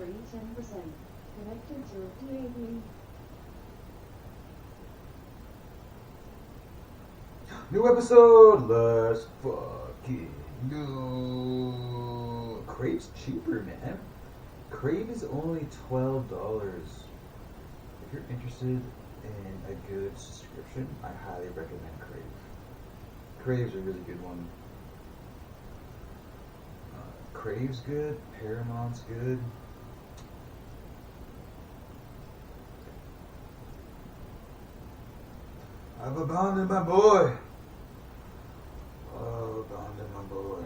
S6: battery 10%. Connected to DAB.
S2: New episode, let's fucking go. Crave's cheaper, man. Crave is only $12. If you're interested in a good subscription, I highly recommend Crave. Crave's a really good one. Crave's good, Paramount's good. I've abandoned my boy. Oh, abandoned my boy.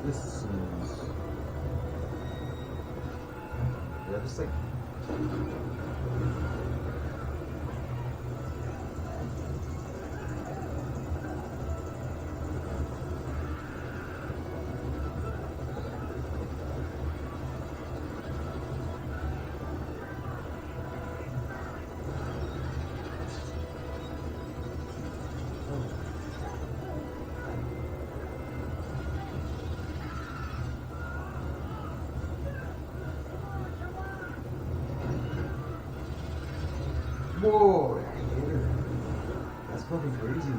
S2: This seems... Yeah, just like... Whoa, that hit her. That's fucking crazy.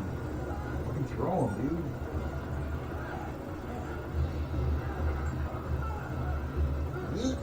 S2: Fucking throw him, dude. Yeet.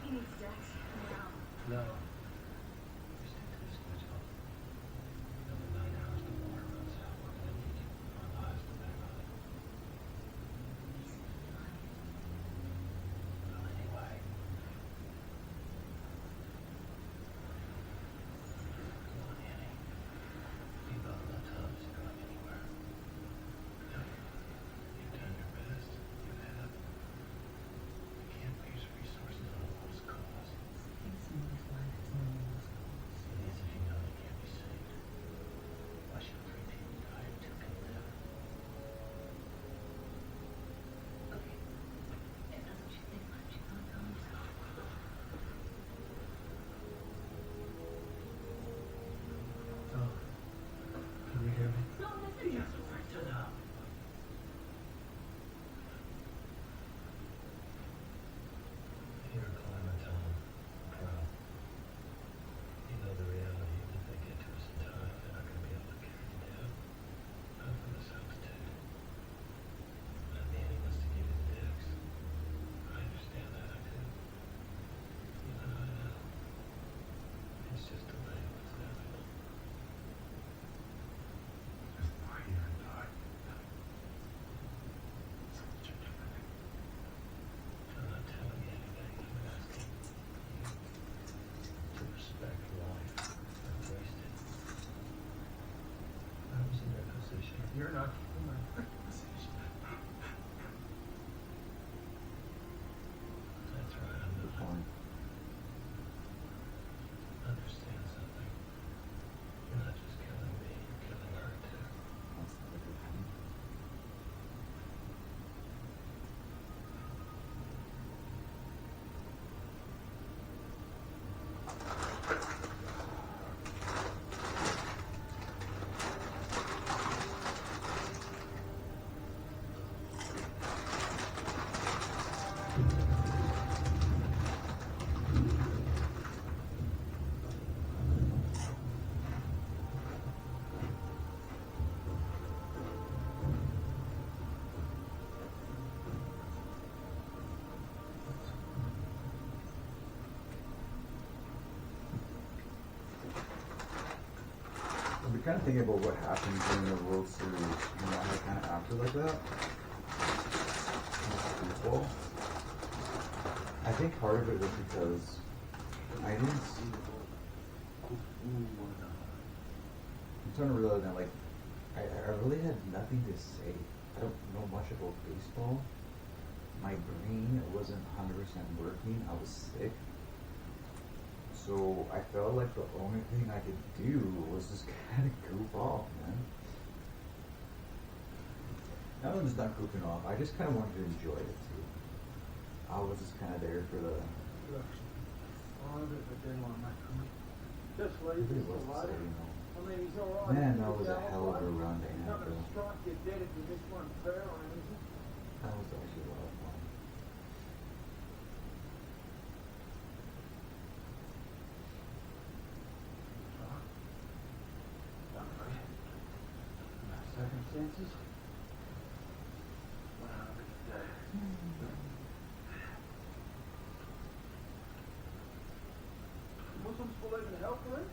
S6: He needs Dex now.
S8: No. kind of thinking about what happened during the World Series. You know, how it kind of acted like that. Baseball. I think part of it was because I didn't see. I'm trying to realize that, like, I really had nothing to say. I don't know much about baseball. My brain wasn't 100% working. I was sick. So I felt like the only thing I could do was just kind of goof off, man. Now I'm just not goofing off. I just kind of wanted to enjoy it too. I was just kind of there for the.
S7: Just like
S8: It
S7: this,
S8: was
S7: a
S8: to
S7: lot.
S8: say, you know.
S7: I mean, he's all right.
S8: Man, that was a hell of a run they
S7: He's
S8: had,
S7: not gonna
S8: though.
S7: strike you dead if you miss one fair or anything.
S8: That was actually a lot of fun.
S7: Circumstances? Muslims believe in hell, correct?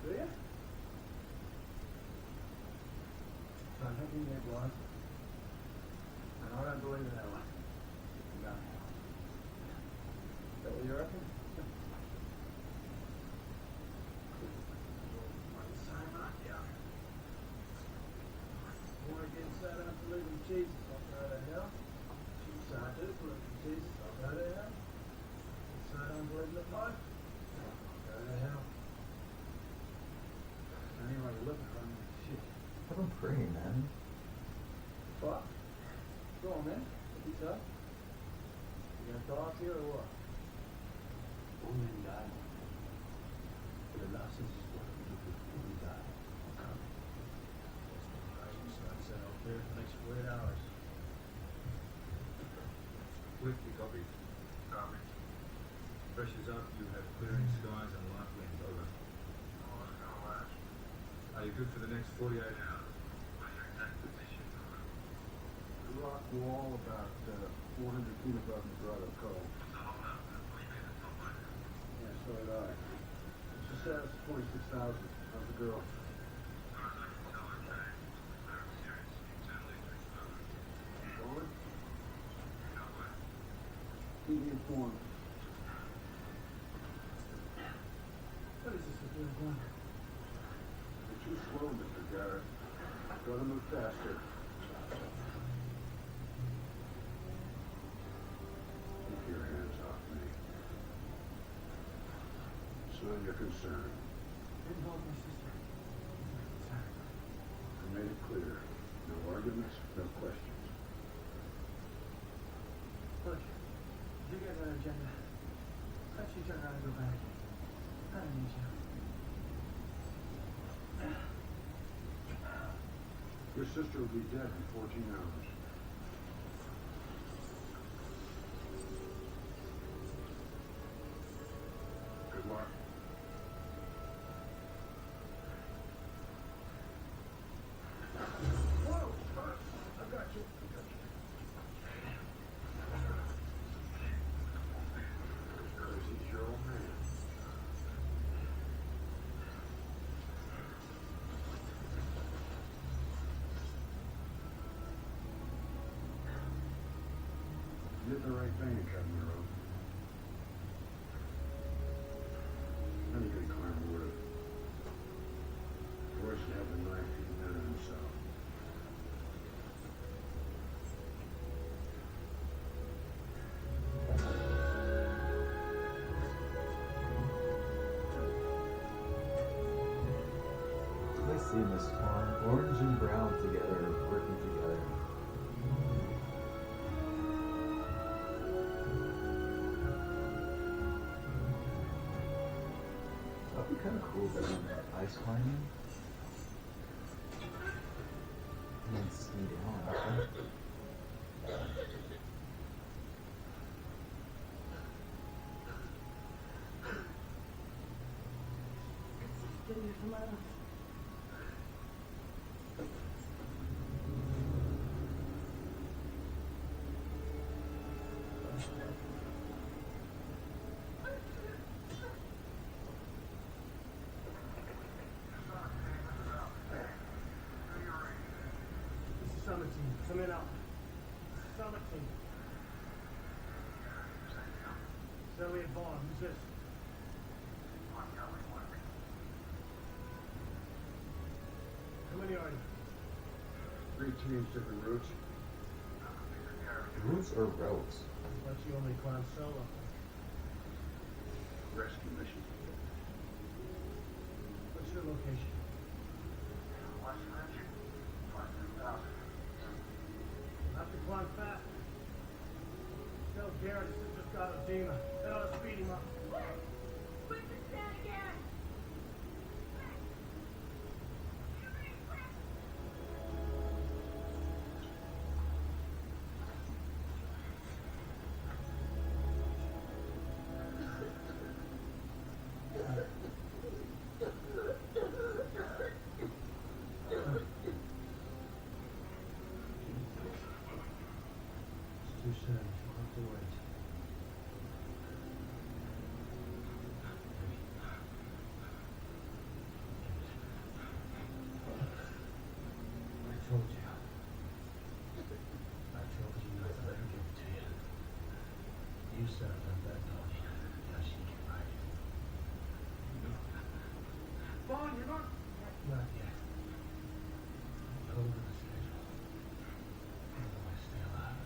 S7: Do you? So I think you get one. And I don't believe in hell. No. Is that what you reckon? Same, aren't you? War against that, I don't believe in Jesus, I'll go to hell. So I do believe in Jesus, I'll go to hell. So I don't believe in the Pope, I'll go to hell. Anyway, you're looking for me, shit.
S8: I've been praying, man.
S7: What? Go on then, what's up? You gonna talk here or what? One man died. But the last is what we do when we die. Okay. So I said out there for the next 48 hours.
S10: Weekly copy. Copy. Pressure's up, you have clearing skies and light winds, over.
S9: Oh, it's gonna last.
S10: Are you good for the next 48 hours?
S9: What's your exact position?
S7: Rock wall about 400 feet above the Grotto Cove.
S9: What's the holdup? Oh, you made the top line.
S7: Yeah, so did I. She says 46,000. How's the girl?
S9: As far as I can tell, her change was very serious. Internally exposed.
S7: Forward?
S9: No way.
S7: Keep me informed.
S5: What is this we're doing?
S7: You're too slow, Mr. Garrett. Gotta move faster. Keep your hands off me. Son, you're concerned.
S5: Involve my sister. Sorry.
S7: I made it clear. No arguments, no questions.
S5: Look, you guys have an agenda. Why don't you turn around and go back? I don't need you.
S7: Your sister will be dead in 14 hours. Good luck. Whoa! I got you. Because he's your old man. You did the right thing in cutting the rope. Then you could climb the wood. Royce had the knife he invented himself.
S8: I see Miss Orange and brown together, working together. That'd be kind of cool, but ice climbing. And then ski down, actually.
S6: Give me some love.
S11: Come in out. Summit team. Elliot Vaughn, who's this? How many are you?
S7: 3 teams, different routes.
S8: Roots or roads?
S11: What's you only climb solo?
S7: Rescue mission.
S11: What's your location? You'll have to climb fast. Tell Garrett this just got a demon. Then I'll speed him up.
S6: Quick to stand again!
S11: It's too soon. You'll have to wait. I told you. I told you not to let her give it to you. You said let that dog in. Now she can ride it. Vaughn, you're not... Not yet. I'm over the schedule. How do I stay alive?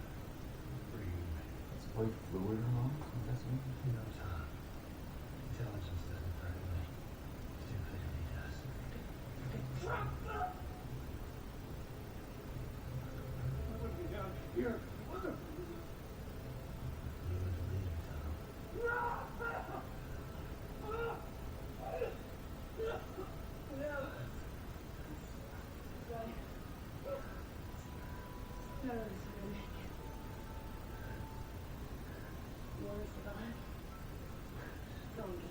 S11: Breathe.
S8: It's quite fluid hormones, I'm guessing.
S11: You know, Tom. Intelligence doesn't hurt me. Stupidity does. What have you done here? Mother! You were the leader, Tom.
S6: No, it's gonna make it. You want to survive? Don't do it.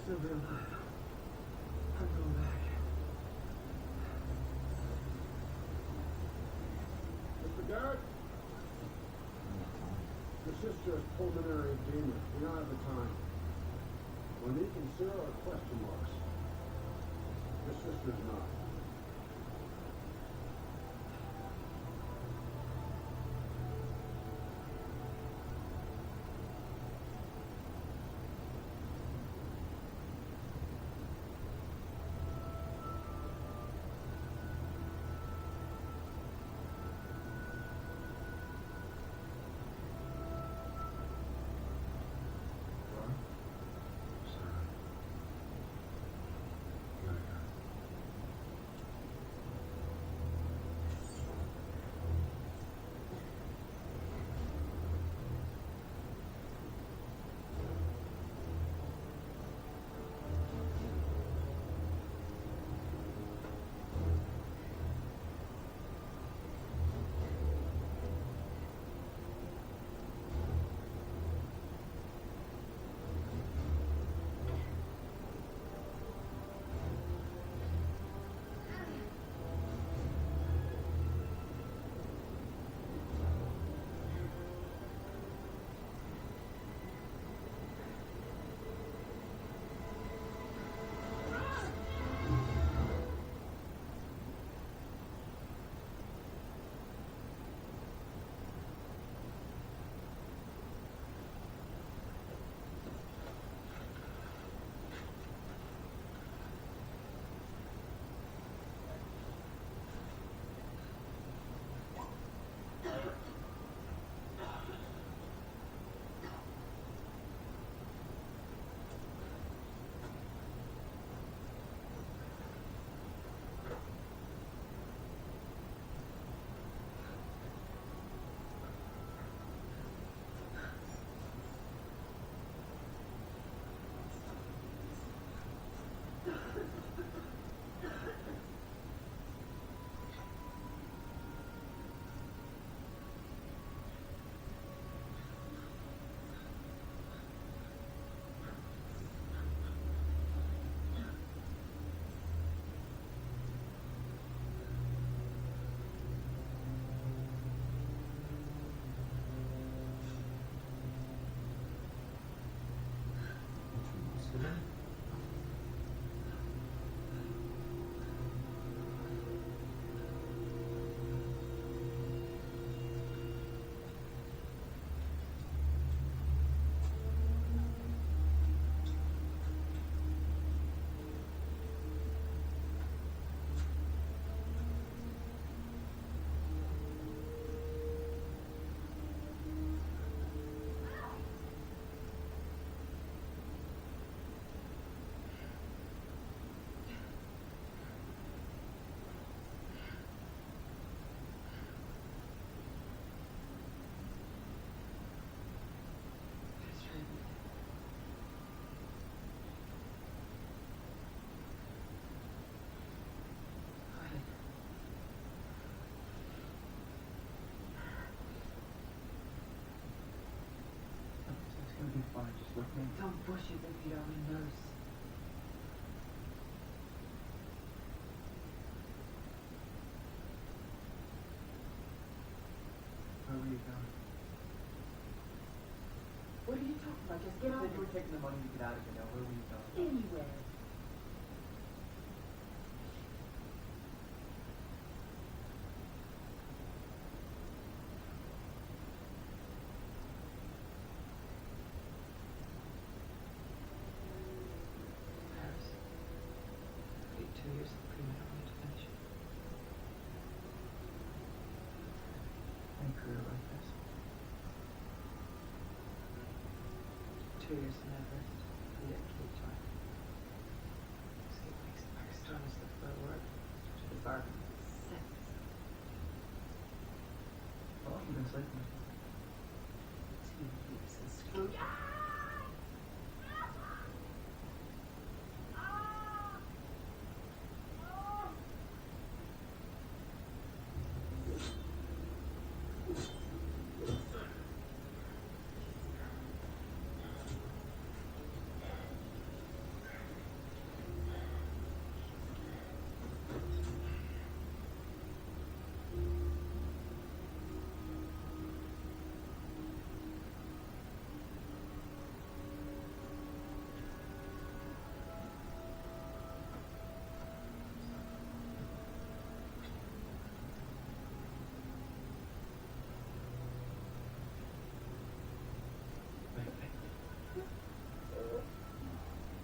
S7: Sylvia, I'm going back. Mr. Garrett? Your sister has pulmonary edema. We don't have the time. Monique and Sarah are question marks. Your sister's not.
S5: fine, just with me.
S6: Don't push it if you're a nurse.
S5: Where were you going?
S6: What are you talking about? Just get
S5: You
S6: out
S5: said you were taking the money to get out of here. Now, where were you going?
S6: anywhere.
S5: Paris. I did 2 years of pre-med intervention. Any career like this? 2 years in Everest, 3 at KHI. Skip weeks in Pakistan is the third word. To the bargain.
S6: Sex.
S5: How long have you been sleeping?
S6: 2 years and screw.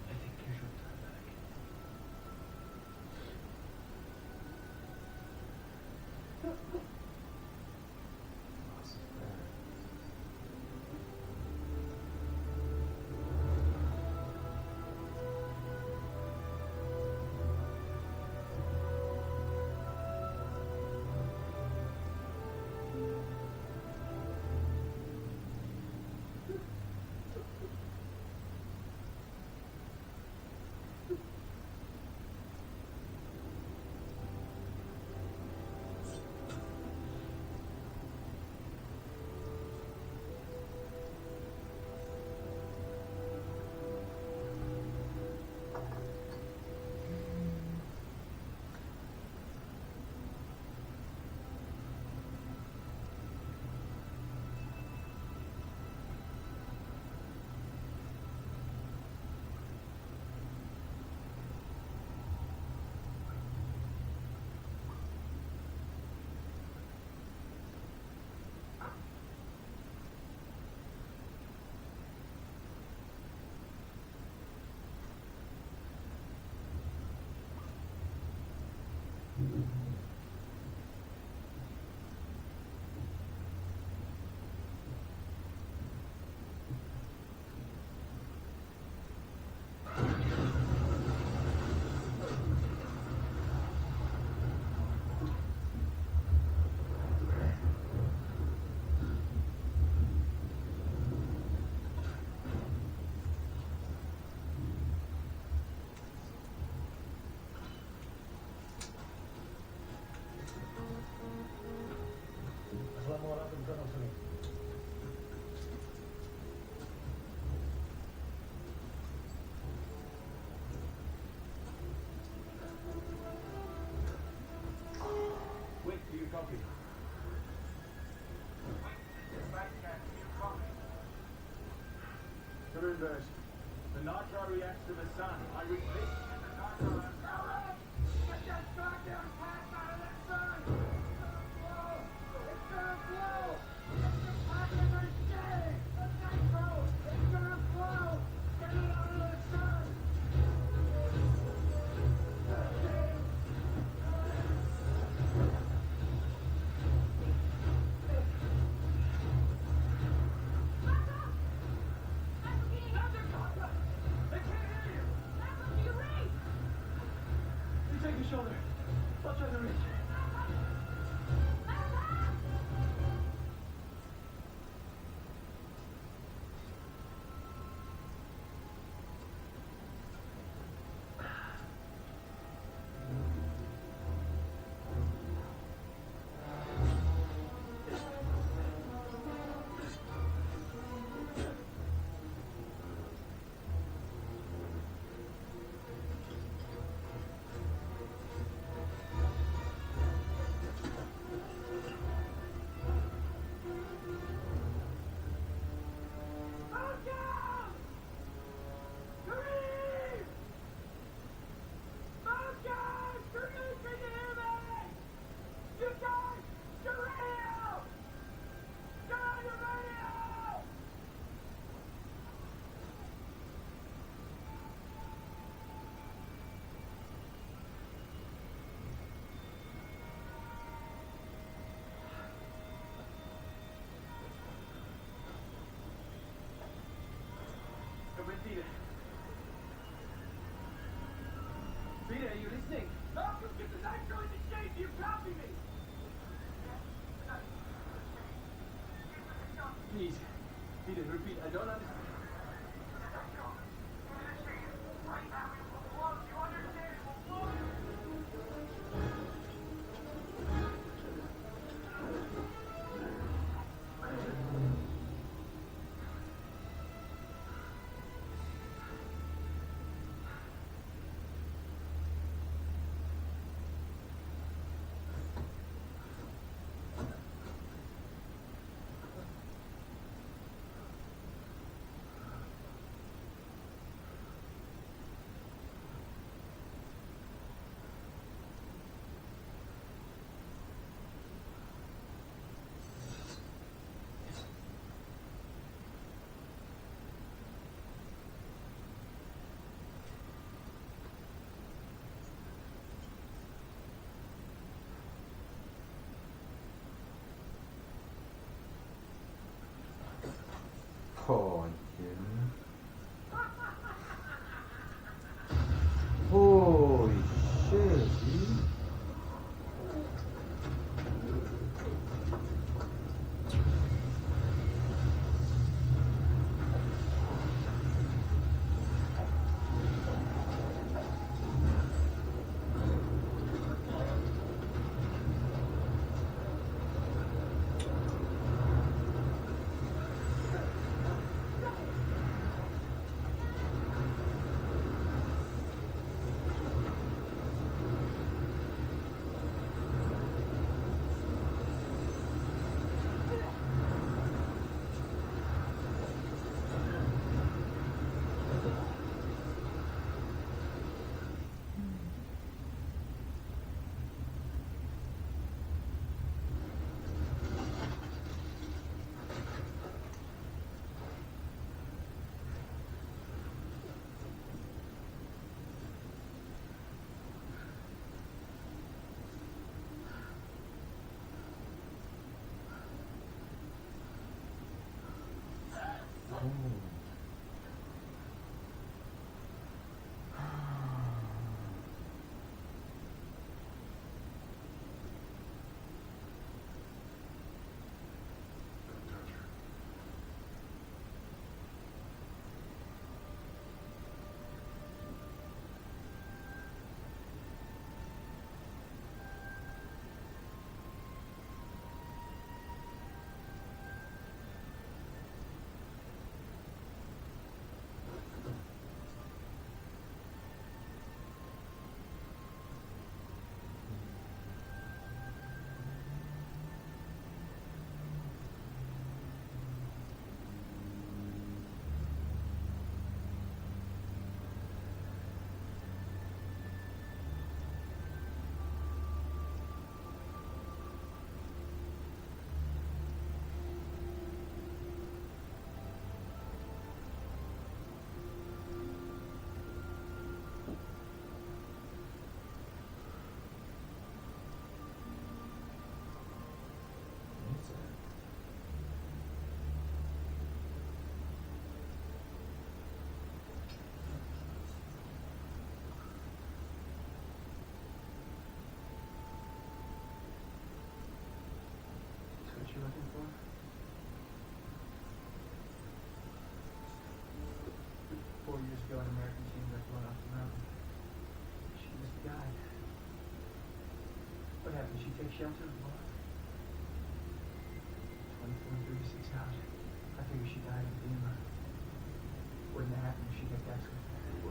S5: I think here's your time back.
S10: Wait for your copy. Remember, the nitro reacts to the sun. I repeat.
S5: You take your shoulder. I'll try to reach.
S4: Please. Peter, repeat. I don't understand.
S8: Oh, yeah. Holy shit, dude.
S4: What you looking for? 4 years ago, an American team got blown off the mountain. She was the guide. What happened? She take shelter and blow up? 24 and 36 hours. I figure she died in FEMA. Wouldn't have happened if she got that sort of thing.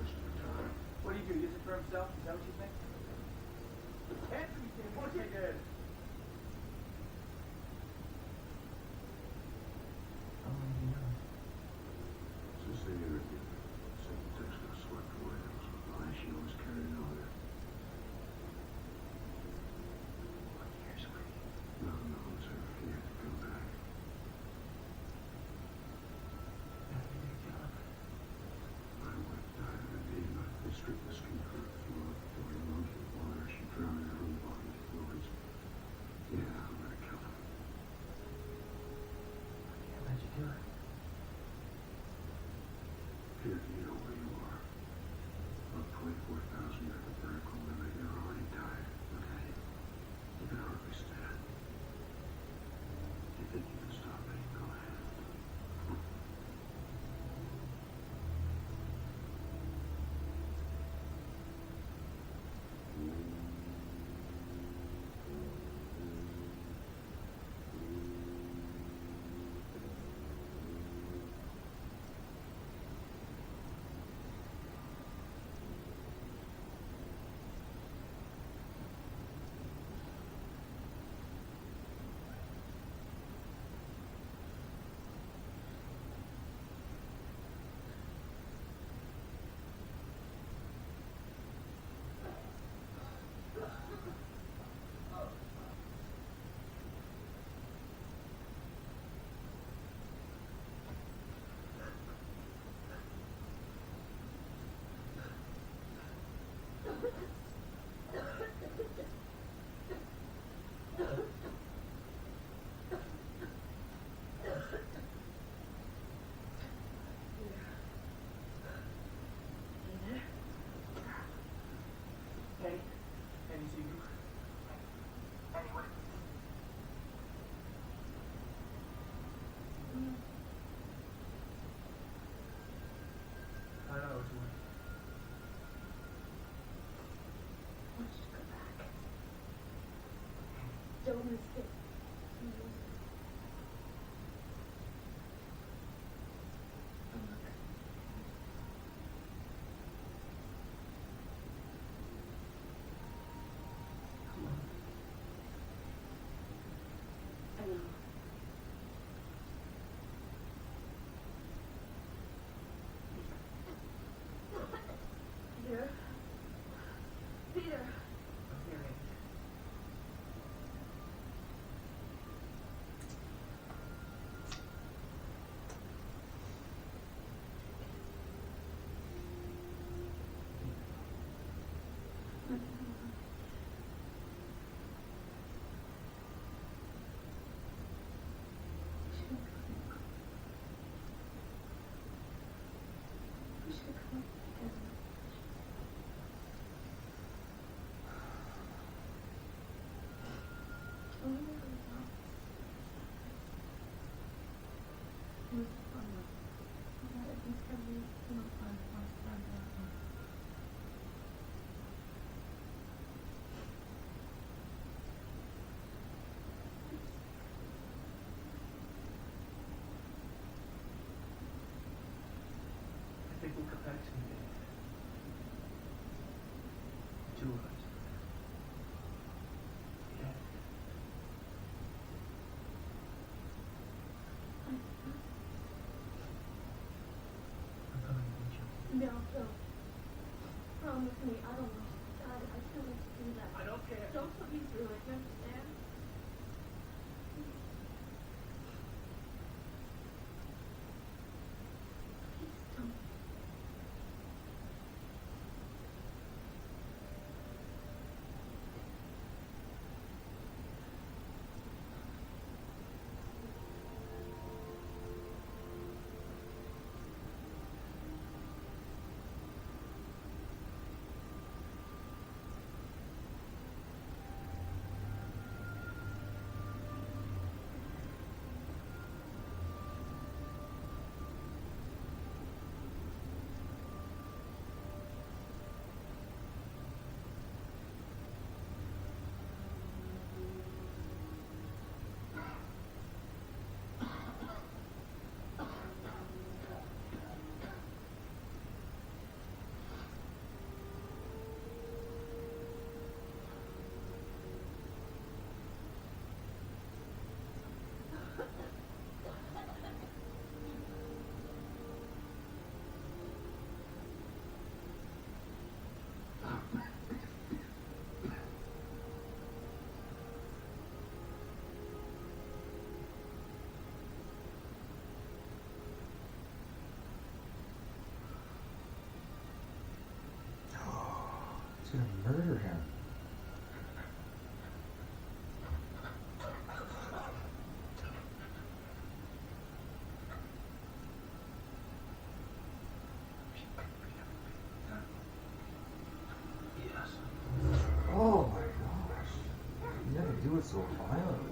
S4: What do? Use it for himself? Is that what you think? Anthony came. What he did? How long have you known?
S7: Since they interviewed her, second text got swept away. That was a lie she always carried on her.
S4: What years were you?
S7: No, it's her. He had to come back.
S4: How did you kill him?
S7: My wife died of edema. They stripped the skin for a few months before he moved.
S6: escape. I know. Peter. Peter.
S5: There it is.
S6: We should come together. Oh, no. It was fun. Yeah, it was every single time I stand up.
S4: I think we'll come back someday. The two of us. Yeah. I'm coming to meet you.
S6: No, Phil. Promise me, I don't want you to die. I can't let you do that.
S4: I don't care.
S6: Don't put me through it, you understand? Please don't.
S8: He's gonna murder him.
S4: Yes.
S8: Oh my gosh. You never do it so violently.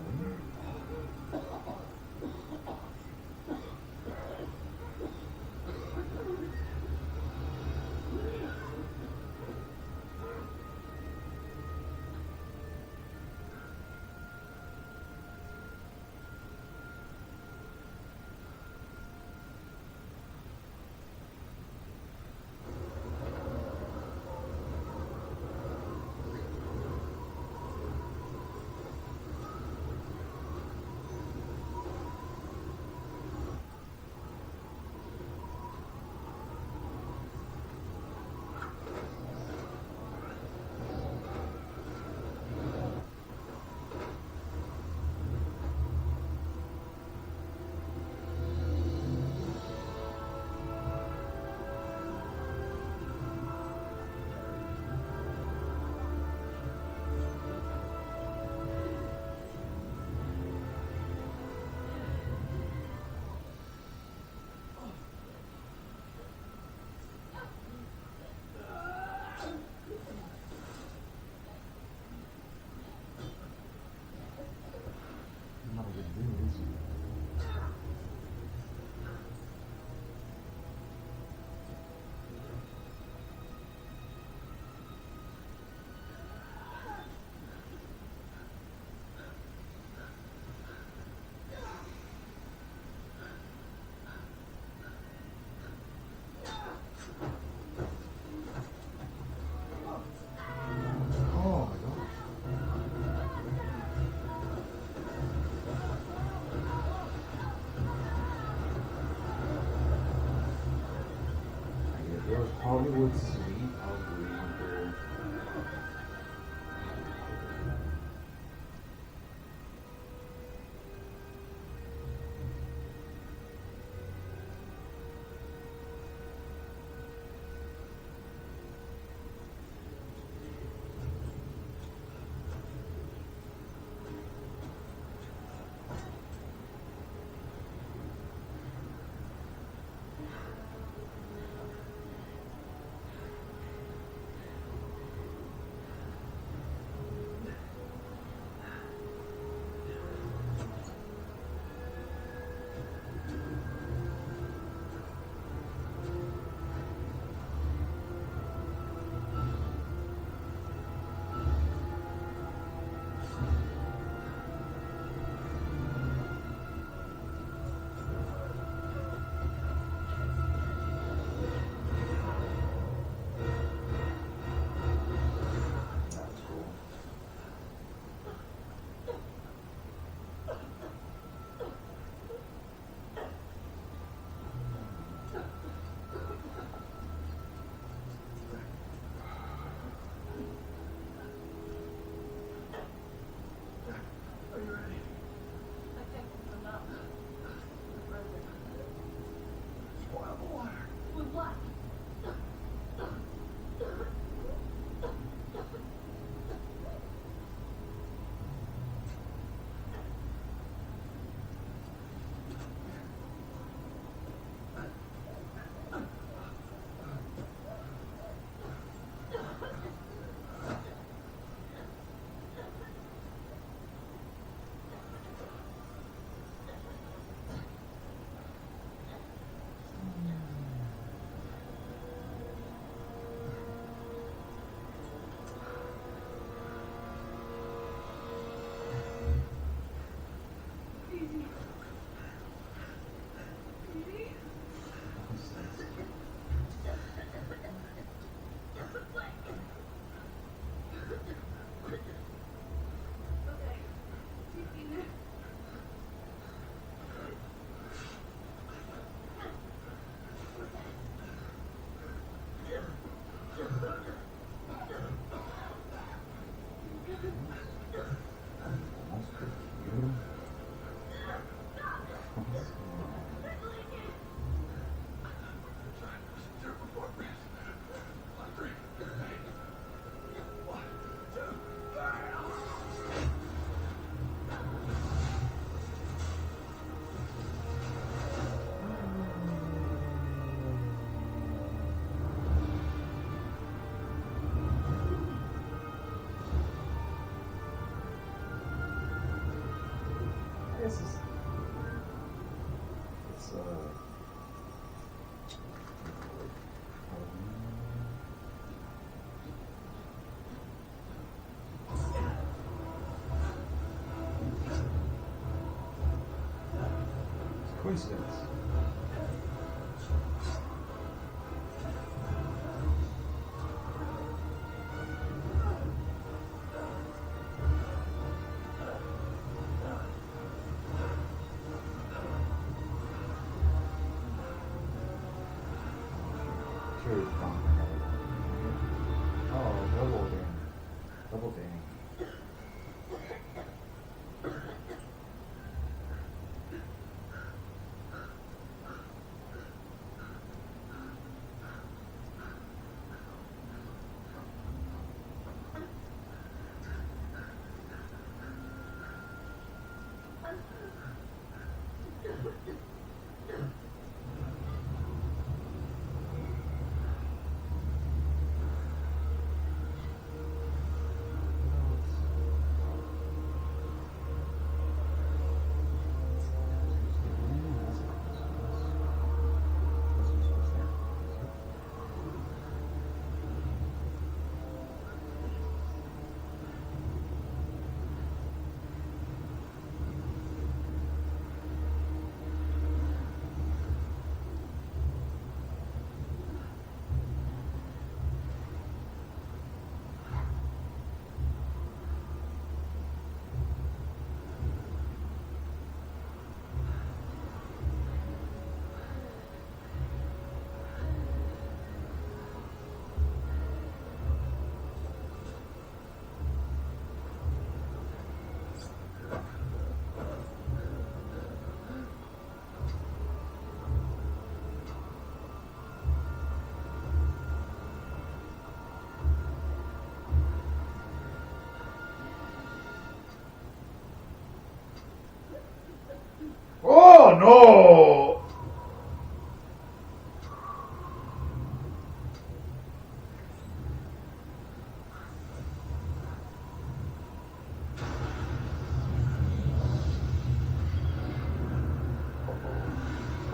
S2: Hollywood Suite, Hollywood.
S8: This is. It's coincidence. Sure, it's gone. Oh, double ding. Double ding.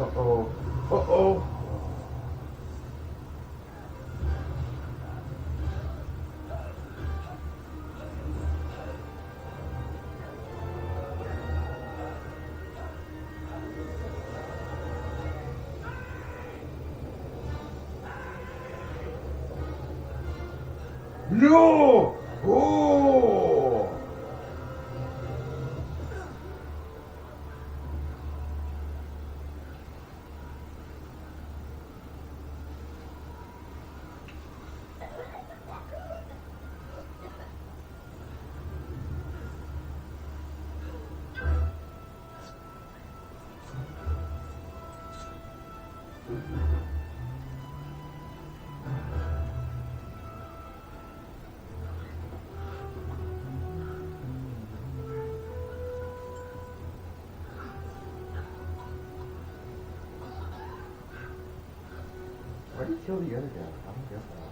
S1: Uh-oh. Uh-oh. No! Oh!
S8: Why did he kill the other guy? I don't get that.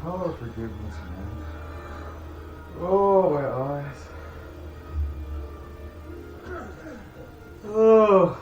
S8: Power of forgiveness, man. Oh, my eyes. Oh.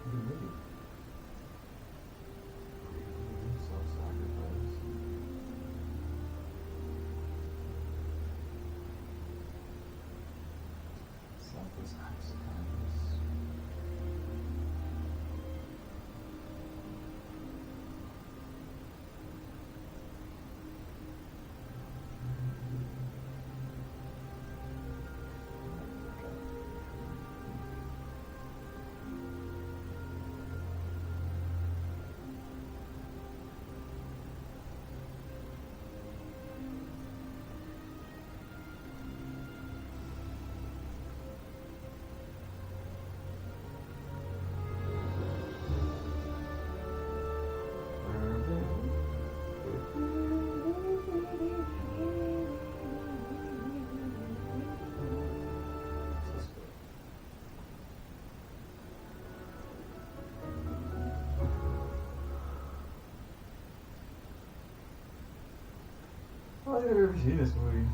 S8: Really? Self-sacrifice. Selfless acts of kindness. I don't think I've ever seen this movie.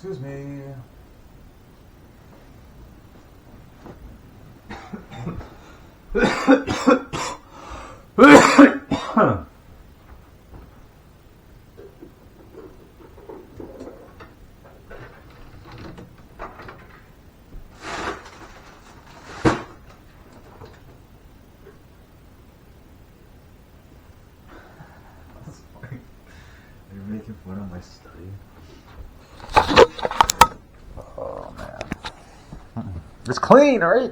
S8: Excuse me. That's funny. You're making fun of my study. Oh man. It's clean, right?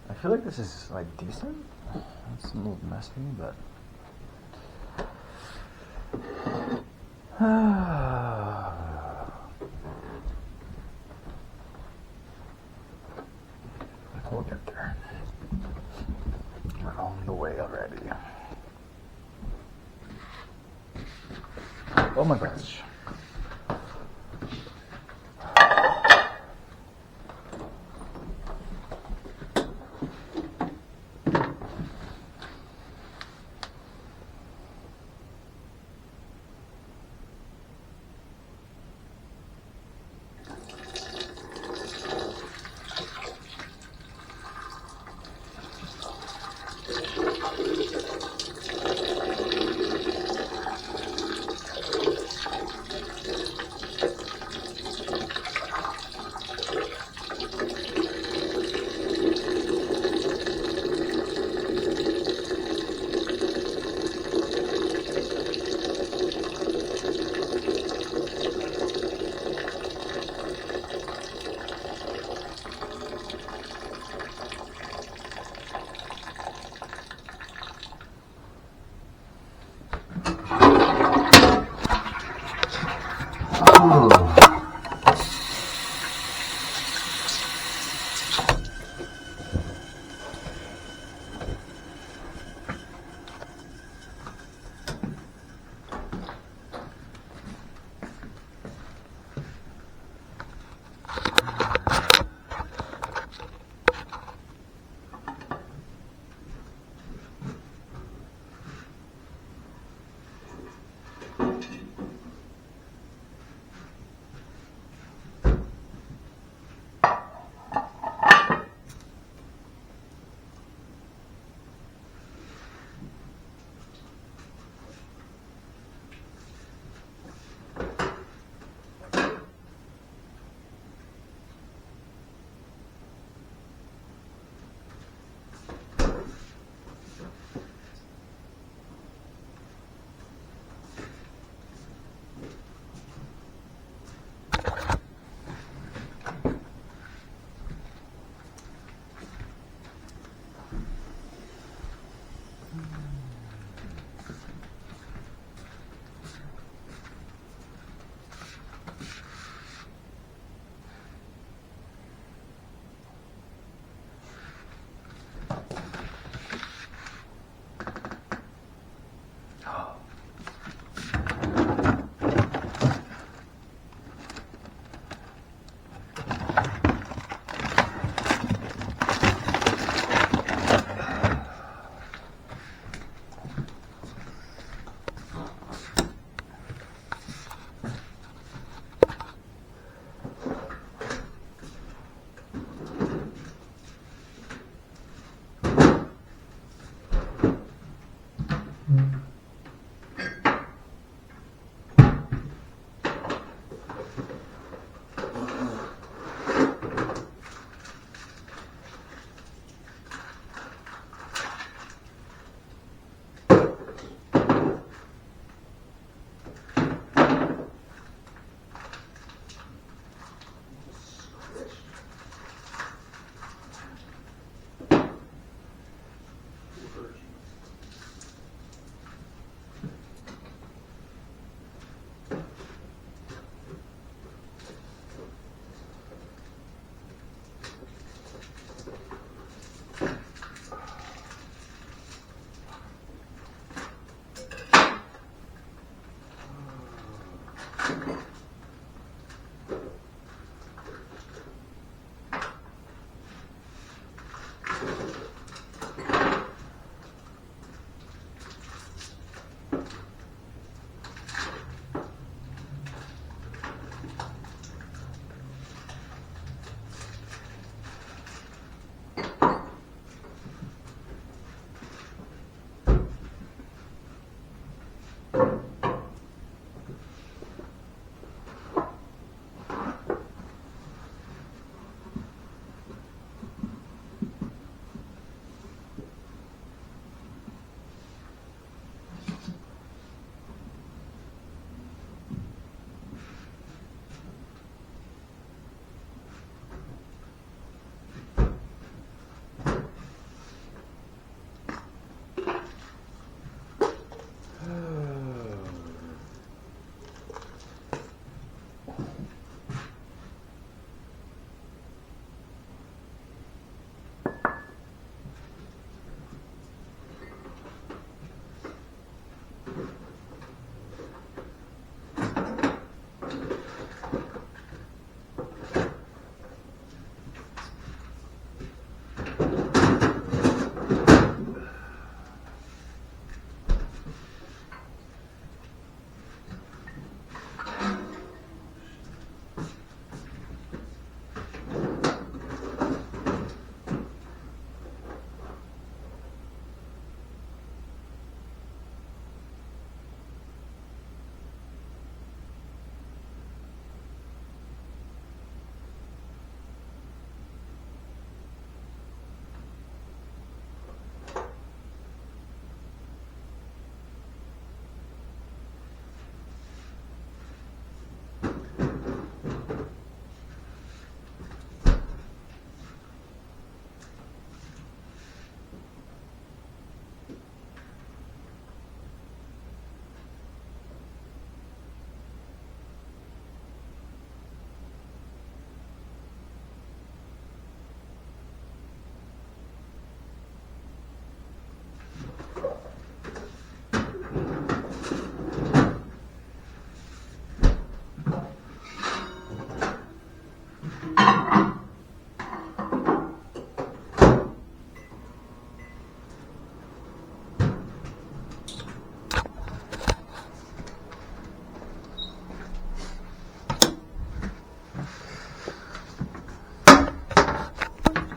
S8: I feel like this is like decent. It's a little messy, but we'll get there. We're on the way already. Oh my gosh.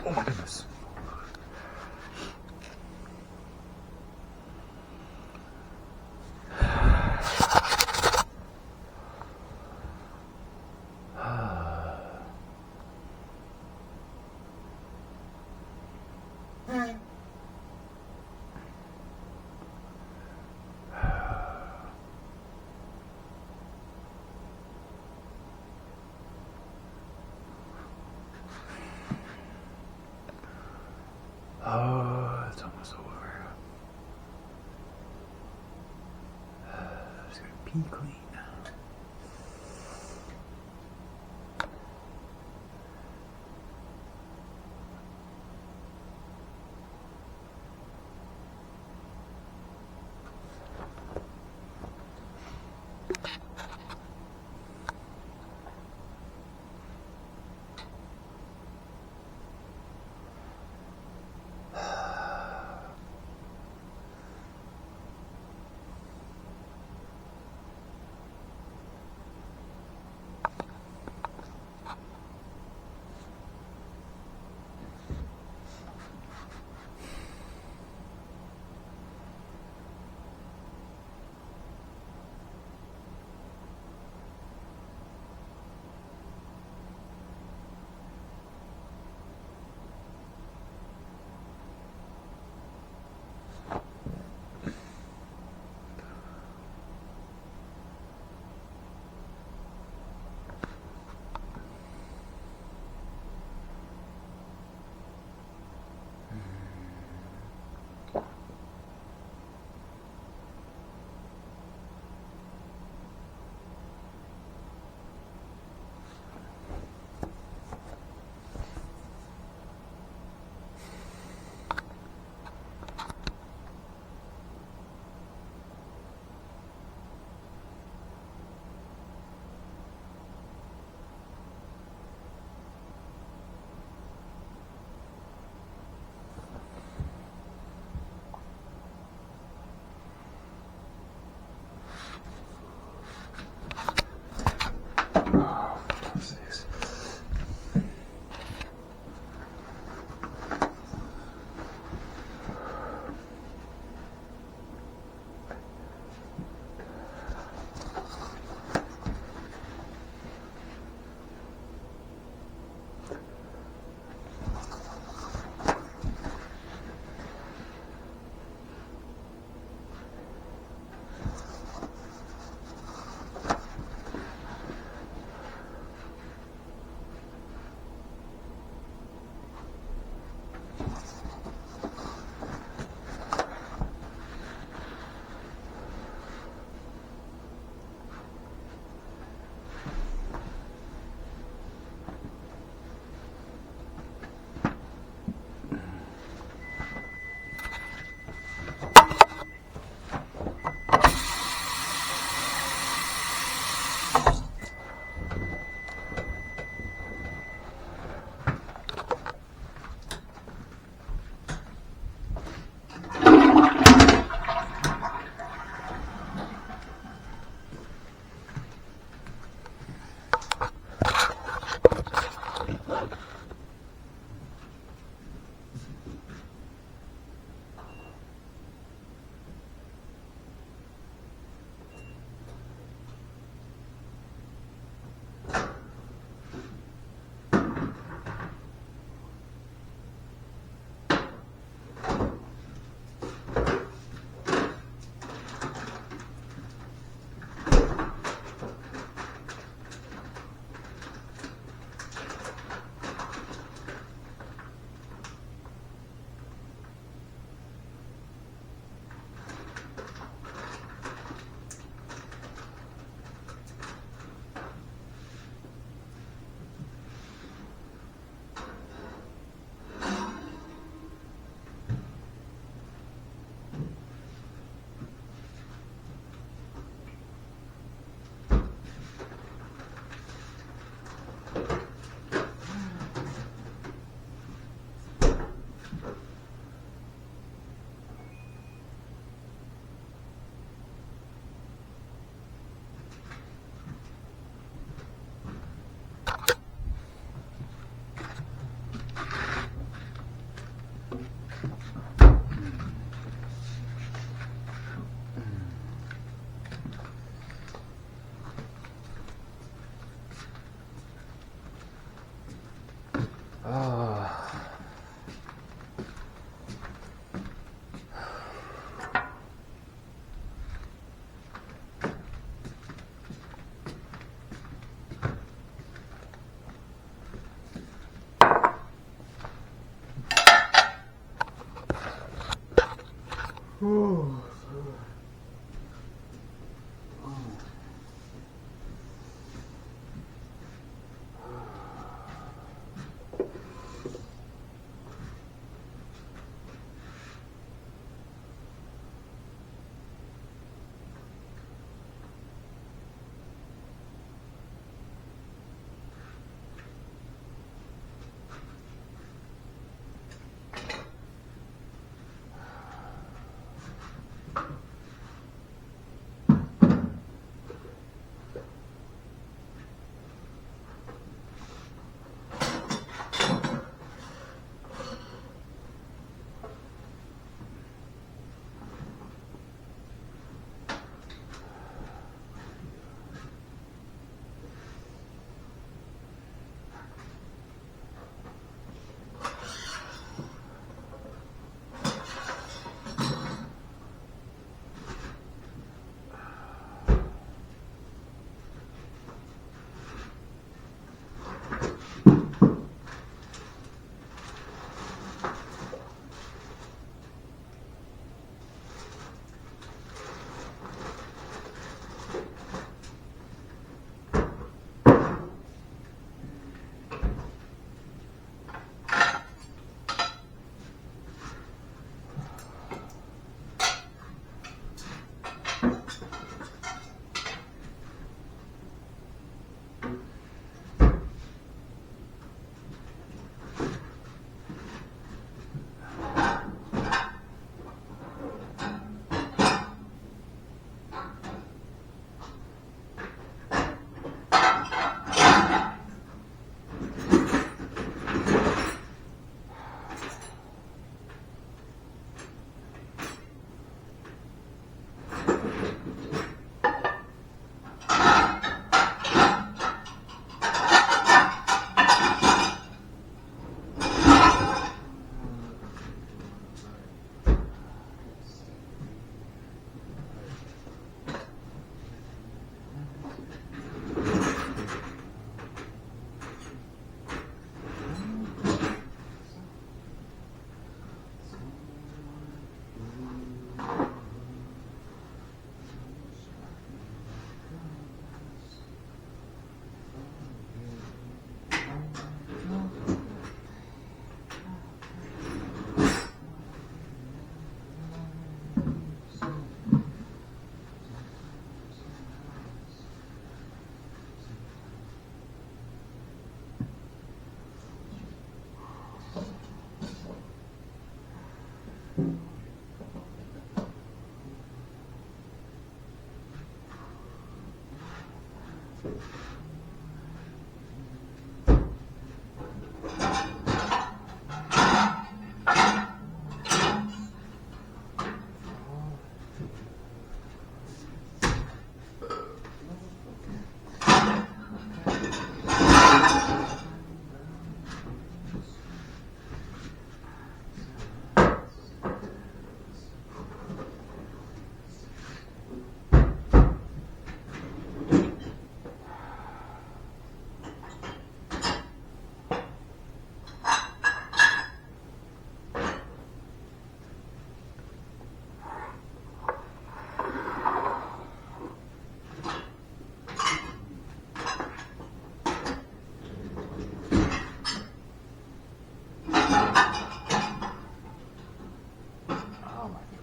S2: Oh my goodness. Oh, it's almost over. Just gonna pee clean.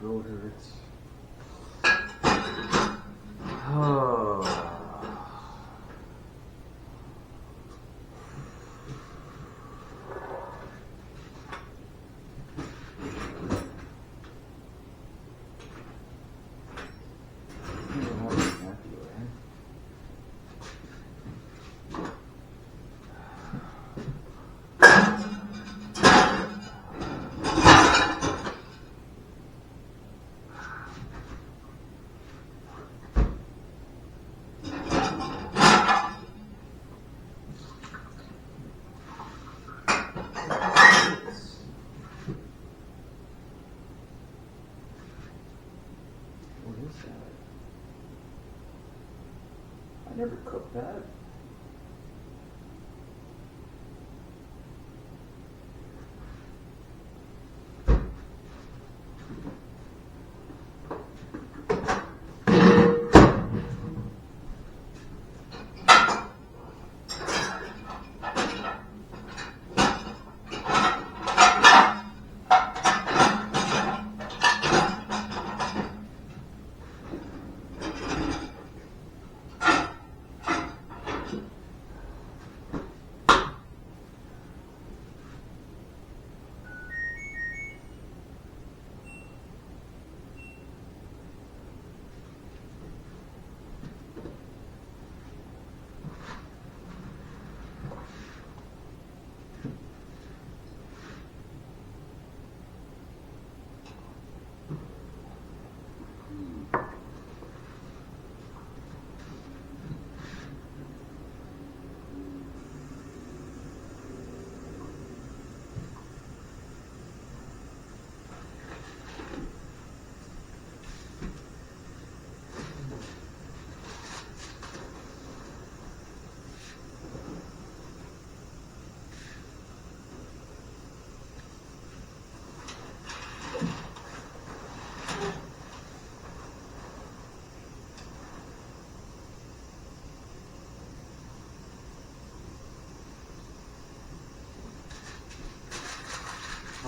S2: throat hurts. Oh. What is that? I never cooked that.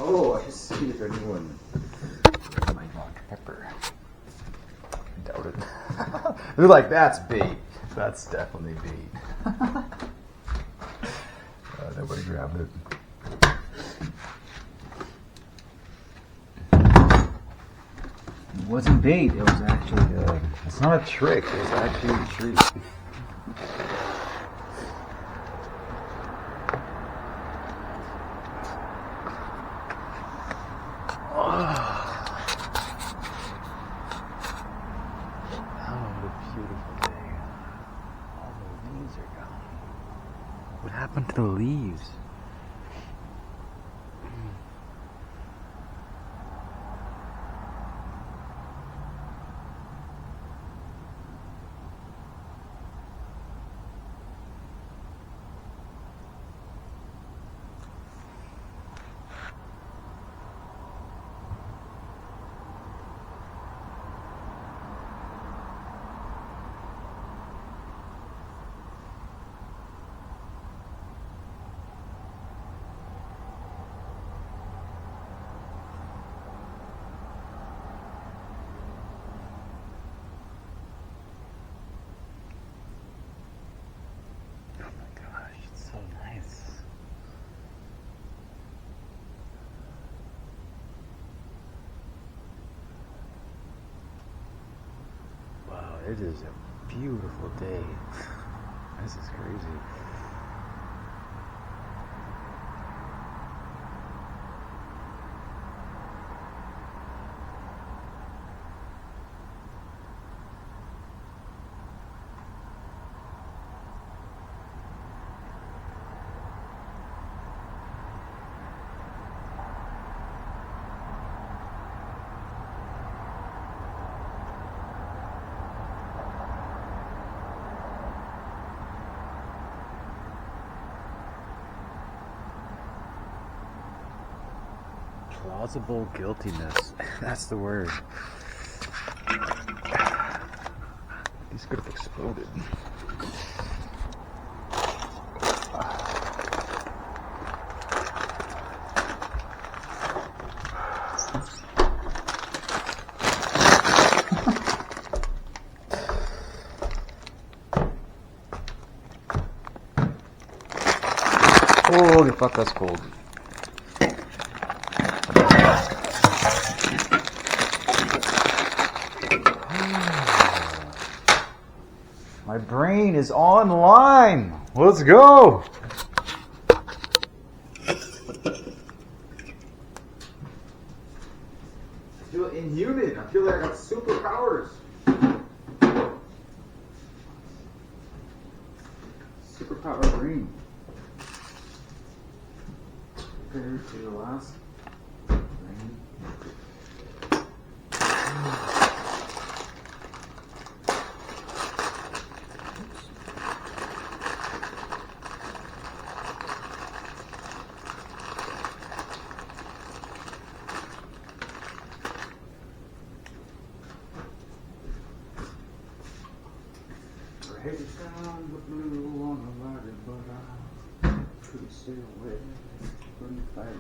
S2: Oh, I should see if anyone might want pepper. I doubt it. They're like, that's bait. That's definitely bait. Nobody grabbed it. It wasn't bait. It was actually. It's not a trick. It was actually a treat. What happened to the leaves? So nice. Wow, it is a beautiful day. This is crazy. Plausible guiltiness. That's the word. These could have exploded. Holy fuck, that's cold. My brain is online. Let's go. I feel inhuman. I feel like I got superpowers. Superpower brain. Compared to the last brain. Hey, found the blue on the lighter, but I couldn't stay away from the fire.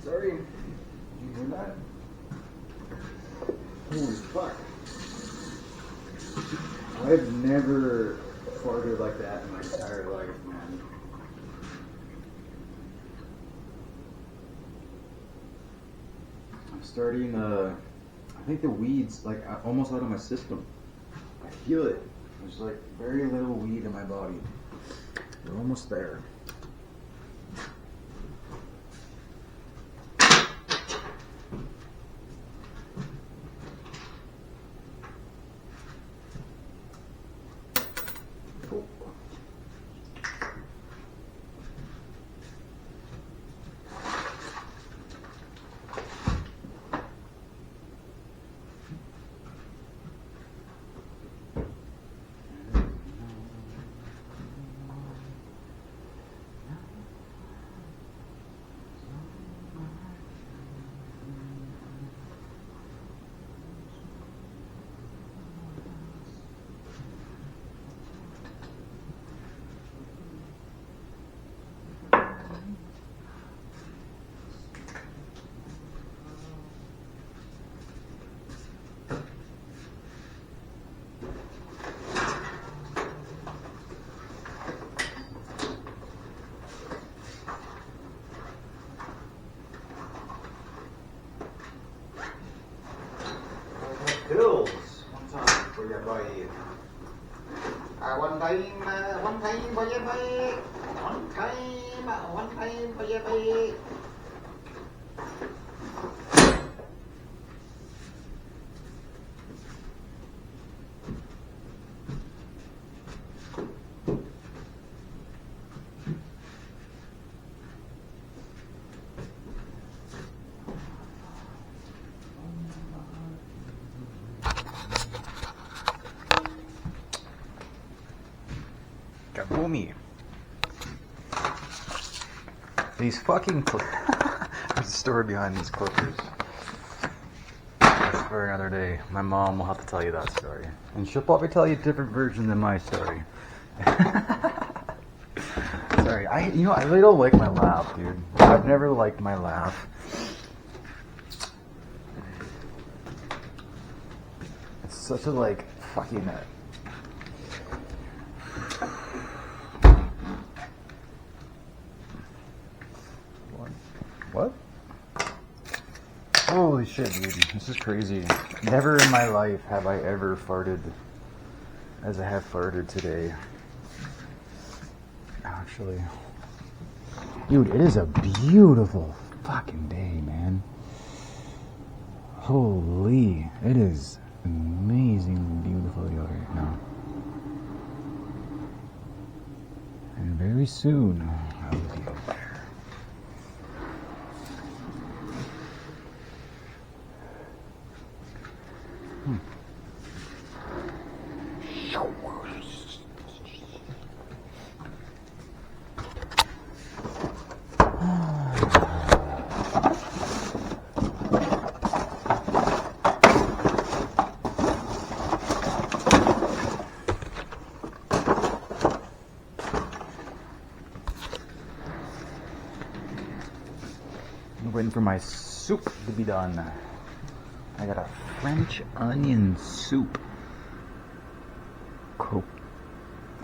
S2: Sorry, did you hear that? Holy fuck. I've never farted like that in my entire life, man. I'm starting, I think the weed's like almost out of my system. I feel it. There's like very little weed in my body. We're almost there.
S8: ya boy. One time for ya boy. One time for ya boy.
S2: Kaboomy. These fucking there's a story behind these clippers. That's for another day. My mom will have to tell you that story. And she'll probably tell you a different version than my story. Sorry, I really don't like my laugh, dude. I've never liked my laugh. It's such a fucking What? Holy shit, dude. This is crazy. Never in my life have I ever farted as I have farted today. Actually. Dude, it is a beautiful fucking day, man. Holy. It is amazingly beautiful out right now. And very soon, I will be out there. I'm waiting for my soup to be done. I got a French onion soup.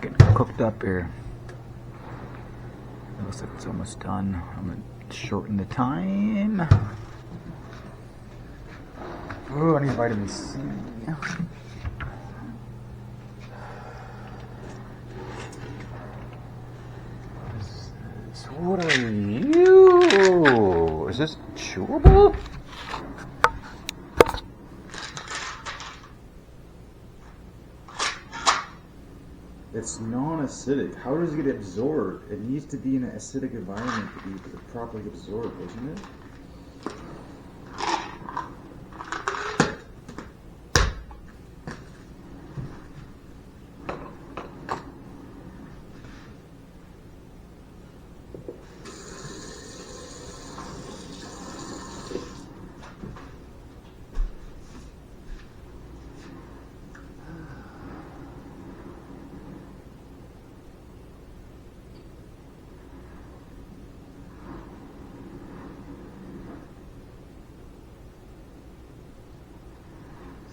S2: Getting cooked up here. It looks like it's almost done. I'm gonna shorten the time. Oh, I need vitamin C. What are you? Is this chewable? It's non-acidic. How does it get absorbed? It needs to be in an acidic environment to be properly absorbed, isn't it?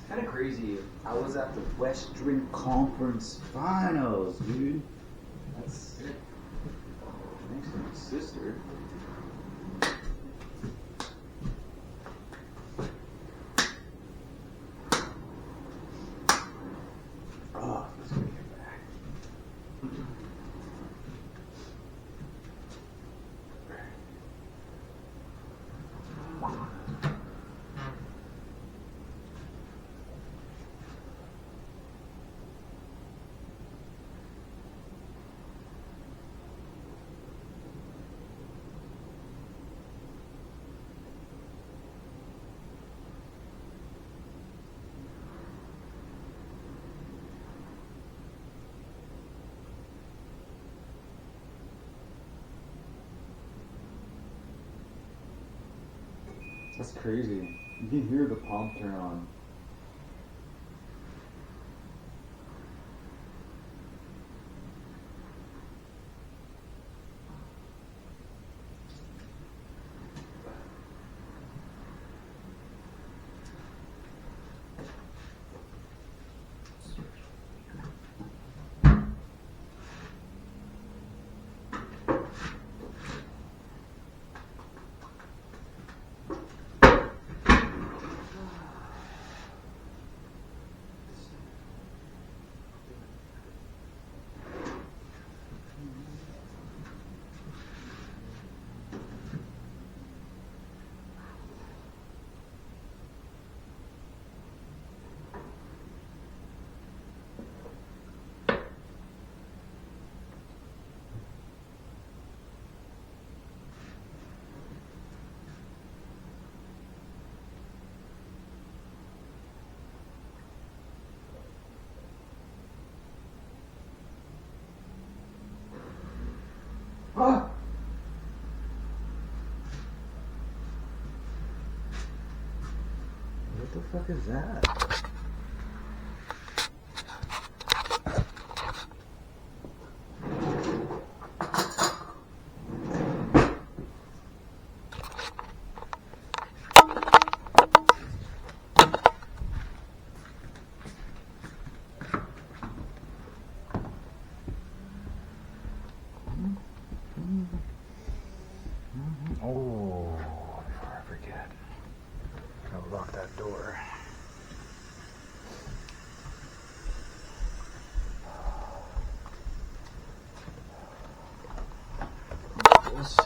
S2: Kind of crazy. I was at the Western Conference Finals, dude. That's sick. Thanks to my sister. Oh, let's get back. That's crazy. You can hear the pump turn on. What the fuck is that? Oh, before I forget, I'll lock that door. This.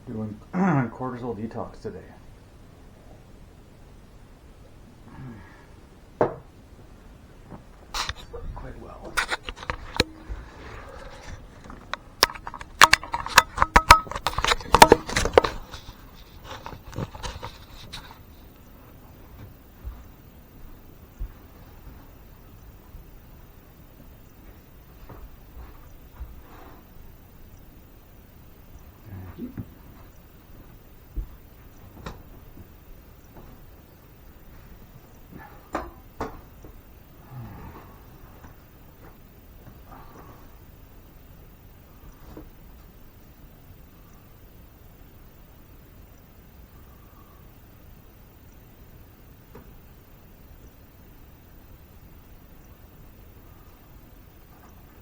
S2: Doing cortisol detox today. Quite well. Thank you.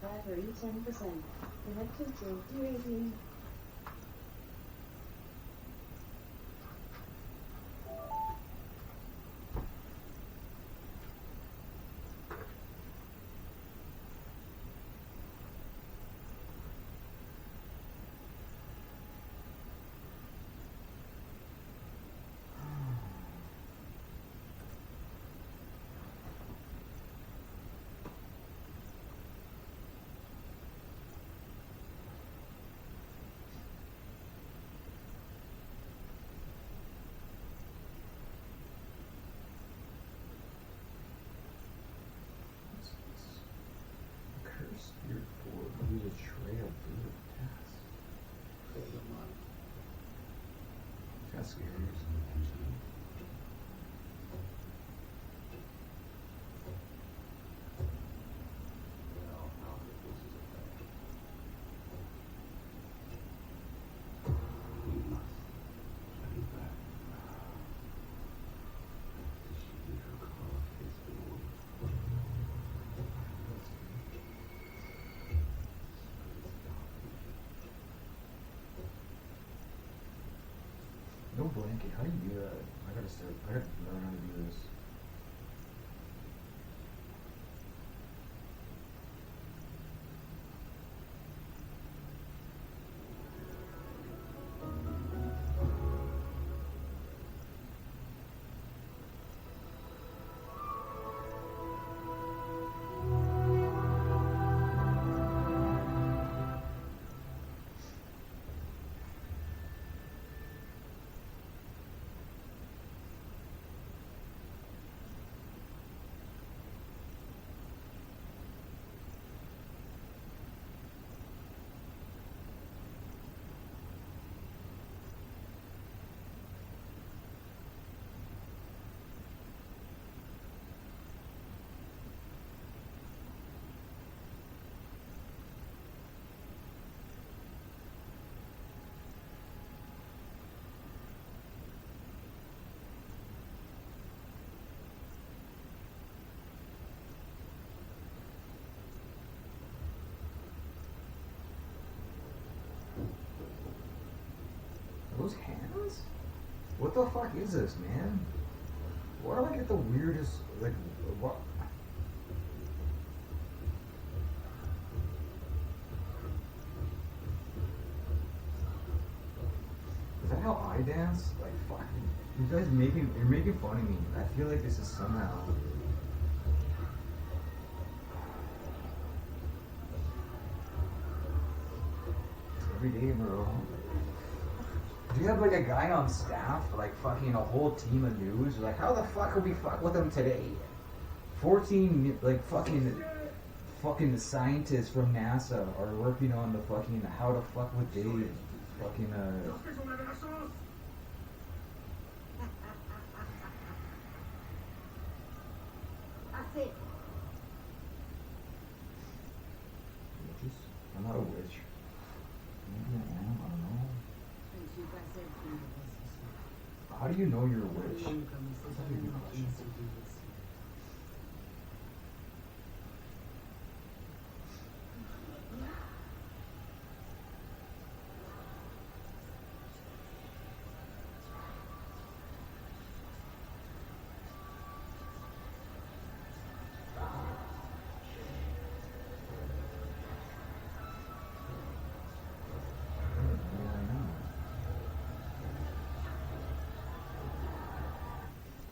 S6: Battery 10%. Connected to 218.
S2: Curse Spirit Board. Use a trail through the past. That's scary. No blanket. How do you do that? I gotta learn how to do this.
S8: those hands? What the fuck is this, man? Why do I get the weirdest, like, what? Is that how I dance? Like, fuck. You guys you're making fun of me. I feel like this is somehow. Every day, bro. Do you have like a guy on staff, like fucking a whole team of news? Like, how the fuck would we fuck with them today? 14 like fucking scientists from NASA are working on the fucking how to fuck with Dave. Fucking
S6: That's it.
S8: witches? I'm not a witch. Maybe I am. I don't know. How do you know you're a witch? That's a good question.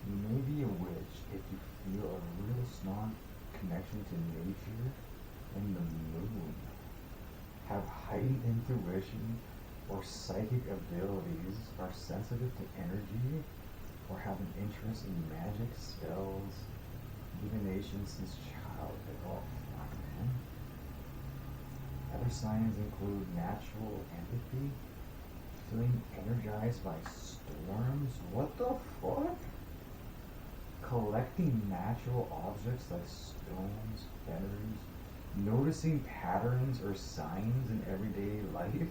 S8: You may be a witch if you feel a real strong connection to nature and the moon, have heightened intuition or psychic abilities, are sensitive to energy, or have an interest in magic, spells, divination since childhood. Oh, fuck, man. Other signs include natural empathy, feeling energized by storms. What the fuck? Collecting natural objects like stones, feathers, noticing patterns or signs in everyday life.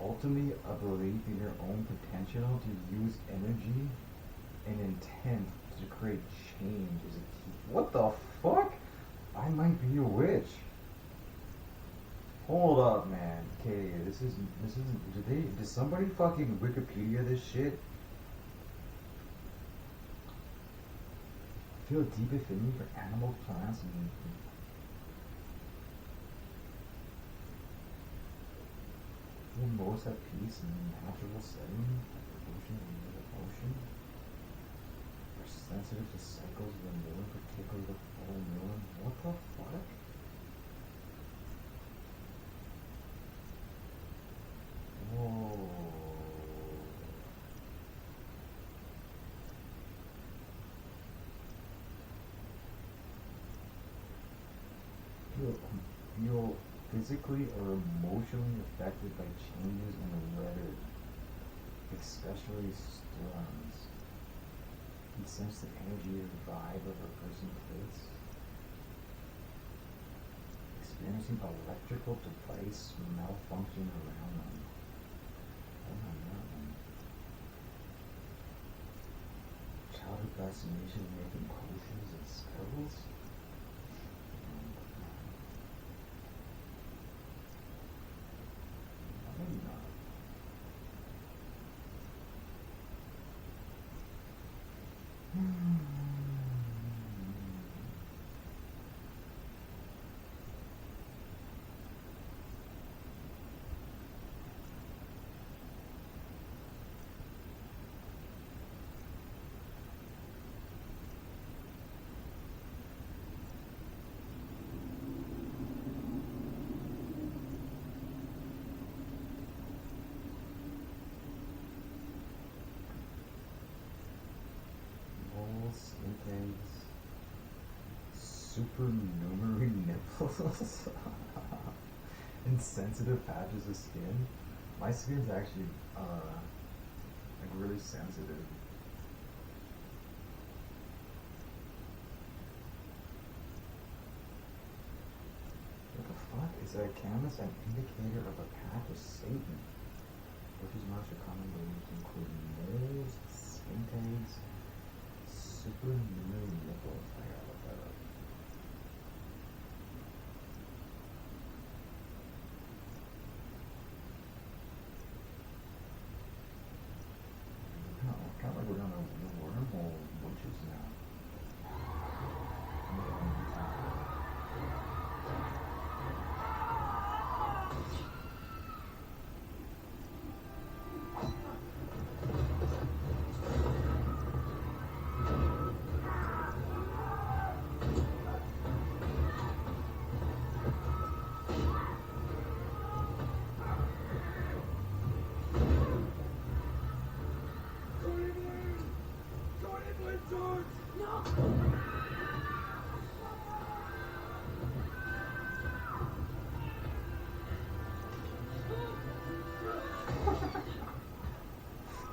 S8: Ultimately, a belief in your own potential to use energy and intent to create change is a key. What the fuck? I might be a witch. Hold up, man. Okay, this isn't. Did somebody fucking Wikipedia this shit? I feel a deep affinity for animal plants and feel most at peace in a natural setting, like the ocean and the ocean. Are sensitive to cycles of the moon, particularly the full moon. What the fuck? Whoa. Feel physically or emotionally affected by changes in the weather, especially storms. And sense the energy or vibe of a person or place. Experiencing electrical device malfunction around them. Oh my god. Childhood fascination with making potions and spells. Maybe not. Moles, imprints, supernumerary nipples, and sensitive patches of skin. My skin's actually like really sensitive. What the fuck? Is a canvas an indicator of a path of Satan? Witches' marks are common beliefs include moles, skin tags, supernumerary nipples. I gotta look that up.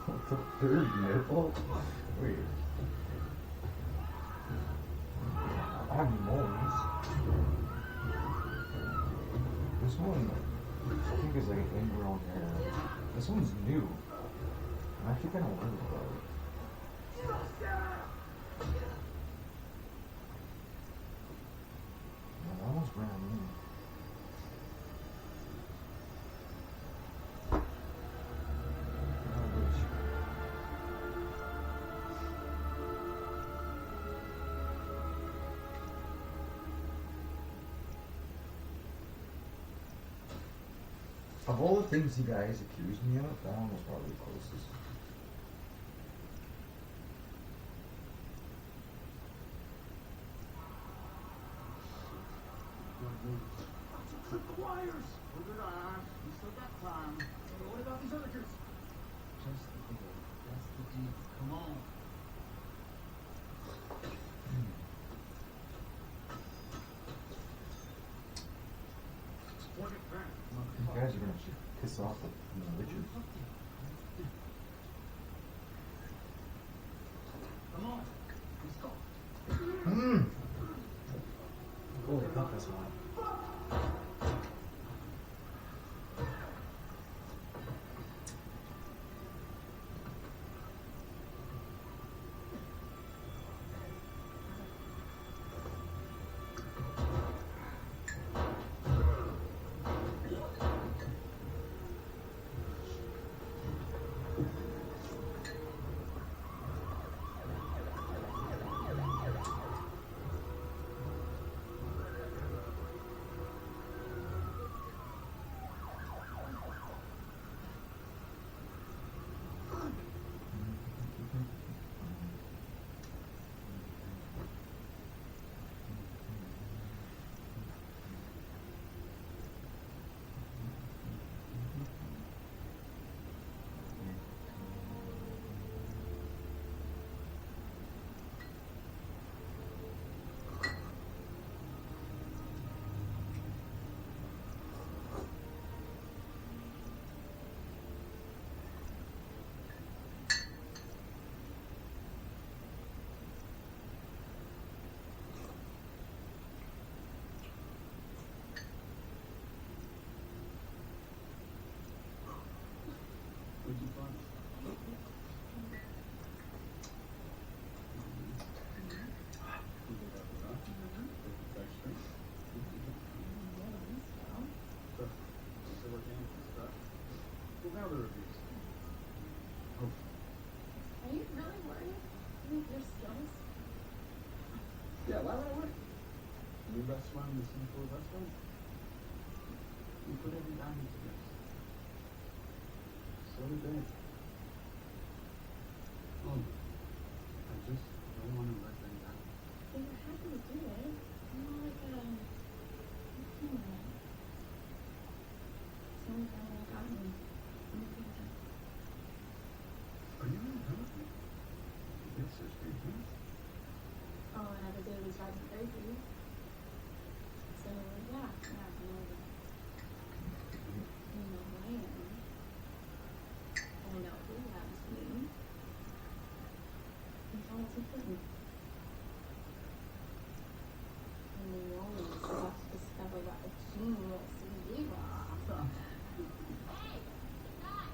S8: What's a third nipple? Wait. I have moles. This one, I think, is like an ingrown hair. This one's new. I'm actually kind of worried about it. Yeah, that one's brand new. Of all the things you guys accused me of, that one was probably the closest.
S4: Trip the wires! Put it on. You still got time. What about these other kids? Just the deal. That's the deal. Come on. Plug it back.
S8: You guys are gonna piss off the Richard.
S4: Come on. Let's go.
S2: Holy fuck, that's one.
S4: What'd you find? Now the reviews.
S6: Are you really worried? Your skills?
S4: Yeah, why would I work? New restaurant in the Singapore restaurant? We put every dime into this. So did they. Oh, I just don't want to let them down.
S6: But you're happy to do it. You're not like a... Someone's gonna walk out and...
S4: Are you really done with me? Yes, sir, straight huh?
S6: Oh, another day was driving crazy. So, yeah, you know who I am. I know who loves me. It's all that's important. And the only stuff to discover what a genius you are.
S12: Hey, guys,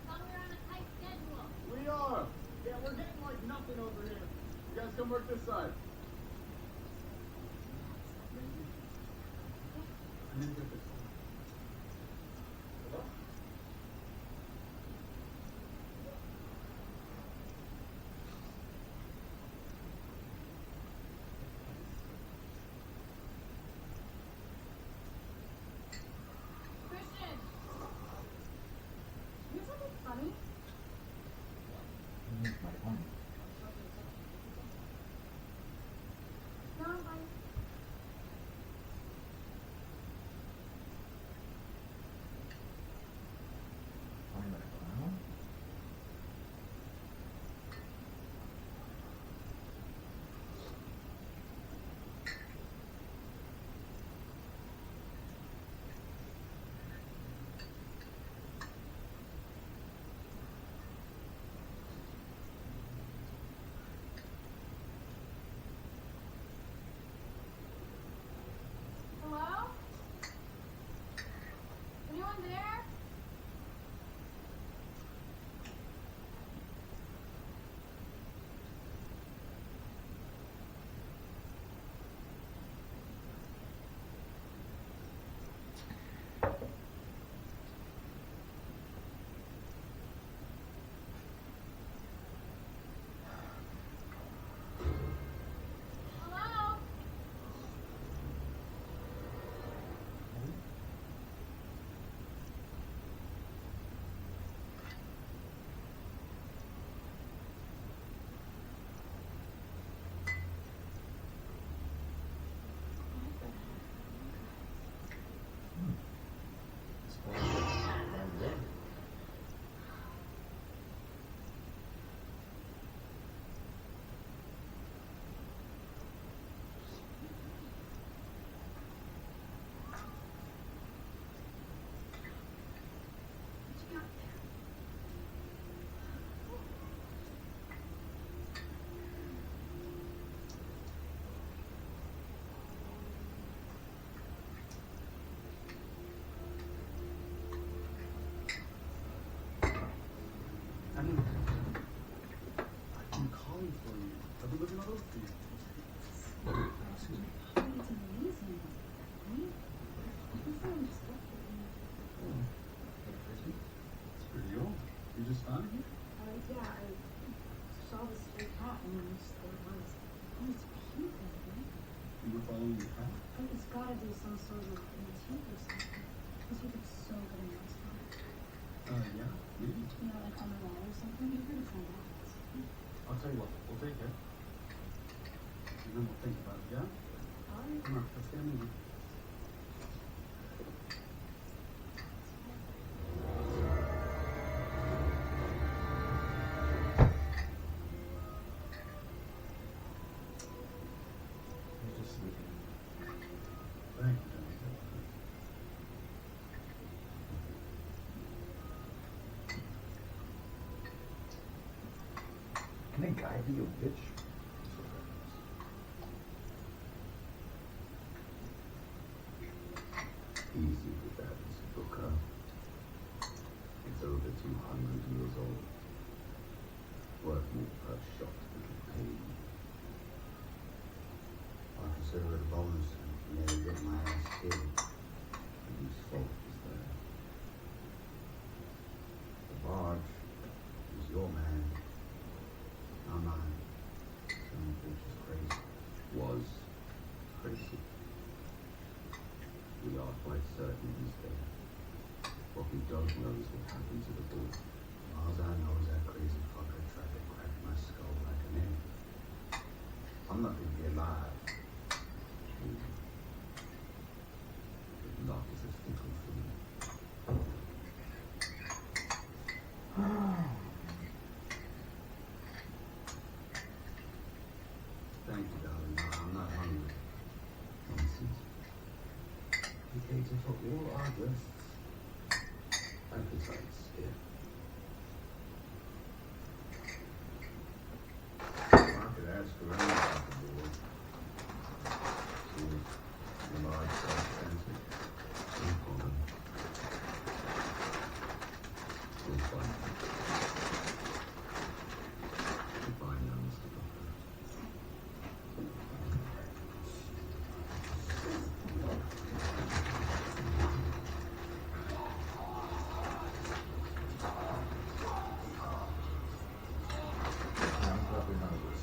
S12: thought we were on a tight schedule.
S4: We are! Yeah, we're getting like nothing over here. You guys come work this side. I didn't get this. Hello?
S6: Christian! You have something funny?
S8: My phone.
S6: No, I'm fine.
S11: both of you.
S2: Excuse me.
S6: It's amazing, right? This one just left it in.
S11: It's pretty old. You just found it?
S6: Yeah, I saw this stray cat and then just there it was. Oh, it's pink, I think.
S11: You were following the cat?
S6: Like it's gotta do some sort of antique or something. This would look so good in a restaurant.
S11: Yeah, maybe.
S6: You know, like on the wall or something. You're gonna find out.
S11: I'll tell you what, we'll take it. And then we'll think about it, yeah?
S6: Alright.
S11: Come on, let's get a movie.
S2: He's just sleeping.
S11: Thank you, Johnny.
S1: Can a guy be a witch?
S13: Easy with that, Mr. Booker. It's over 200 years old. Worth more per shot little pain.
S3: I consider it a bonus and nearly get my ass killed.
S13: Whose fault is that?
S3: The barge is your man, not mine. Some bitch is crazy.
S13: Was crazy. We are quite certain he's dead. What we don't know is what happened to the boy.
S3: All I know is that crazy fucker tried to crack my skull like an egg. I'm not gonna be alive.
S13: But luck is a fickle thing.
S3: Thank you, darling. No, I'm not hungry.
S13: Nonsense.
S3: We cater for all our guests.
S13: Appetites, dear.
S10: I could ask around about the board.
S13: See, the large self-centered. No problem. We'll find him. Goodbye now, Mr. Booker.
S2: I'm probably not a witch.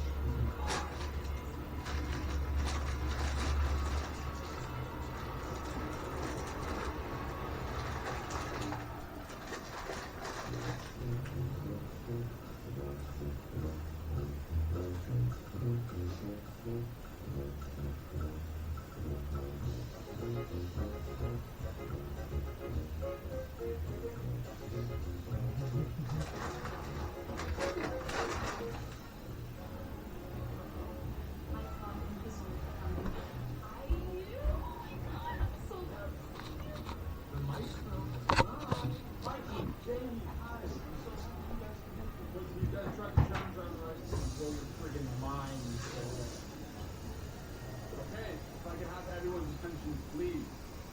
S11: Okay, if I can have everyone's attention, please.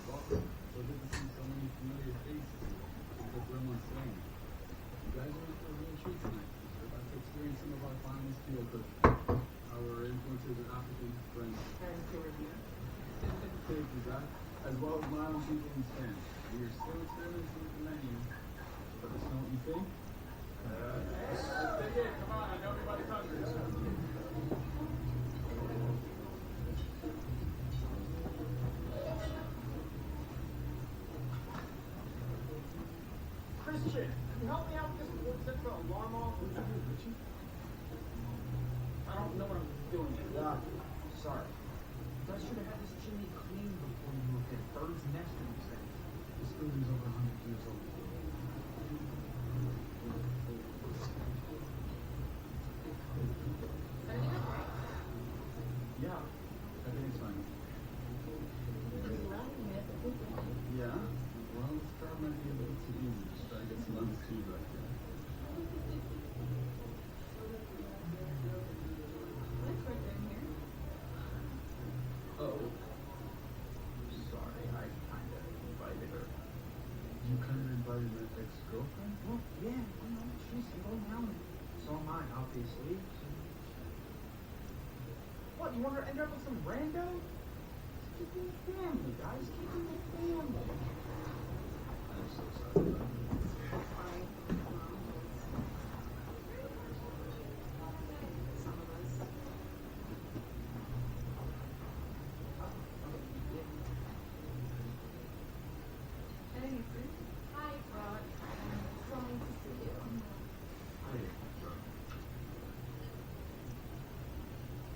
S11: Welcome. So good to see so many familiar faces in the Grimland Sling. You guys are in for a real treat tonight. You're about to experience some of our finest field cooking. Our influencers are African, French, and Caribbean. Thank you, Zach. As well as my own people in Spanish. We are still experimenting with the menu, but let us know what you think. Let's take it. Come on, I know everybody's hungry. Christian, can you help me out with this central alarm off? I don't know what I'm doing.
S4: Sorry. I should have had this chimney cleaned before you moved in. Bird's nest in this thing.
S11: This building's over 100 years old. Yeah, everything's fine. Yeah? Well, the start might be a little too easy. Just try to get some unseen right there. Oh.
S4: Sorry, I kind of invited her.
S11: You kind of invited my ex-girlfriend?
S4: Well, yeah, you know, she's single now, and so am I, obviously. So what? You want her to end up with some rando? Just keep it in the family, guys. Keep it in the family.